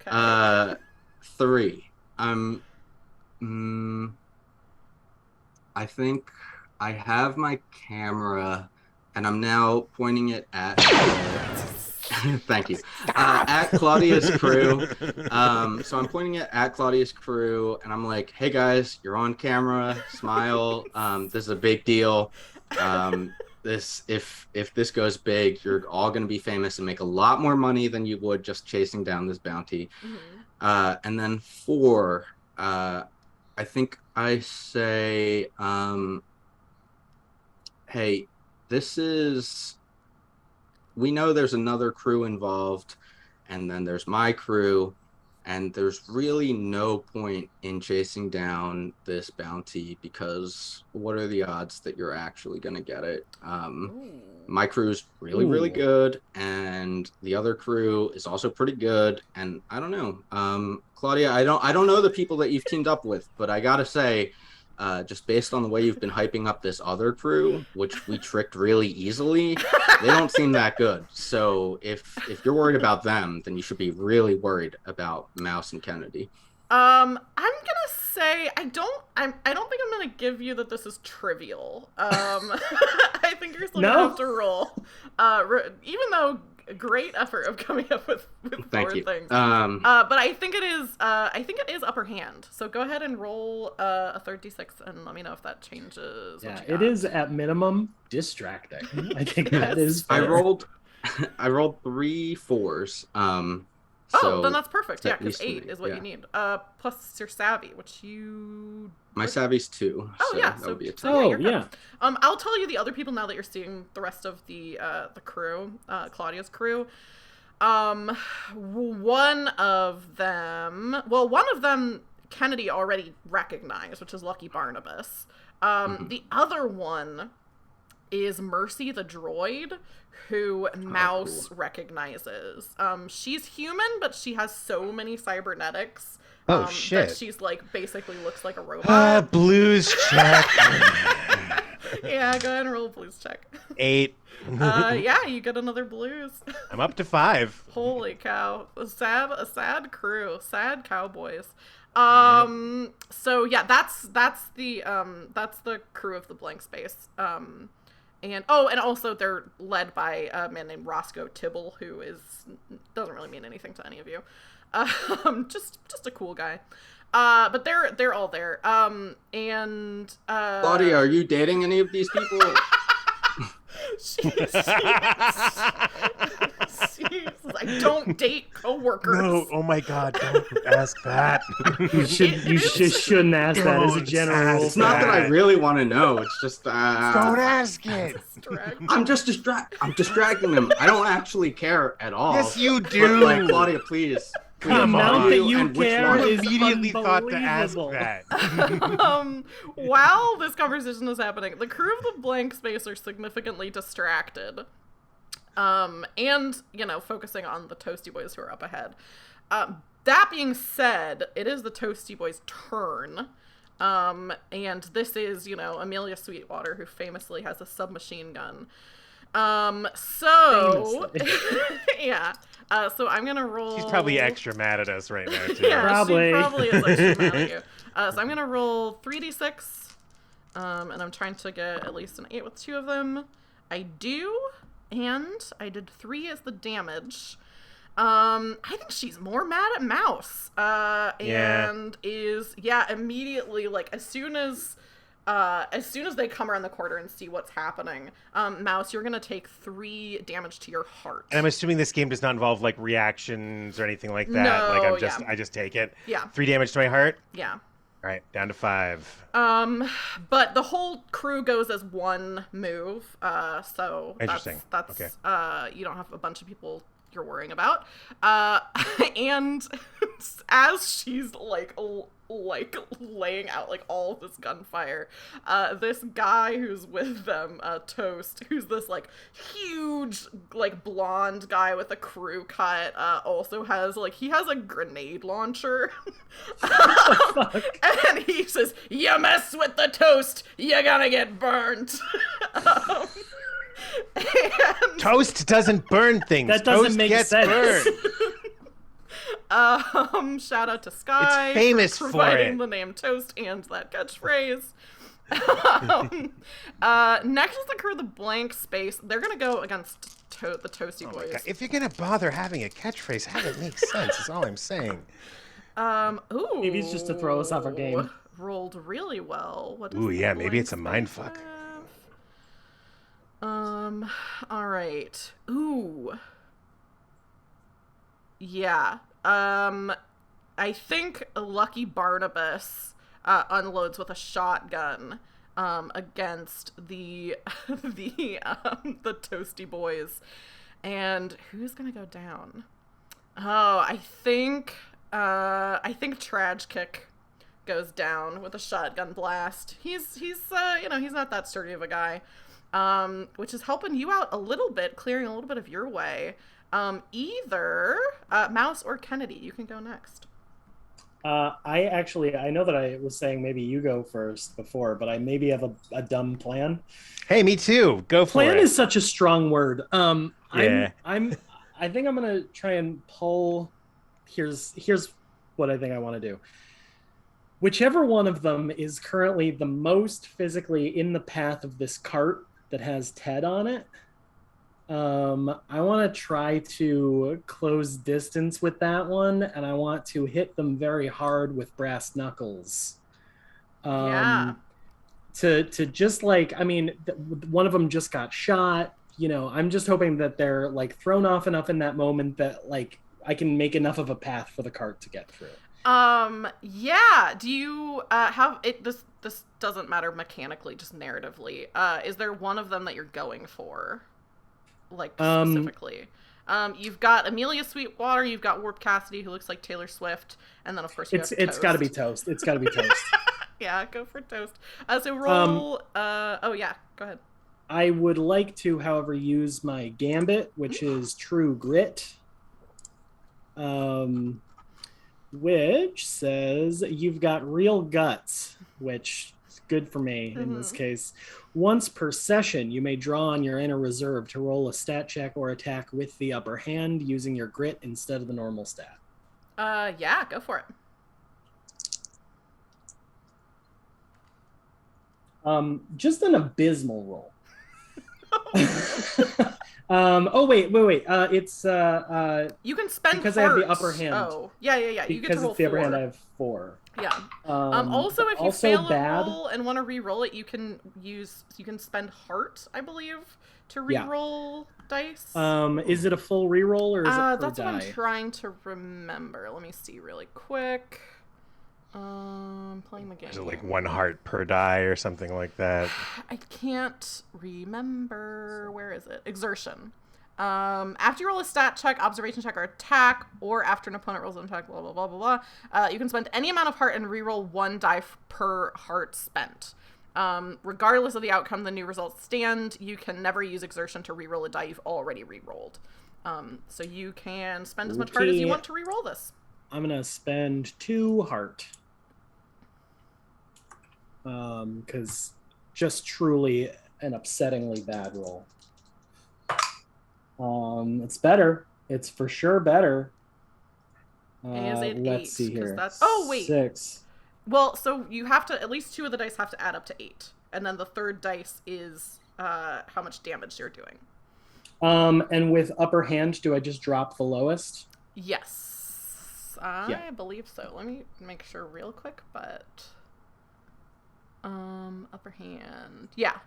Okay. 3, I'm I think I have my camera, and I'm now pointing it at. Thank you. At Claudia's crew. So I'm pointing it at Claudia's crew, and I'm like, "Hey guys, you're on camera. Smile. This is a big deal. If this goes big, you're all gonna be famous and make a lot more money than you would just chasing down this bounty." And then 4, I think I say, "Hey, this is." We know there's another crew involved, and then there's my crew, and there's really no point in chasing down this bounty because what are the odds that you're actually going to get it? My crew's really good, and the other crew is also pretty good, and I don't know. Claudia, I don't know the people that you've teamed up with, but I gotta say, just based on the way you've been hyping up this other crew, which we tricked really easily, they don't seem that good. So if you're worried about them, then you should be really worried about Mouse and Kennedy. I'm gonna say I don't think I'm gonna give you that this is trivial. I think you're still gonna have to roll. Even though great effort of coming up with Thank 4 you. things. But I think it is upper hand. So go ahead and roll a 36 and let me know if that changes. Yeah, what you it got. is at minimum distracting. I think that is I fair. rolled 3 4s. So then that's perfect. Yeah, at because least 8 3, is what yeah. you need. Plus your savvy, which you. My savvy's 2. Oh so yeah, that so, would be a so 10. yeah, Oh, you're good. yeah. I'll tell you the other people now that you're seeing the rest of the crew, Claudia's crew. One of them Kennedy already recognized, which is Lucky Barnabas. The other one is Mercy the droid, who Mouse recognizes. She's human, but she has so many cybernetics. Oh, shit. That she's like basically looks like a robot. Blues check. Yeah, go ahead and roll a blues check. 8. Yeah, you get another blues. I'm up to 5. Holy cow. A sad crew. Sad cowboys. So yeah, that's the crew of the blank space. And also they're led by a man named Roscoe Tibble, who doesn't really mean anything to any of you. Just a cool guy. But they're all there. Claudia, are you dating any of these people? She's I don't date coworkers. No, oh my God, don't ask that. You shouldn't ask that as a general rule. It's not that I really want to know. It's just Don't ask it. I'm distracting them. I don't actually care at all. Yes, you But, do. like, Claudia, please. The amount that you And which care one? is Immediately thought to ask unbelievable. that. While this conversation is happening, the crew of the blank space are significantly distracted. And, focusing on the Toasty Boys who are up ahead. That being said, it is the Toasty Boys' turn. And this is, Amelia Sweetwater, who famously has a submachine gun. So yeah. So I'm gonna roll. She's probably extra mad at us right now too. Yeah, Probably. she probably is extra mad at you. So I'm gonna roll 3d6, and I'm trying to get at least an 8 with 2 of them. I do, and I did 3 as the damage. I think she's more mad at Mouse. And is immediately, like, as soon as they come around the corner and see what's happening, Mouse, you're gonna take 3 damage to your heart. And I'm assuming this game does not involve like reactions or anything like that. No, like I just take it. Yeah. 3 damage to my heart. Yeah. All right, down to 5. But the whole crew goes as one move. So Interesting. That's Okay. you don't have a bunch of people you're worrying about. And as she's like laying out like all of this gunfire, this guy who's with them, Toast, who's this like huge like blonde guy with a crew cut, also has a grenade launcher. And he says, "You mess with the Toast, you're gonna get burnt." And Toast doesn't burn things. That doesn't Toast make gets sense. burned. Shout out to Sky. It's famous for for providing it. the name Toast and that catchphrase. Next is the crew of the blank space. They're gonna go against the Toasty Oh my Boys. God. If you're gonna bother having a catchphrase, have it make sense. Is all I'm saying. Ooh. Maybe it's just to throw us off our game. Rolled really well. What Ooh, does yeah, the maybe it's a blank mind space fuck. have? All right. Ooh. Yeah. I think Lucky Barnabas unloads with a shotgun against the the Toasty Boys. And who's gonna go down? Oh, I think Traj Kick goes down with a shotgun blast. He's he's not that sturdy of a guy. Which is helping you out a little bit, clearing a little bit of your way. Either Mouse or Kennedy, you can go next. I know that I was saying maybe you go first before, but I maybe have a dumb plan. Hey, me too. Go for Plan it. is such a strong word. Yeah. I think I'm gonna try and pull. Here's what I think I want to do. Whichever one of them is currently the most physically in the path of this cart that has Ted on it, I want to try to close distance with that one, and I want to hit them very hard with brass knuckles. Yeah. To just like, I mean, one of them just got shot. You know, I'm just hoping that they're like thrown off enough in that moment that like I can make enough of a path for the cart to get through. Yeah. Do you have it? This doesn't matter mechanically, just narratively. Is there one of them that you're going for, like specifically? You've got Amelia Sweetwater, you've got Warp Cassidy, who looks like Taylor Swift, and then of course It's got to be Toast. It's got to be Toast. Yeah, go for Toast. So roll. Oh yeah, go ahead. I would like to, however, use my gambit, which is True Grit. Which says you've got real guts, which is good for me in this case. Once per session, you may draw on your inner reserve to roll a stat check or attack with the upper hand using your grit instead of the normal stat. Yeah, go for it. Just an abysmal roll. Oh wait. It's you can spend because hearts. I have the upper hand. Oh, yeah. You get to Because roll it's the upper 4. hand, I have 4. Yeah. Also, if you also fail bad. a roll and want to re-roll it, you can spend heart, I believe, to re-roll dice. Is it a full reroll or is it per That's die? what I'm trying to remember. Let me see really quick. Playing the game. Is it like 1 heart per die or something like that? I can't remember. Where is it? Exertion. After you roll a stat check, observation check, or attack, or after an opponent rolls an attack, blah, blah, blah, blah, blah, you can spend any amount of heart and reroll 1 die per heart spent. Regardless of the outcome, the new results stand. You can never use exertion to reroll a die you've already rerolled. So you can spend as much heart as you want to reroll this. I'm going to spend 2 heart. Because just truly an upsettingly bad roll. It's better. It's for sure better. Is it let's 8? see here. Oh, wait. 6. Well, so you have to, at least 2 of the dice have to add up to 8. And then the third dice is how much damage you're doing. And with upper hand, do I just drop the lowest? Yes. I believe so. Let me make sure real quick, but... upper hand. Yeah.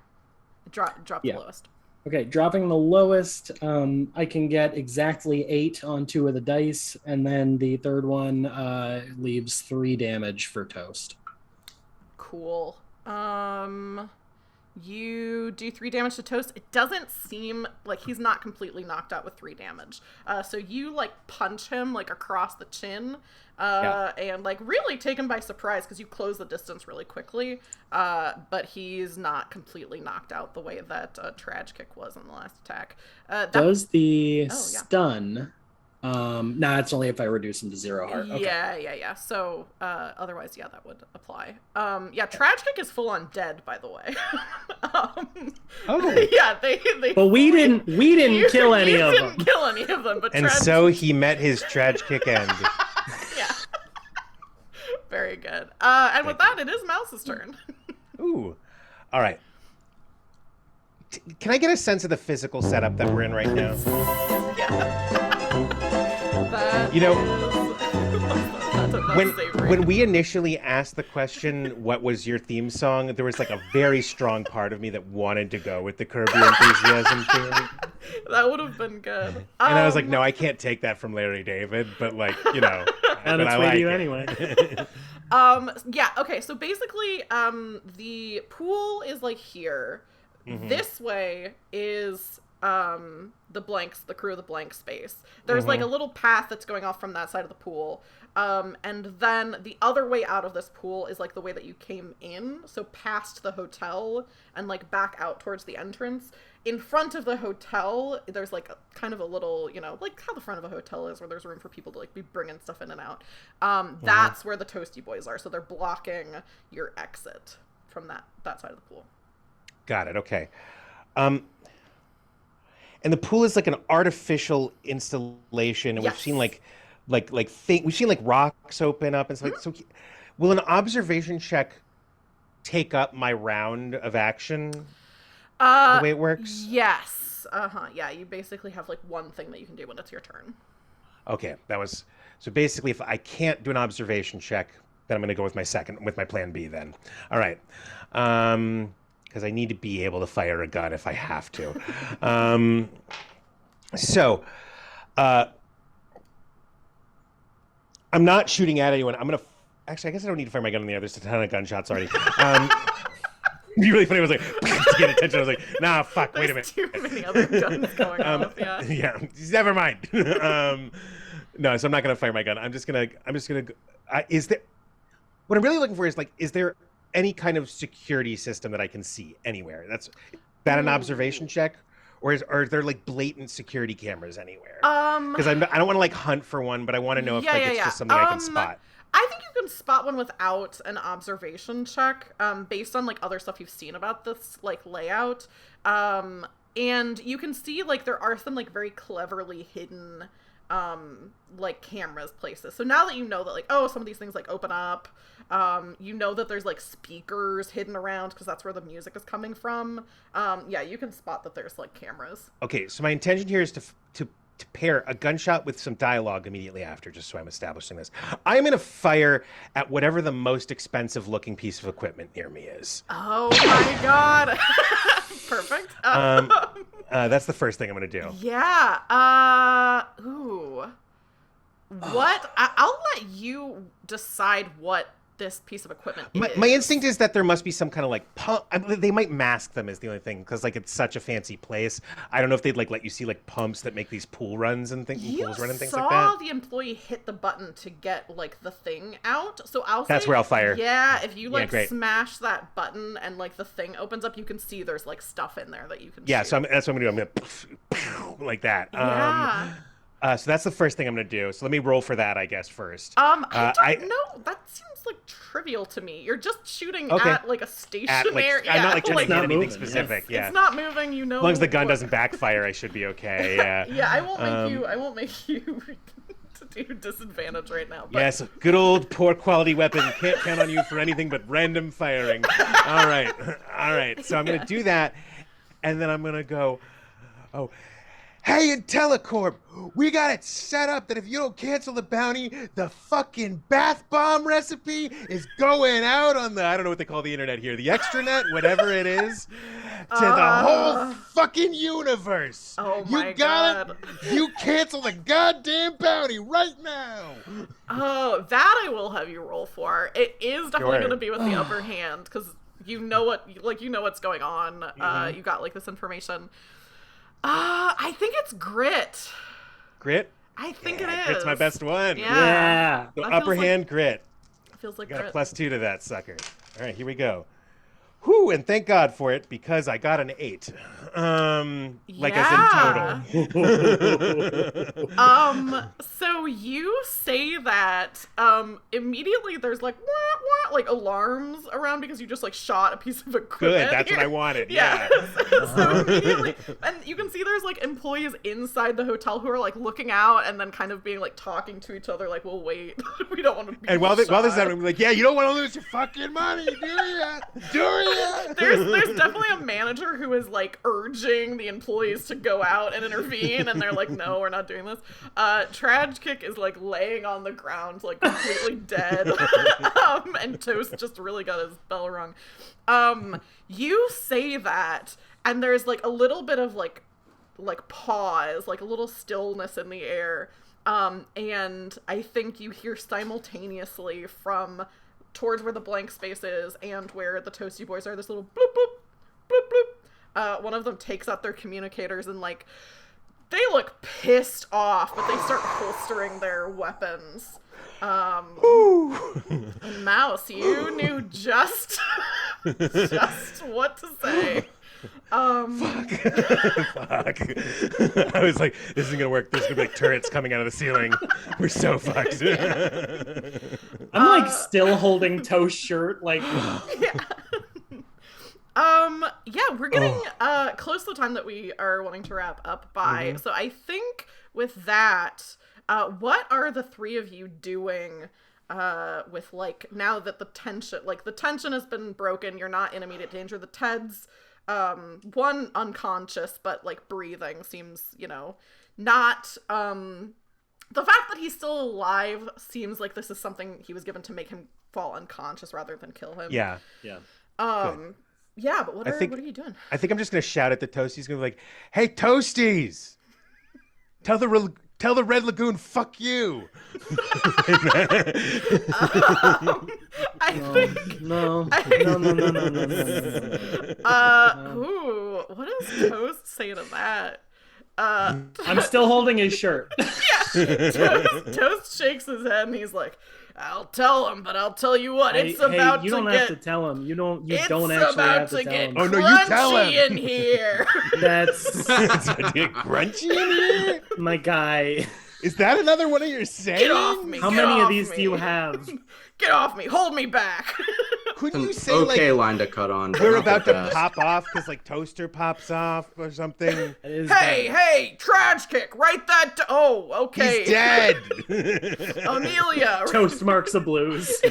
Drop the lowest. Okay, dropping the lowest, I can get exactly 8 on 2 of the dice, and then the third one leaves 3 damage for Toast. Cool. You do 3 damage to Toast. It doesn't seem like he's not completely knocked out with 3 damage. So you like punch him like across the chin, and like really take him by surprise because you close the distance really quickly. But he's not completely knocked out the way that Traj Kick was in the last attack. Does the stun? Nah, it's only if I reduce him to 0 heart. Okay. Yeah. So, otherwise, that would apply. Traj Kick is full on dead, by the way. Yeah, they but we didn't kill any of them. Didn't kill any of them, but and so he met his Traj Kick end. Very good. And with that, it is Mouse's turn. Ooh. All right. Can I get a sense of the physical setup that we're in right now? That You know, that's when we initially asked the question, what was your theme song, there was like a very strong part of me that wanted to go with the Curb Your Enthusiasm theme. that would have been good. And I was like, no, I can't take that from Larry David, but like, And but it's I like radio it. anyway. Yeah, okay, so basically, the pool is like here. Mm-hmm. This way is the crew of the blank space. There's like a little path that's going off from that side of the pool. And then the other way out of this pool is like the way that you came in, so past the hotel and like back out towards the entrance. In front of the hotel, there's like kind of a little, like how the front of a hotel is, where there's room for people to like be bringing stuff in and out. That's where the Toasty Boys are, so they're blocking your exit from that side of the pool. Got it. Okay. And the pool is like an artificial installation, and Yes. we've seen we've seen like rocks open up and stuff. So, will an observation check take up my round of action? The way it works? Yes. Yeah, you basically have like one thing that you can do when it's your turn. Okay, so basically if I can't do an observation check, then I'm going to go with my plan B then. All right. Because I need to be able to fire a gun if I have to. I'm not shooting at anyone. Actually, I guess I don't need to fire my gun in the air. There's a ton of gunshots already. It'd be really funny. I was like, to get attention. I was like, nah, fuck, wait a minute. Too many other guns going off, yeah. Yeah, never mind. No, so I'm not going to fire my gun. I'm just going to, what I'm really looking for is there any kind of security system that I can see anywhere? Is that an observation check? Or are there like blatant security cameras anywhere? Because I don't want to like hunt for one, but I want to know if it's just something I can spot. I think you can spot one without an observation check, based on like other stuff you've seen about this like layout. And you can see like there are some like very cleverly hidden like cameras places. So now that you know that like, oh, some of these things like open up, you know that there's like speakers hidden around because that's where the music is coming from. Yeah, you can spot that there's like cameras. Okay, so my intention here is to pair a gunshot with some dialogue immediately after, just so I'm establishing this. I'm going to fire at whatever the most expensive looking piece of equipment near me is. Oh my god. Perfect. That's the first thing I'm going to do. Yeah. Ooh. What? I'll let you decide what this piece of equipment is. My instinct is that there must be some kind of like pump. They might mask them is the only thing, because like it's such a fancy place. I don't know if they'd like let you see like pumps that make these pool runs and things, pools run and things like that. You saw the employee hit the button to get like the thing out, so That's where I'll fire. Yeah, if you like great. smash that button and like the thing opens up, you can see there's like stuff in there that you can. Yeah, shoot. so that's what I'm gonna do. I'm gonna like that. Yeah. So that's the first thing I'm gonna do. So let me roll for that, I guess, first. I don't know. That seems like trivial to me. You're just shooting at like a stationary. I'm not like trying to get anything moving. specific. It's not moving. You know. As long as the gun doesn't backfire, I should be okay. Yeah. Yeah, I won't make you to do disadvantage right now. But... Yes, good old poor quality weapon. Can't count on you for anything but random firing. All right. So I'm gonna do that, and then I'm gonna go. Oh. Hey, IntelliCorp, we got it set up that if you don't cancel the bounty, the fucking bath bomb recipe is going out on the, I don't know what they call the internet here, the extranet, whatever it is, to the whole fucking universe. Oh my God. You cancel the goddamn bounty right now. Oh, that I will have you roll for. It is definitely going to be with the upper hand, because you know what's going on. You got like this information. I think it's grit. Grit? I think it is. Grit's my best one. Yeah. So upper hand grit. Feels like Got grit. a +2 to that sucker. All right, here we go. Whew, and thank God for it, because I got an 8. Like as in total. So you say that, immediately there's like, wah, wah, like alarms around because you just like shot a piece of equipment. Good, that's what I wanted. Yeah. So immediately, and you can see there's like employees inside the hotel who are like looking out and then kind of being like talking to each other, like, we'll wait. We don't want to be And while this shot. is happening, like, yeah, you don't want to lose your fucking money, do ya? Do ya? There's definitely a manager who is like urging the employees to go out and intervene, and they're like, no, we're not doing this. Trad Kick is like laying on the ground, like completely dead. And Toast just really got his bell rung. You say that, and there's like a little bit of like pause, like a little stillness in the air. And I think you hear simultaneously from towards where the blank space is and where the Toasty Boys are, this little bloop, bloop, bloop, bloop. One of them takes out their communicators and, like, they look pissed off, but they start holstering their weapons. And Mouse, you knew just what to say. Fuck. I was like, this isn't gonna work. There's gonna be like turrets coming out of the ceiling. We're so fucked. I'm like still holding Toast's shirt, like. Yeah, we're getting close to the time that we are wanting to wrap up by. So I think with that, what are the three of you doing with, like, now that the tension has been broken, you're not in immediate danger. The Ted's one unconscious, but like breathing seems, not the fact that he's still alive seems like this is something he was given to make him fall unconscious rather than kill him. Yeah. Good. Yeah, but what are you doing? I think I'm just gonna shout at the Toasties, gonna be like, "Hey, Toasties! Tell the Red Lagoon, fuck you!" I think. No. Ooh, what does Toast say to that? I'm still holding his shirt. Toast shakes his head and he's like, "I'll tell him, but I'll tell you what, it's about you to don't get... have to tell him. You don't actually about have to tell him. Oh, no, you tell him. Crunchy in here." That's Crunchy in here? my guy. Is that another one of your sayings? Get off me. How Get many off of these me. do you have? Get off me. Hold me back. Couldn't you An say okay like line to cut on. but we're not the about to best. pop off because like Toaster pops off or something? That is Hey, bad. hey, Trash Kick, write that oh, okay. He's dead. Amelia. Toast marks the blues.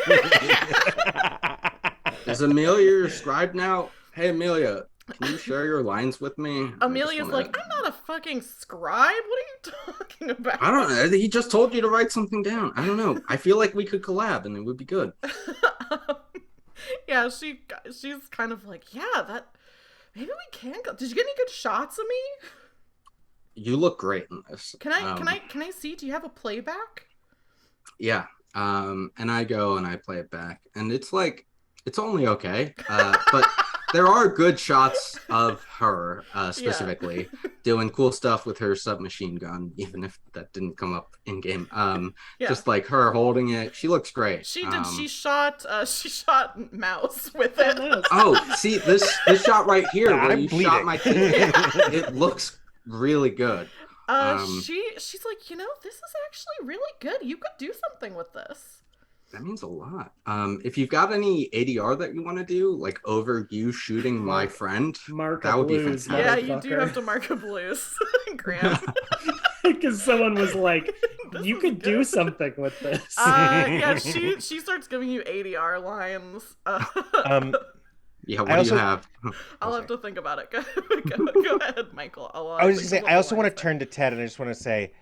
Is Amelia your scribe now? Hey, Amelia, can you share your lines with me? Amelia's like, I'm not a fucking scribe. What are you talking about? I don't know. He just told you to write something down. I don't know. I feel like we could collab and it would be good. Yeah, she's kind of like, yeah, that maybe we can go. Did you get any good shots of me? You look great in this. Can I see? Do you have a playback? Yeah. And I go and I play it back, and it's like it's only okay. But there are good shots of her specifically doing cool stuff with her submachine gun, even if that didn't come up in game. Just like her holding it, she looks great. She did. She shot Mouse with it. Oh, see this shot right here where I'm you bleeding. shot my team. It looks really good. She's like, this is actually really good. You could do something with this. That means a lot. If you've got any ADR that you want to do, like over you shooting my friend, Mark that would be blues, fantastic. Yeah, you do have to mark a blues, Graham. Because someone was like, you could do something with this. Yeah, she starts giving you ADR lines. Yeah, what do you have? I'll have to think about it. Go ahead, Michael. I was just saying, I also want to turn to Ted and I just want to say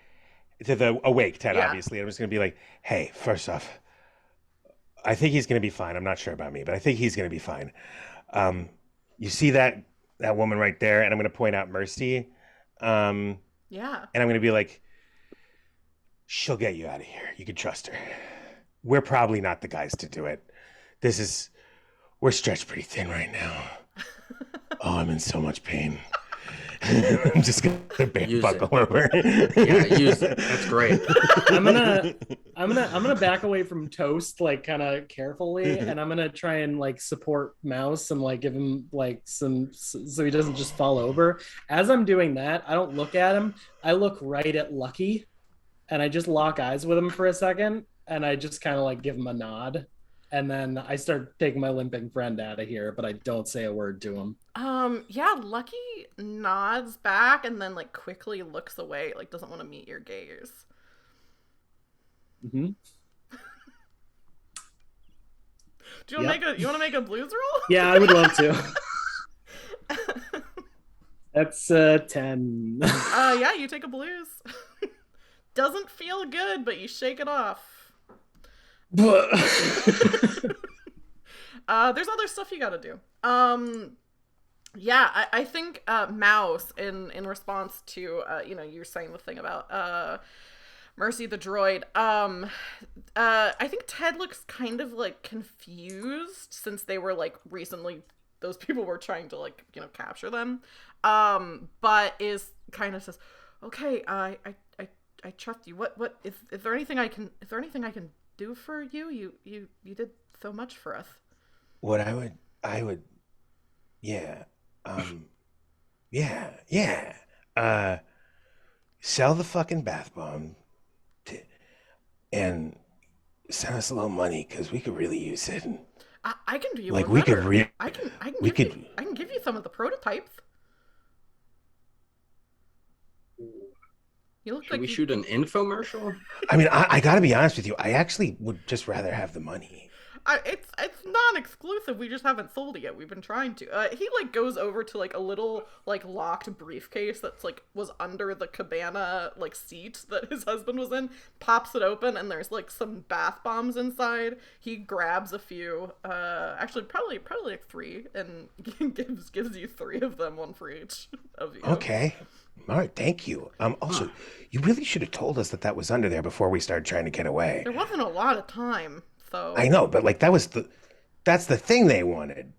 to the awake Ted, obviously. I'm just going to be like, hey, first off, I think he's going to be fine. I'm not sure about me, but I think he's going to be fine. You see that woman right there? And I'm going to point out Mercy. Yeah. And I'm going to be like, she'll get you out of here. You can trust her. We're probably not the guys to do it. We're stretched pretty thin right now. Oh, I'm in so much pain. I'm just gonna Use buckle it. over. Yeah, use it. That's great. I'm gonna back away from Toast, like kind of carefully, and I'm gonna try and like support Mouse and like give him like some so he doesn't just fall over. As I'm doing that, I don't look at him. I look right at Lucky, and I just lock eyes with him for a second, and I just kind of like give him a nod, and then I start taking my limping friend out of here, but I don't say a word to him. Yeah, Lucky nods back and then like quickly looks away, like doesn't want to meet your gaze. Mm-hmm. Do you want to make a blues roll? Yeah, I would love to. That's 10. Yeah, you take a blues. Doesn't feel good, but you shake it off. There's other stuff you gotta do. Yeah, I think Mouse in response to you're saying the thing about Mercy the droid. I think Ted looks kind of like confused since they were like recently those people were trying to like capture them. But is kind of says, okay, I trust you. What is there anything I can do for you? You did so much for us. What I would, yeah, sell the fucking bath bomb, and send us a little money because we could really use it. And, I can do you like one we better. could I can give you some of the prototypes. You look Should like we you- shoot an infomercial? I mean, I gotta be honest with you. I actually would just rather have the money. It's non-exclusive. We just haven't sold it yet. We've been trying to. He like goes over to like a little like locked briefcase that's like was under the cabana like seat that his husband was in. Pops it open and there's like some bath bombs inside. He grabs a few. Actually, probably like 3, and gives you 3 of them, one for each of you. Okay. All right, thank you. Also, you really should have told us that was under there before we started trying to get away. There wasn't a lot of time, so I know, but like that's the thing they wanted.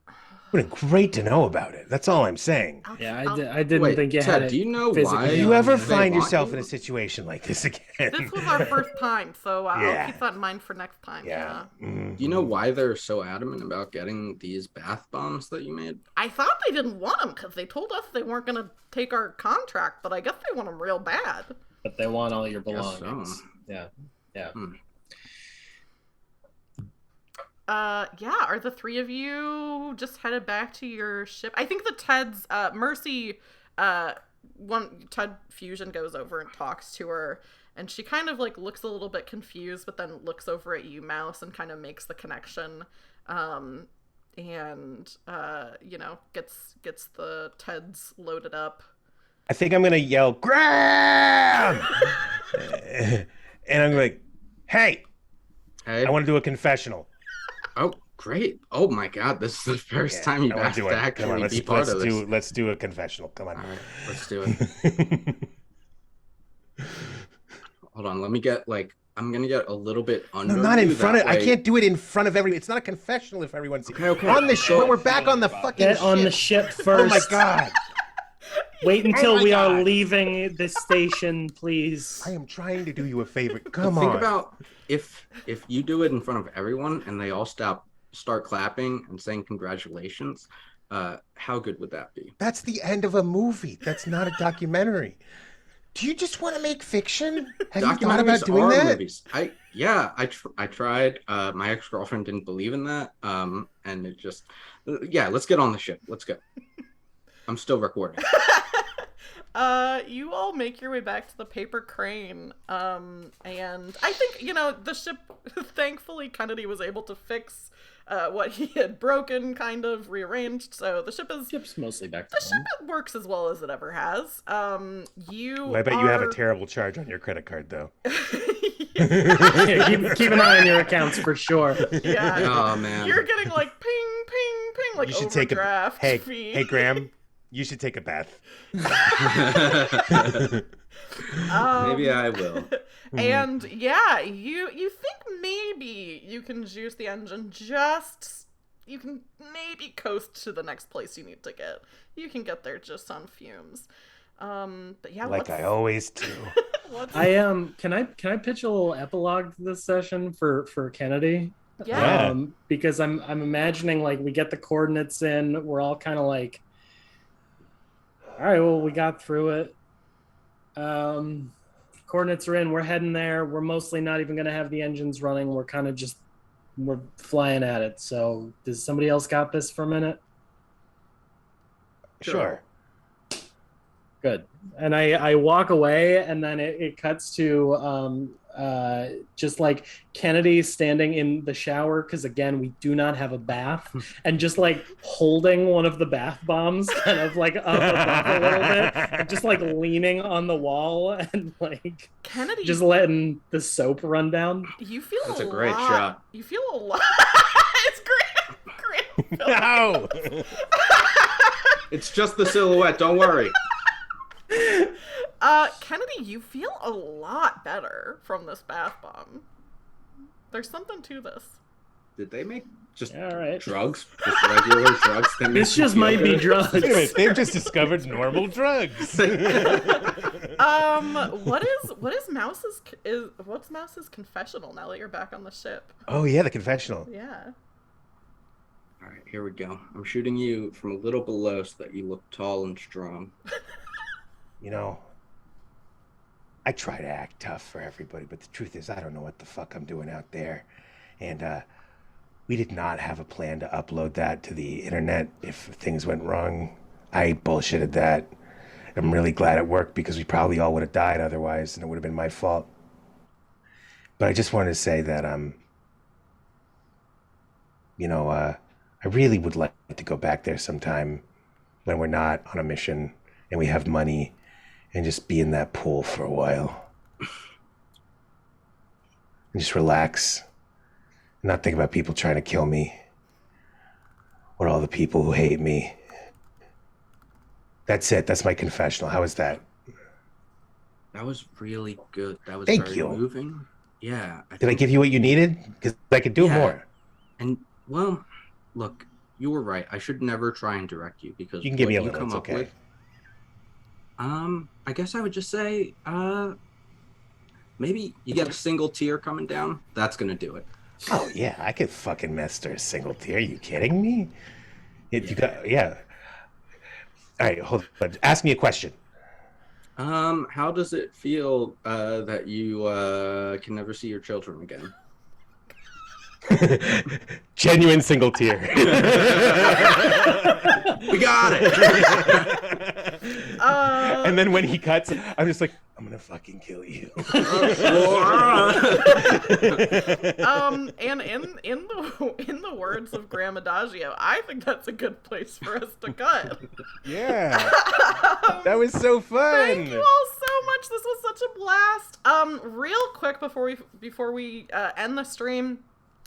It would have been great to know about it. That's all I'm saying. Yeah, I didn't think you Ted, had it. do you know physically. why? If you ever They find want yourself you? in a situation like this again. This was our first time, so I'll Yeah. keep that in mind for next time. Yeah. Do you know why they're so adamant about getting these bath bombs that you made? I thought they didn't want them because they told us they weren't going to take our contract, but I guess they want them real bad. But they want all your Guess belongings. so. Yeah. Yeah, are the 3 of you just headed back to your ship? I think the Ted's, Mercy, Ted Fusion goes over and talks to her, and she kind of, like, looks a little bit confused, but then looks over at you, Mouse, and kind of makes the connection, and, gets the Teds loaded up. I think I'm gonna yell, grab! And I'm like, hey, Hey. I want to do a confessional. Oh, great. Oh my God, this is the first time you've I wanna asked do to it. Come actually on, be part of this. let's do a confessional. Come on. All right, let's do it. Hold on, let me get I'm gonna get a little bit under. No, not in you, front of. that I way- can't do it in front of everyone. It's not a confessional if everyone sees. Okay. On the ship, we're back on the fucking Get on the ship. ship first. Oh my god! Wait until my we are God. leaving this station, please. I am trying to do you a favor. Come Think on. about if you do it in front of everyone and they all start clapping and saying congratulations. How good would that be? That's the end of a movie. That's not a documentary. Do you just want to make fiction? Have you thought about Documentaries doing are that? movies. I tried. My ex-girlfriend didn't believe in that. And it just, let's get on the ship. Let's go. I'm still recording. You all make your way back to the paper crane, and I think, the ship, thankfully, Kennedy was able to fix what he had broken, kind of rearranged, so the ship's mostly back to the ship works as well as it ever has. Well, I bet you have a terrible charge on your credit card, though. Yeah, keep an eye on your accounts for sure. Yeah. Oh man. You're getting like ping, ping, ping, like You should take a overdraft fee. hey Graham. You should take a bath. Maybe I will. And yeah, you think maybe you can juice the engine just you can maybe coast to the next place you need to get. You can get there just on fumes. But yeah, Like I always do. Can I pitch a little epilogue to this session for Kennedy? Yeah. Because I'm imagining like we get the coordinates in, we're all kind of like, all right, well, we got through it. Coordinates are in, we're heading there. We're mostly not even going to have the engines running. We're kind of just, we're flying at it. So does somebody else got this for a minute? Sure. Good. And I walk away, and then it cuts to just like Kennedy standing in the shower, because again, we do not have a bath, and just like holding one of the bath bombs kind of like up above a little bit, and just like leaning on the wall and like Kennedy, just letting the soap run down. You feel That's a great shot. You feel a lot. It's great. No. It's just the silhouette. Don't worry. Kennedy, you feel a lot better from this bath bomb. There's something to this. Did they make just right. drugs? Just regular drugs? This just might be drugs. Wait a minute, they've just discovered normal drugs. What's Mouse's confessional now that you're back on the ship? Oh yeah, the confessional. Yeah. All right, here we go. I'm shooting you from a little below so that you look tall and strong. You know, I try to act tough for everybody, but the truth is I don't know what the fuck I'm doing out there. And we did not have a plan to upload that to the internet if things went wrong. I bullshitted that. I'm really glad it worked because we probably all would have died otherwise, and it would have been my fault. But I just wanted to say that, I really would like to go back there sometime when we're not on a mission and we have money and just be in that pool for a while. And just relax. And not think about people trying to kill me. Or all the people who hate me. That's it. That's my confessional. How was that? That was really good. That was Thank very you. moving. Yeah. Did I give you what you needed? Because I could do more. And, well, look, you were right. I should never try and direct you because You can give what me a you little. come It's up okay. with. I guess I would just say, maybe you get a single tear coming down. That's gonna do it. Oh yeah, I could fucking master a single tear. Are you kidding me? You got yeah. All right, hold on. Ask me a question. How does it feel that you can never see your children again? Genuine single tear. We got it. And then when he cuts, I'm just like, I'm gonna fucking kill you. And in the words of Graham Adagio, I think that's a good place for us to cut. Yeah, that was so fun. Thank you all so much. This was such a blast. Real quick before we end the stream,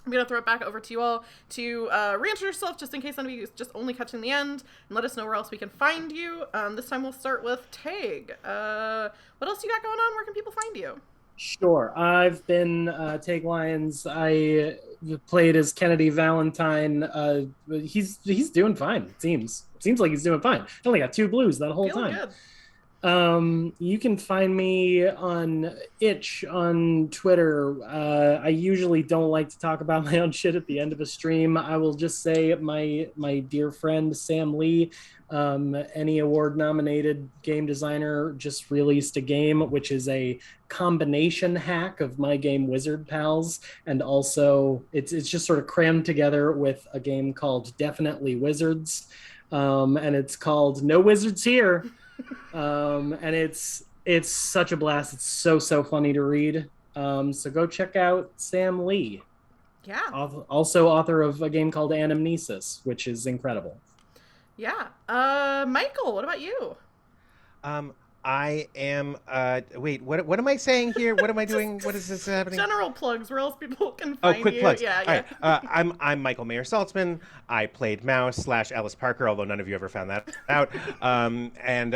I'm going to throw it back over to you all to reintroduce yourself, just in case anybody is just only catching the end, and let us know where else we can find you. This time we'll start with Tag. What else you got going on? Where can people find you? Sure. I've been Tag Lions. I played as Kennedy Valentine. He's doing fine, it seems. Seems like he's doing fine. I only got 2 blues that whole Feeling time. good. You can find me on Itch on Twitter. I usually don't like to talk about my own shit at the end of a stream. I will just say my dear friend Sam Lee, Any Award nominated game designer, just released a game which is a combination hack of my game Wizard Pals, and also it's just sort of crammed together with a game called Definitely Wizards, and it's called No Wizards Here. And it's such a blast. It's so funny to read. So go check out Sam Lee. Yeah. Also author of a game called Anamnesis, which is incredible. Yeah. Michael, what about you? I am. Wait. What am I saying here? What am I doing? What is this happening? General plugs, where else people can Oh, find quick you. plugs. Yeah, All yeah. right. I'm Michael Mayer Saltzman. I played Mouse / Ellis Parker, although none of you ever found that out. And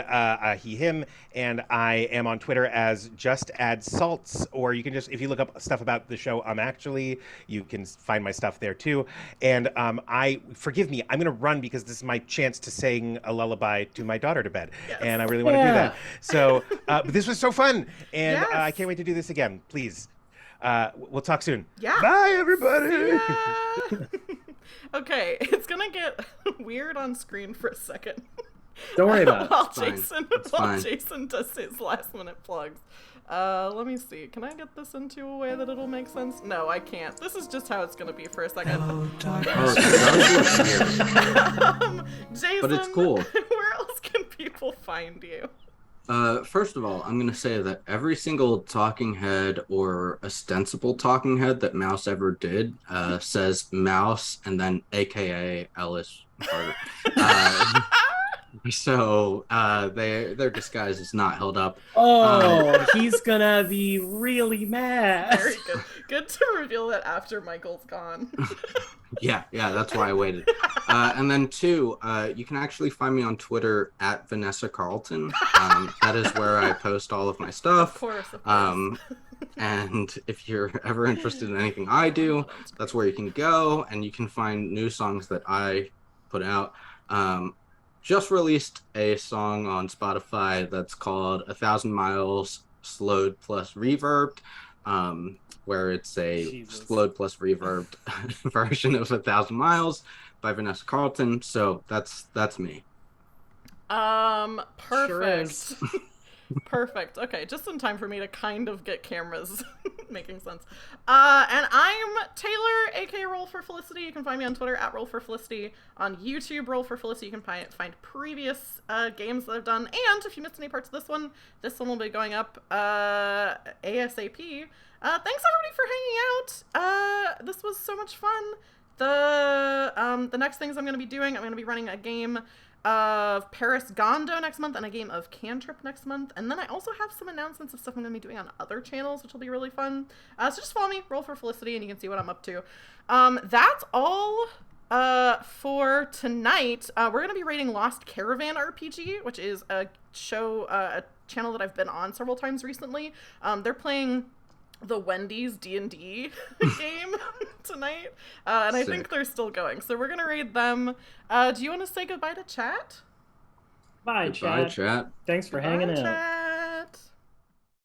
he, him, and I am on Twitter as Just Add Salts, or you can just, if you look up stuff about the show, Actually, you can find my stuff there too. And forgive me, I'm gonna run because this is my chance to sing a lullaby to my daughter to bed, Yes. and I really want to do that. So, but this was so fun, and Yes. I can't wait to do this again. Please. We'll talk soon. Yeah. Bye, everybody. Yeah. Okay, it's gonna get weird on screen for a second. Don't worry about it. While Jason does his last minute plugs. Let me see. Can I get this into a way that it'll make sense? No, I can't. This is just how it's gonna be for a second. Jason, But it's cool. Where else can people find you? First of all, I'm going to say that every single talking head or ostensible talking head that Mouse ever did says Mouse and then AKA Ellis Parker. So their disguise is not held up. Oh, he's gonna be really mad. Very good. Good to reveal that after Michael's gone. Yeah, that's why I waited. And then 2, you can actually find me on Twitter at Vanessa Carlton. That is where I post all of my stuff. Of course. And if you're ever interested in anything I do, that's where you can go, and you can find new songs that I put out. Just released a song on Spotify that's called 1,000 Miles Slowed Plus Reverbed, where it's a slowed plus reverbed version of 1,000 Miles by Vanessa Carlton. So that's me. Perfect. Sure is. Perfect. Okay, just in time for me to kind of get cameras making sense. And I'm Taylor, aka Roll for Felicity. You can find me on Twitter at Roll for Felicity. On YouTube, Roll for Felicity. You can find previous games that I've done. And if you missed any parts of this one will be going up ASAP. Thanks everybody for hanging out. This was so much fun. The next things I'm going to be doing, I'm going to be running a game of Paris Gondo next month and a game of Cantrip next month. And then I also have some announcements of stuff I'm going to be doing on other channels, which will be really fun. So just follow me, Roll for Felicity, and you can see what I'm up to. That's all for tonight. We're going to be rating Lost Caravan RPG, which is a channel that I've been on several times recently. They're playing the Wendy's D&D game tonight, and I think they're still going, so we're gonna raid them. Do you want to say goodbye to chat? Bye, Goodbye, chat. chat. Thanks for hanging out. Chat.